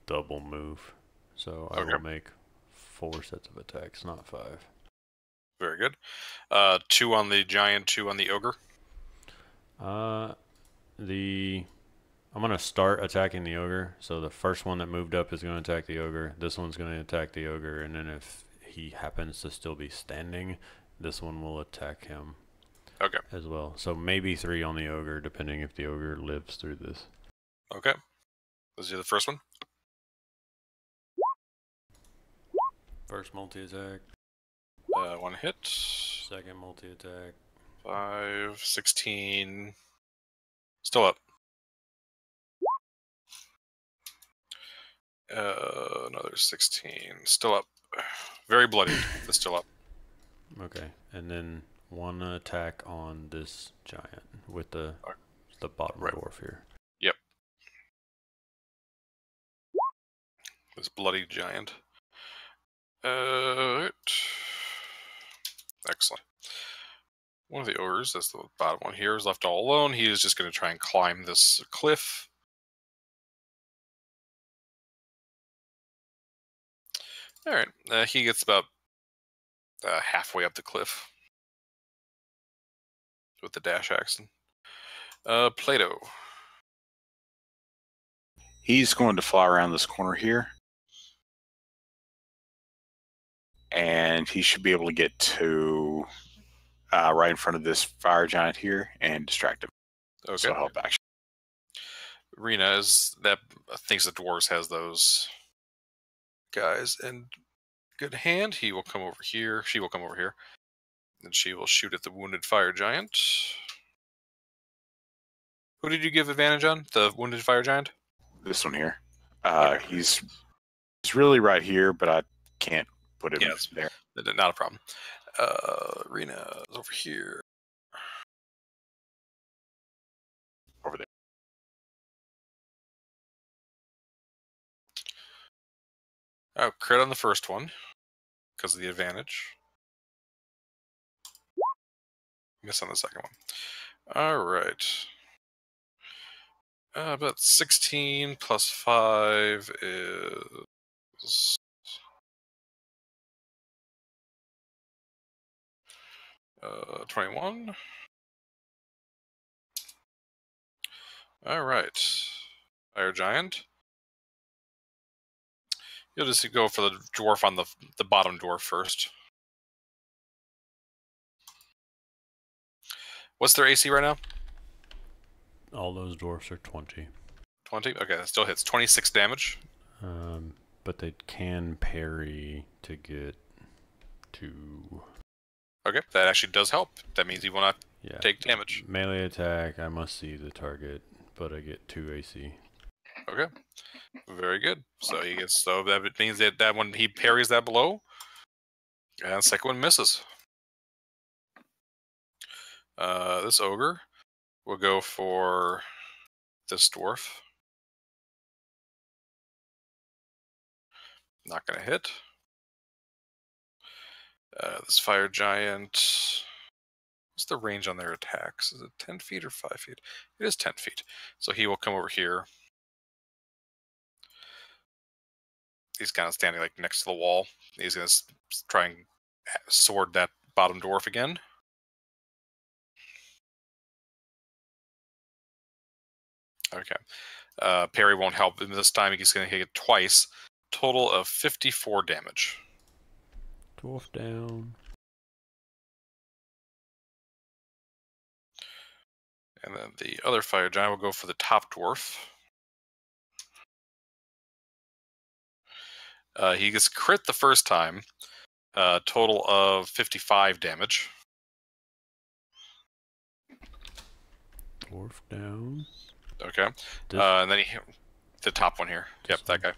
double move. So I Okay. will make 4 sets of attacks, not 5. Very good. 2 on the giant, 2 on the ogre. I'm going to start attacking the ogre. So the first one that moved up is going to attack the ogre. This one's going to attack the ogre. And then if he happens to still be standing, this one will attack him. Okay. As well. So maybe 3 on the ogre, depending if the ogre lives through this. Okay. Let's do the first one. First multi-attack. 1 hit. Second multi-attack. 5, 16. Still up. Another 16. Still up. Very bloodied, but still up. Okay. And then 1 attack on this giant with the bottom dwarf here. Yep. This bloody giant. Excellent. One of the ogres, that's the bottom one here, is left all alone. He is just going to try and climb this cliff. All right. He gets about halfway up the cliff with the dash action. Plato. He's going to fly around this corner here. And he should be able to get to right in front of this fire giant here and distract him. Okay. So help action. Rena thinks the dwarves has those guys in good hand. He will come over here. She will come over here. And she will shoot at the wounded fire giant. Who did you give advantage on? The wounded fire giant? This one here. Okay. He's really right here, but I can't put him Yes. there. Not a problem. Rena is over here. Over there. Oh, crit on the first one because of the advantage. Miss on the second one. All right. About 16 plus 5 is 21. All right. Fire Giant. You'll just go for the dwarf on the bottom dwarf first. What's their AC right now? All those dwarfs are 20. 20? Okay, that still hits. 26 damage. But they can parry to get to... Okay, that actually does help. That means he will not Yeah. take damage. Melee attack, I must see the target, but I get 2 AC. Okay, very good. So he gets that means that one he parries that blow, and the second one misses. This ogre will go for this dwarf. Not gonna hit. This fire giant. What's the range on their attacks? Is it 10 feet or 5 feet? It is 10 feet. So he will come over here. He's kind of standing like next to the wall. He's going to try and sword that bottom dwarf again. Okay. Parry won't help him this time. He's going to hit it twice. Total of 54 damage. Dwarf down. And then the other fire giant will go for the top dwarf. He gets crit the first time. Total of 55 damage. Dwarf down. Okay. And then the top one here. Yep, that guy.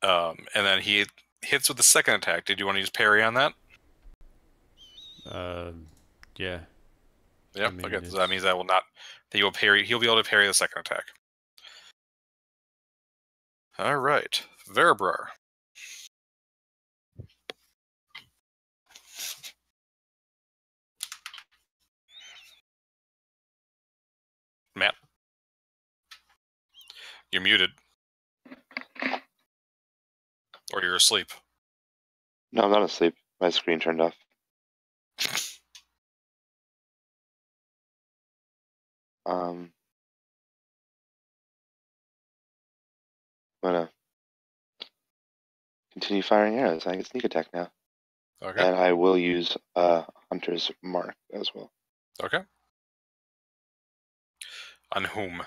And then he hits with the second attack. Did you want to use parry on that? Yeah. Yep. Okay. So that means that will not. He will parry. He'll be able to parry the second attack. All right, Verabrar. Matt, you're muted, or you're asleep. No, I'm not asleep. My screen turned off. I'm gonna continue firing arrows. I get sneak attack now. Okay. And I will use Hunter's Mark as well. Okay. On whom?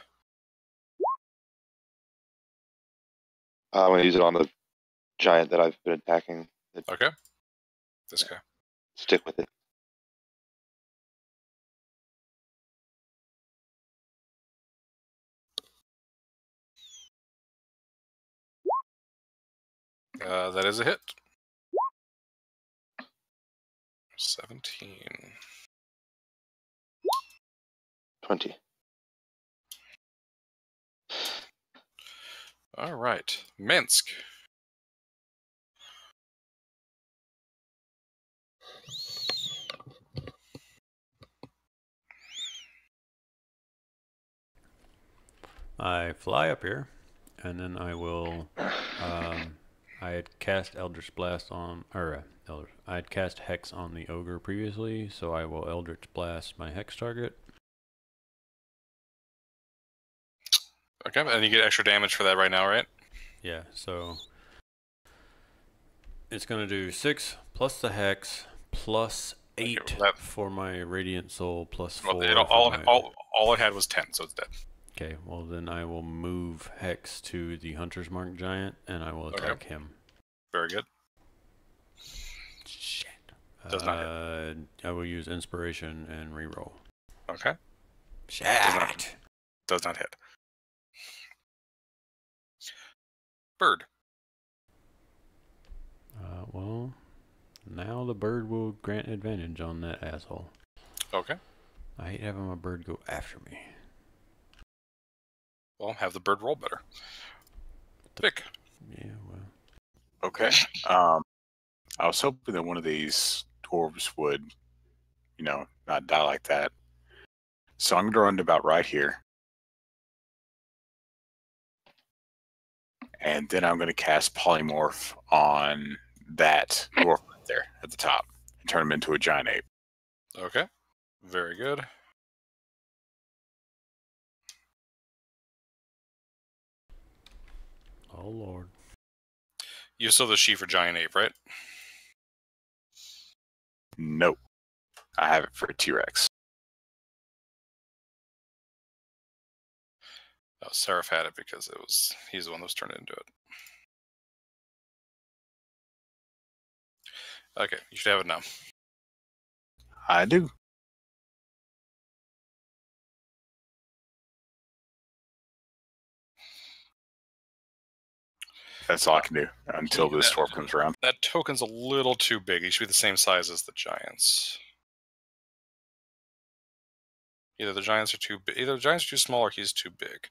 I'm gonna use it on the giant that I've been attacking. Okay. This guy. Stick with it. That is a hit. 17. 20. All right, Minsk. I fly up here, and then I will. I had cast Eldritch Blast on, I had cast Hex on the ogre previously, so I will Eldritch Blast my Hex target. Okay, and you get extra damage for that right now, right? Yeah, so it's gonna do 6 plus the Hex plus 8 Okay, well for my Radiant Soul plus 4. Well, all it had was 10, so it's dead. Okay, well then I will move Hex to the Hunter's Mark Giant, and I will attack him. Very good. Shit. Does not hit. I will use Inspiration and reroll. Okay. Shit. Does not hit. Bird. Well, now the bird will grant advantage on that asshole. Okay. I hate having my bird go after me. Well, have the bird roll better. Vic. Yeah, well. Okay. I was hoping that one of these dwarves would, not die like that. So I'm going to run to about right here. And then I'm going to cast Polymorph on that dwarf right there at the top and turn him into a giant ape. Okay. Very good. Oh, Lord. You still have the sheet for giant ape, right? Nope. I have it for a T-Rex. Oh, Seraph had it because he's the one that was turned into it. Okay, you should have it now. I do. That's all I can do until this dwarf comes around. That token's a little too big. He should be the same size as the giants. Either the giants are too big, either the giants are too small, or he's too big.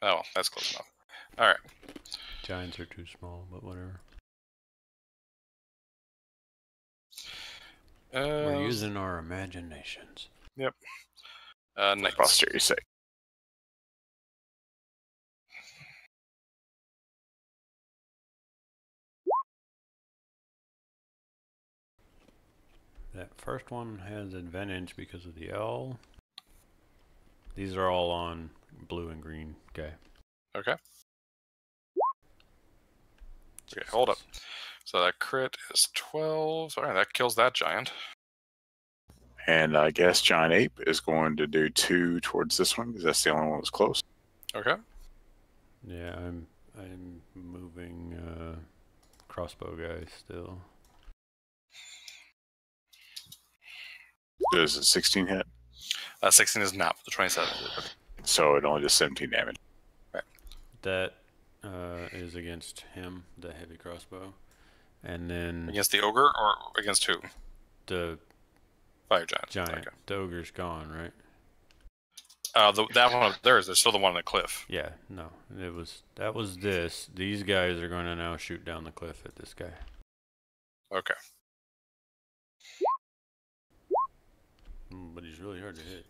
Oh, that's close enough. All right. Giants are too small, but whatever. We're using our imaginations. Yep. For Knights. posterity's sake. That first one has advantage because of the L. These are all on blue and green. Okay. Okay. Okay, hold up. So that crit is 12. All right, that kills that giant. And I guess Giant Ape is going to do 2 towards this one because that's the only one that was close. Okay. Yeah, I'm moving crossbow guy still. Does a 16 hit? 16 is not, but the 27 is. So it only does 17 damage. Right. That is against him, the heavy crossbow. And then Against the ogre or against who? the Fire giant. giant. Okay. The ogre's gone, right? That one up there is there's still the one on the cliff. Yeah, no. That was this. These guys are going to now shoot down the cliff at this guy. Okay. But he's really hard to hit.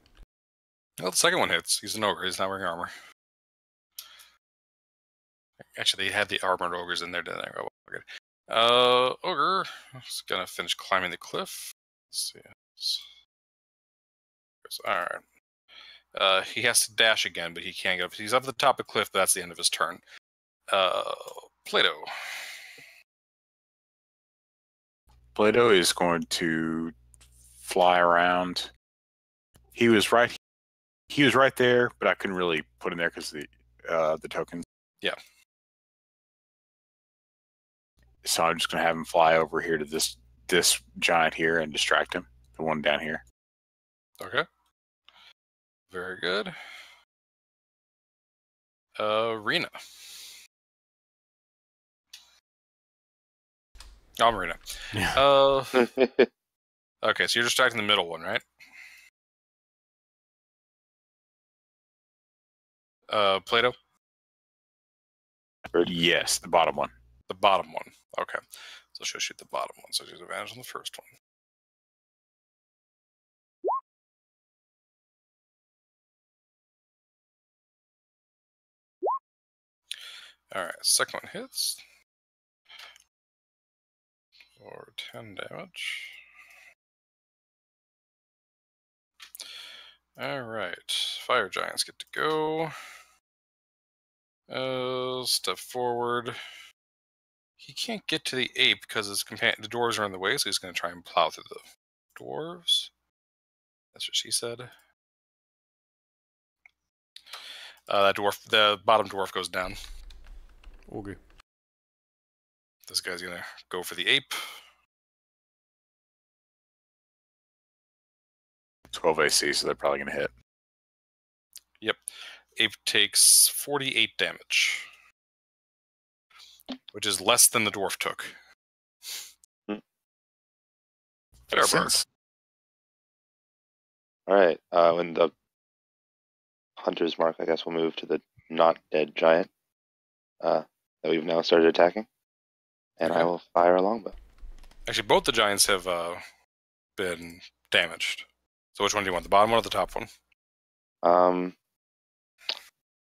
Well, the second one hits. He's an ogre. He's not wearing armor. Actually, they had the armored ogres in there, didn't they? Oh, good. Ogre is gonna finish climbing the cliff. Let's see. All right. He has to dash again, but he can't get up. He's up at the top of the cliff, but that's the end of his turn. Plato. Plato is going to fly around. He was right there, but I couldn't really put him there because the tokens. Yeah. So I'm just going to have him fly over here to this giant here and distract him, the one down here. Okay. Very good. Rena. Oh, Marina. Yeah. Okay, so you're distracting the middle one, right? Plato? Yes, the bottom one. The bottom one. Okay. So she'll shoot the bottom one, so she's advantage on the first one. Alright, second one hits. For 10 damage. Alright, fire giants get to go. Step forward. He can't get to the ape because the dwarves are in the way, so he's going to try and plow through the dwarves. That's what she said. The bottom dwarf goes down. Okay. This guy's going to go for the ape. 12 AC, so they're probably going to hit. Yep. Ape takes 48 damage, which is less than the dwarf took. Fair Makes bird. sense. All right. When the hunter's mark, I guess we'll move to the not dead giant that we've now started attacking, and Okay. I will fire a longbow. Actually, both the giants have been damaged. So which one do you want, the bottom one or the top one?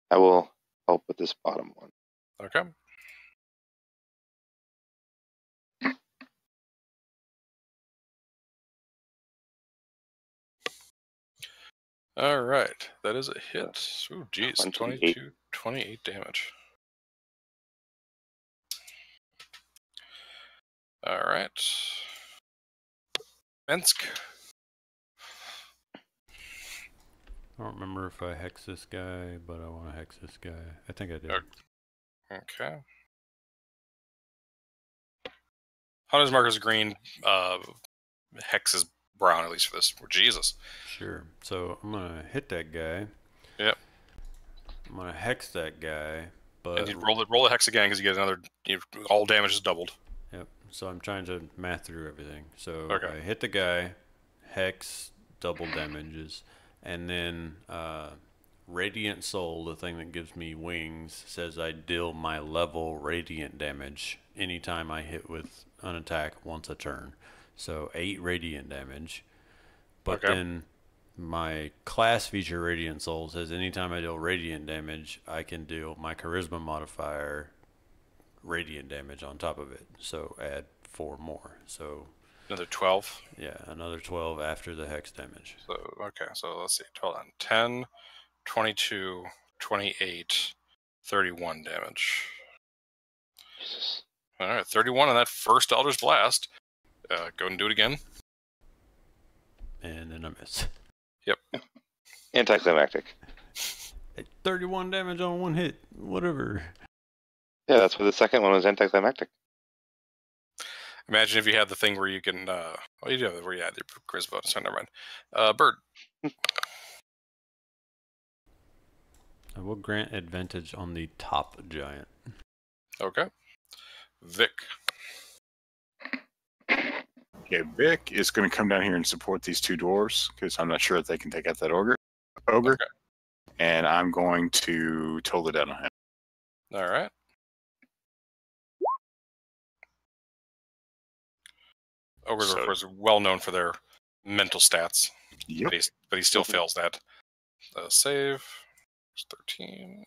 I will help with this bottom one. Okay. All right, that is a hit. Ooh, geez, 28. 28 damage. All right. Mensk. I don't remember if I hex this guy, but I want to hex this guy. I think I did. Okay. Hunter's mark is green. Hex is brown, at least for this. Jesus. Sure. So I'm gonna hit that guy. Yep. I'm gonna hex that guy, but And you roll the hex again because you get another. All damage is doubled. Yep. So I'm trying to math through everything. So Okay. I hit the guy, hex, double damages, and then Radiant Soul, the thing that gives me wings, says I deal my level radiant damage anytime I hit with an attack once a turn. So 8 radiant damage. But Okay. then my class feature Radiant Soul says anytime I deal radiant damage, I can deal my charisma modifier radiant damage on top of it. So add 4 more. So Another 12. yeah, another 12 after the hex damage. So, okay, so let's see. 12 on 10, 22, 28, 31 damage. Jesus. All right, 31 on that first Eldritch Blast. Go ahead and do it again. And then I miss. Anticlimactic. Hey, 31 damage on one hit. Whatever. Yeah, that's why the second one was anticlimactic. Imagine if you had the thing where you can. Oh, you do have it where you had your charisma bonus. So never mind. Bird. I will grant advantage on the top giant. Okay. Vic. Okay, Vic is going to come down here and support these 2 dwarves because I'm not sure if they can take out that ogre. Okay. And I'm going to total it down on him. All right. Ogres are, of course, well known for their mental stats. Yep. But he still fails that. Save. 13.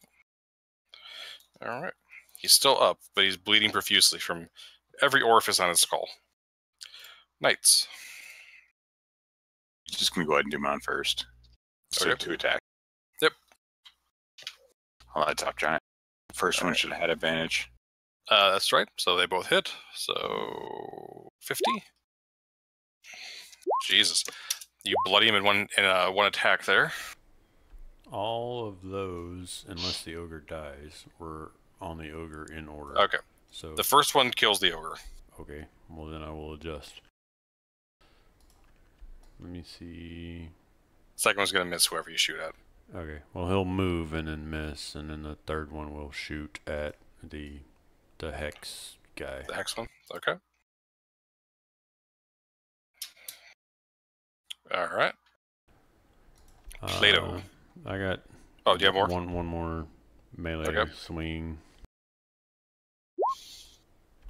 All right. He's still up, but he's bleeding profusely from every orifice on his skull. Knights. Just going to go ahead and do mine first. So Okay. 2 attack. Yep. On that top giant. First one should have had advantage. That's right. So they both hit. So 50. Jesus. You bloody him in one attack there. All of those, unless the ogre dies, were on the ogre in order. Okay. So The first one kills the ogre. okay. Well, then I will adjust. Let me see. Second one's going to miss whoever you shoot at. Okay. Well, he'll move and then miss, and then the third one will shoot at the hex guy. The hex one. Okay. All right. Plato. I got. Oh, do you have more? One more melee Okay. swing.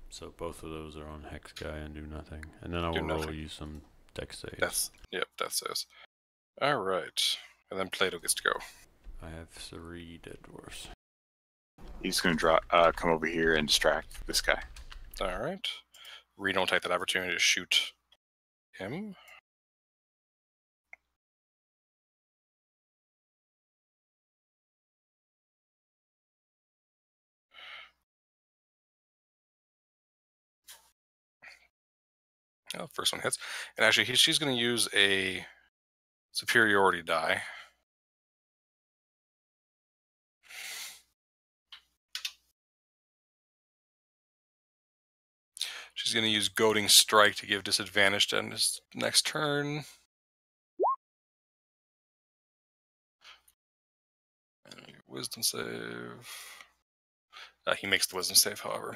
So both of those are on hex guy and do nothing, and then I will roll you some dex saves. That says. All right. And then Plato gets to go. I have 3 dead dwarfs. He's going to come over here and distract this guy. All right. Reno will take that opportunity to shoot him. Oh, first one hits. And actually, she's going to use a superiority die. She's going to use Goading Strike to give disadvantage to his next turn. And wisdom save. He makes the wisdom save, however.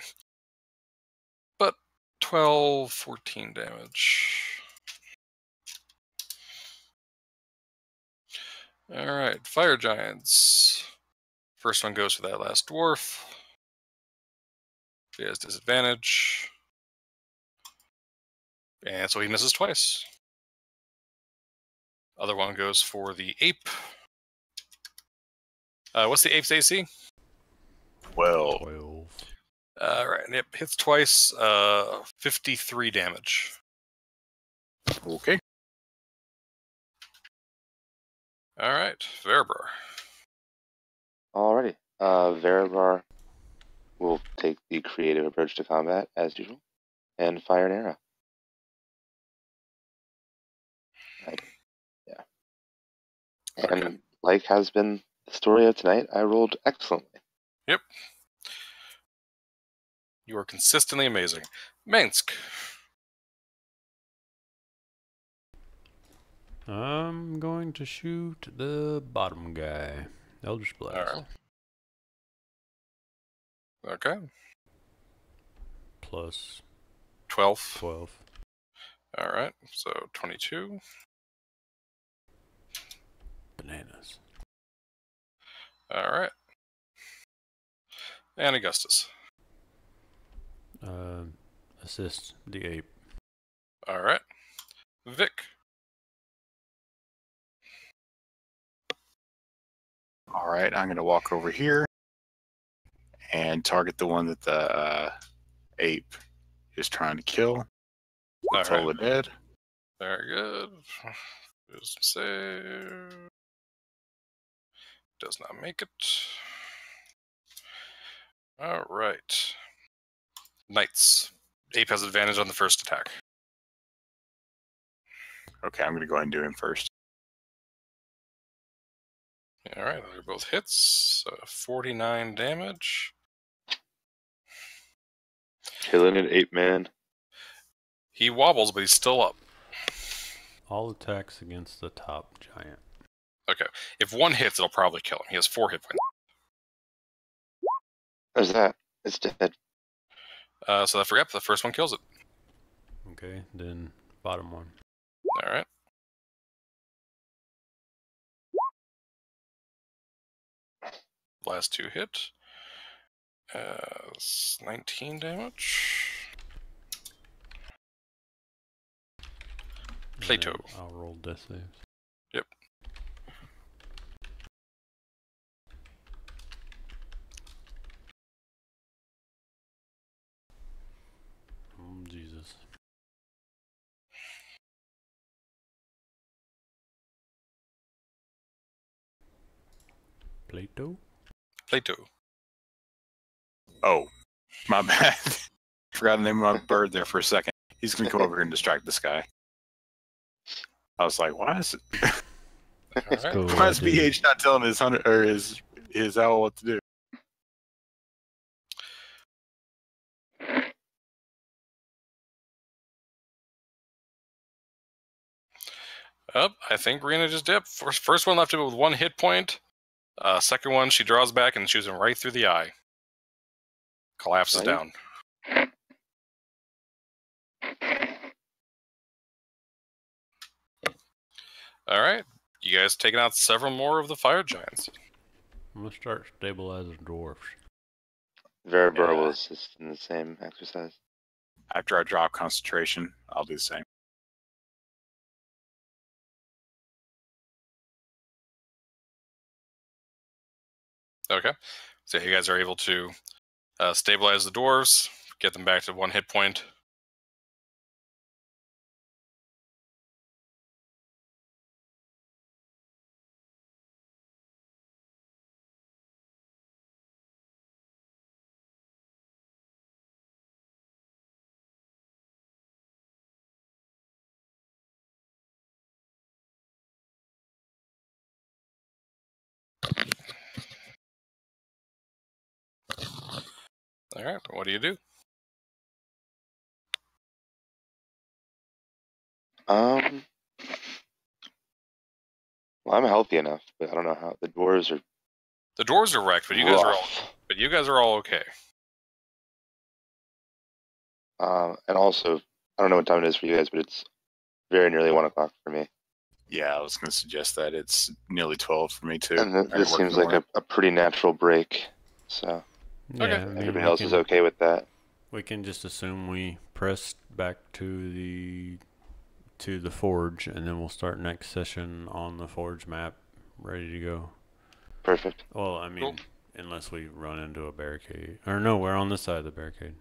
But 12, 14 damage. Alright, Fire Giants. First one goes for that last dwarf. He has disadvantage. And so he misses twice. Other one goes for the ape. What's the ape's AC? 12. 12. Alright, and it hits twice. 53 damage. Okay. All right, Verber. Alrighty. Veribar will take the creative approach to combat, as usual, and fire an arrow. Yeah. Okay. And like has been the story of tonight, I rolled excellently. Yep. You are consistently amazing. Minsk. I'm going to shoot the bottom guy. Eldritch Blast. Alright. Okay. Plus 12. 12. Alright, so 22. Bananas. Alright. And Augustus. Assist the ape. Alright. Vic. All right, I'm going to walk over here and target the one that the ape is trying to kill. It's all Alright. dead. Very good. Just save. Does not make it. Alright. Knights. Ape has advantage on the first attack. Okay, I'm going to go ahead and do him first. Alright, they're both hits. 49 damage. Killing it, ape man. He wobbles, but he's still up. All attacks against the top giant. Okay. If one hits, it'll probably kill him. He has 4 hit points. There's that. It's dead. So I forgot, the first one kills it. Okay, then bottom one. Alright. Last 2 hit. 19 damage. And Plato. then I'll roll death saves. Yep. Oh, Jesus. Plato? Plato. Oh, my bad. Forgot the name of my bird there for a second. He's going to come over here and distract this guy. I was like, why is it? Alright. Go, Why is dude. BH not telling his hunter or his owl what to do? I think Rena just dipped. First one left him with 1 hit point. Second one, she draws back and shoots him right through the eye. Collapses Right? down. Alright. You guys taking out several more of the fire giants. I'm gonna start stabilizing dwarfs. Veribar Yeah. will assist in the same exercise. After I drop concentration, I'll do the same. Okay. So you guys are able to stabilize the dwarves, get them back to 1 hit point. Alright, what do you do? Well, I'm healthy enough, but I don't know how the dwarves are. The dwarves are wrecked, but you guys are all okay. And also, I don't know what time it is for you guys, but it's very nearly 1 o'clock for me. Yeah, I was going to suggest that. It's nearly 12 for me, too. And I gotta this work seems in the like morning. a pretty natural break. So Yeah, Okay. I mean, everybody else is okay with that. We can just assume we pressed back to the forge, and then we'll start next session on the forge map, ready to go. Perfect. Well, I mean, Cool. unless we run into a barricade, or no, we're on this side of the barricade.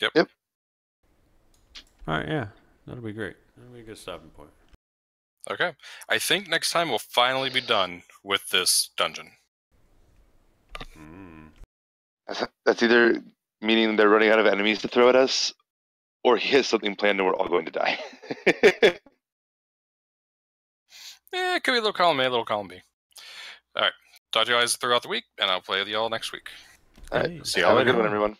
Yep. Yep. All right, yeah, that'll be great. That'll be a good stopping point. Okay. I think next time we'll finally be done with this dungeon. That's either meaning they're running out of enemies to throw at us, or he has something planned and we're all going to die. It could be a little column A, a little column B. All right. Talk to you guys throughout the week, and I'll play with you all next week. All right. Hey. See you Have all a good later. one, everyone.